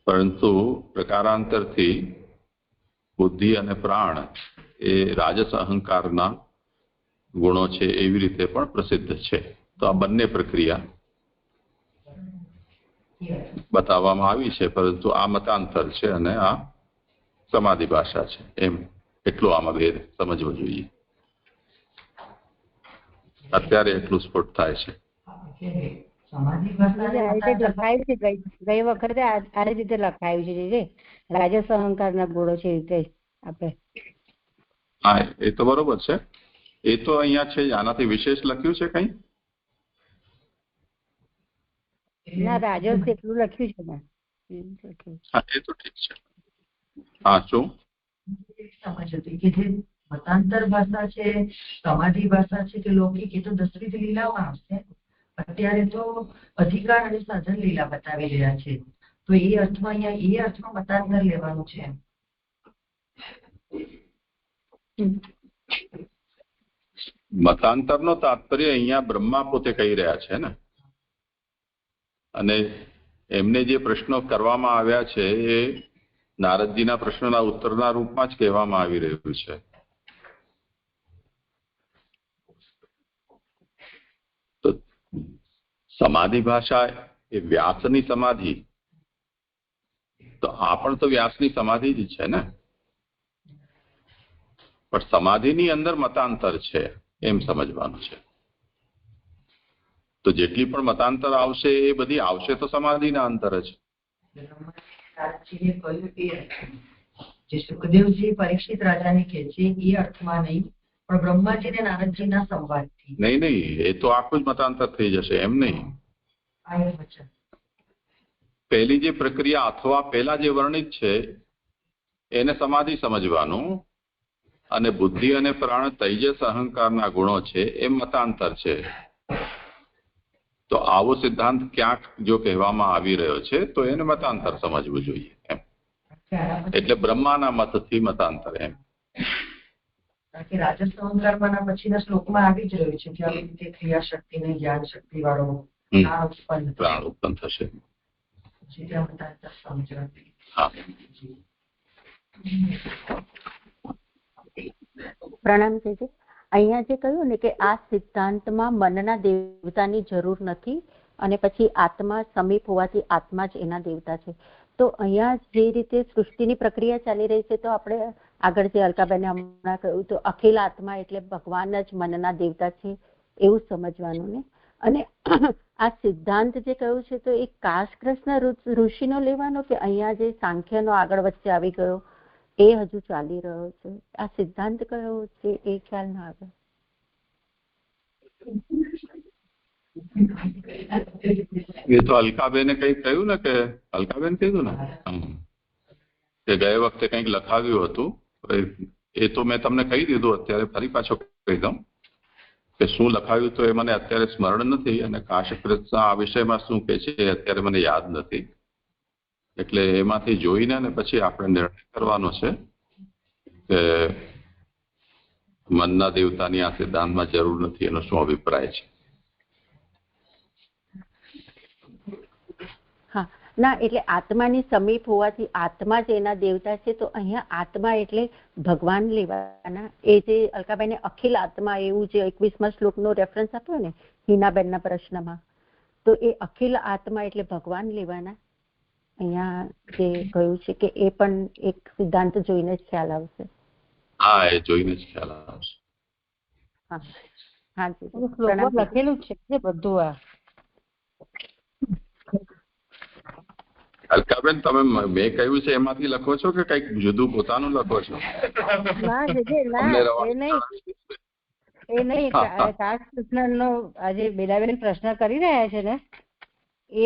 પરંતુ પ્રકારાંતરથી બુદ્ધિ અને પ્રાણ એ રાજસ અહંકારના ગુણો છે એવી રીતે પણ પ્રસિદ્ધ છે. તો આ બંને પ્રક્રિયા બતાવવામાં આવી છે, પરંતુ આ મતાંતર છે અને આ સમાધિ ભાષા છે, એમ એટલો આમાં ભેદ સમજવો જોઈએ. અત્યારે એટલું સ્ફોટ થાય છે. ગઈ વખતે આ રીતે લખાયું છે જે રાજસ અહંકારના ગુણો છે એ રીતે આપણે. હા, એ તો બરોબર છે. એ તો અહીંયા છે, આનાથી વિશેષ લખ્યું છે કઈ? ના, રાજસ એટલું લખ્યું છે ને. હા, એ તો ઠીક છે. હા, શું સમજ હતી કે જે મતાંતર ભાષા છે, સમાધિ ભાષા છે કે લૌકિક, એ તો દસરીથી લીલામાં આવશે. અત્યારે તો અધિકાર અને સાધન લીલા બતાવી રહ્યા છે. તો એ અર્થમાં અહીંયા એ અર્થમાં મતાંતર લેવાનું છે. મતાંતરનો તાત્પર્ય અહીંયા બ્રહ્મા પોતે કહી રહ્યા છે ને, અને એમને જે પ્રશ્નો કરવામાં આવ્યા છે એ નારદજીના પ્રશ્નોના ઉત્તરના રૂપમાં જ કહેવામાં આવી રહ્યું છે. તો સમાધિ ભાષા એ વ્યાસની સમાધિ, તો આ પણ તો વ્યાસની સમાધિ જ છે ને, પણ સમાધિની અંદર મતાંતર છે એમ સમજવાનું છે. તો જેટલી પણ મતાંતર આવશે એ બધી આવશે તો સમાધિના અંતર જ. જે સુખદેવજી પરીક્ષિત રાજાને કહે છે એ અર્થમાં નહીં, પણ બ્રહ્માજી ને નારદજીના સંવાદથી. નહીં, એ તો આખું જ મતાંતર થઈ જશે એમ નહીં. પહેલી જે પ્રક્રિયા અથવા પહેલા જે વર્ણિત છે એને સમાધિ સમજવાનું, અને બુદ્ધિ અને પ્રાણ તૈજસ અહંકારના ગુણો છે એ મતાંતર છે. તો આવો સિદ્ધાંત ક્યાંક જો કહેવામાં આવી રહ્યો છે તો એને મતાંતર સમજવું જોઈએ એમ. એટલે બ્રહ્માના મતથી મતાંતર એમ. રાજસ અહંકારમાં પછીના શ્લોકમાં આવી જ રહ્યું છે કે આવી રીતે ક્રિયા શક્તિ ને જ્ઞાન શક્તિ વાળો પ્રાણ ઉત્પન્ન થશે. હા, પ્રણામ છે. અહીંયા જે કહ્યું ને કે આ સિદ્ધાંતમાં મનના દેવતાની જરૂર નથી અને પછી આત્મા સમીપ હોવાથી આત્મા જ એના દેવતા છે. તો અહીંયા જે રીતે સૃષ્ટિની પ્રક્રિયા ચાલી રહી છે, તો આપણે આગળ જે અલકાબેને હમણાં કહ્યું તો અખિલ આત્મા એટલે ભગવાન જ મનના દેવતા છે એવું સમજવાનું ને. અને આ સિદ્ધાંત જે કહ્યું છે તો એ કાશ કૃષ્ણ ઋષિનો લેવાનો કે અહીંયા જે સાંખ્યનો આગળ વચ્ચે આવી ગયો એ હજુ ચાલી રહ્યો છે? આ સિદ્ધાંત કયો છે એ ખ્યાલ ના આવે. એ તો અલકાબેને કઈક કહ્યું ને, કે અલકાબેન કીધું ને કે ગયે વખતે કંઈક લખાવ્યું હતું. એ તો મેં તમને કહી દીધું, અત્યારે ફરી પાછો કહી દઉં કે શું લખાવ્યું તો એ મને અત્યારે સ્મરણ નથી, અને કાશકૃષ્ણ આ વિષયમાં શું કે છે એ અત્યારે મને યાદ નથી. એટલે એમાંથી જોઈને ને પછી આપણે નિર્ણય કરવાનો છે કે મનના દેવતાની આ સિદ્ધાંતમાં જરૂર નથી, એનો શું અભિપ્રાય છે? હા, ના એટલે આત્માની સમીપ હોવાથી આત્મા જ એના દેવતા છે. તો અહીંયા આત્મા એટલે ભગવાન લેવાના. એ જે અલકાબેને અખિલ આત્મા એવું જે 21મા શ્લોકનો રેફરન્સ આપ્યો ને હિનાબેનના પ્રશ્નમાં, તો એ અખિલ આત્મા એટલે ભગવાન લેવાના. અહીંયા જે કહ્યું છે કે એ પણ એક સિદ્ધાંત જોઈને જ ખ્યાલ આવશે. હા, એ જોઈને જ ખ્યાલ આવશે. હા હા જી, શ્લોકમાં લખેલું જ છે બધું. આ અલકાબેન, તમે મેં કહ્યું છે એમાંથી લખો છો કે કઈક જુદું પોતાનું લખો છો? ના એ નહીં કાચ કૃષ્ણનો આજે બેલાબેન પ્રશ્ન કરી રહ્યા છે ને, એ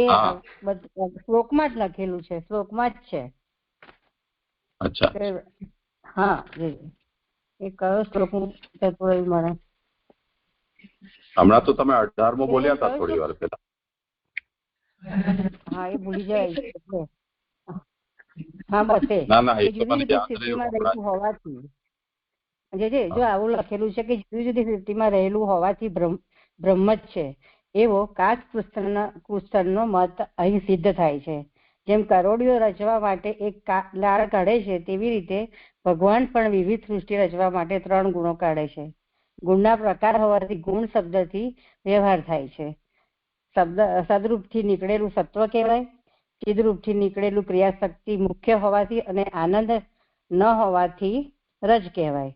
શ્લોકમાં જ લખેલું છે, શ્લોકમાં જ છે. અચ્છા, હા, એ કયો શ્લોક મને હમણાં તો તમે 18મો બોલ્યા હતા થોડી વાર પહેલા. હા, એ ભૂલી જાય એટલે. હા, બસ જુદી જુદી સ્થિતિમાં રહેલું હોવાથી, જો આવું લખેલું છે કે જુદી જુદી સ્થિતિમાં રહેલું હોવાથી બ્રહ્મ જ છે, એવો કાચ કૃષ્ણનો મત અહીં સિદ્ધ થાય છે. જેમ કરોડીઓ રચવા માટે એક લાળ કાઢે છે, તેવી રીતે ભગવાન પણ વિવિધ સૃષ્ટિ રચવા માટે 3 ગુણો કાઢે છે. ગુણના પ્રકાર હોવાથી ગુણ શબ્દથી વ્યવહાર થાય છે. સદરૂપથી નીકળેલું સત્વ કહેવાય. ચિદરૂપથી નીકળેલું ક્રિયાશક્તિ મુખ્ય હોવાથી અને આનંદ ન હોવાથી રજ કહેવાય.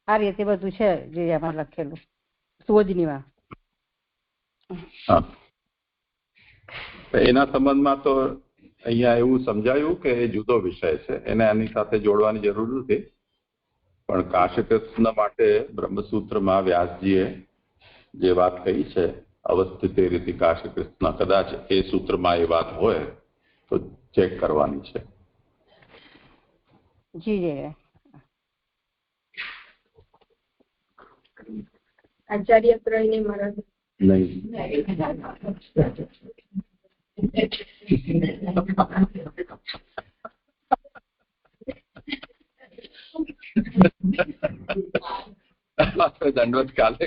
આ રીતે બધું છે જે એમાં લખેલું શોધનીમાં. એના સંબંધમાં તો અહીંયા એવું સમજાયું કે એ જુદો વિષય છે, એને આની સાથે જોડવાની જરૂર નથી. પણ કાશકૃષ્ણ માટે બ્રહ્મસૂત્રમાં વ્યાસજીએ જે વાત કહી છે, અવસ્થિતે રીતિ કાશકૃષ્ણ, કદાચ એ સૂત્રમાં એ વાત હોય તો ચેક કરવાની છે. જી આચાર્ય ત્રયને મહારાજ નહીં. દંડવત કાલે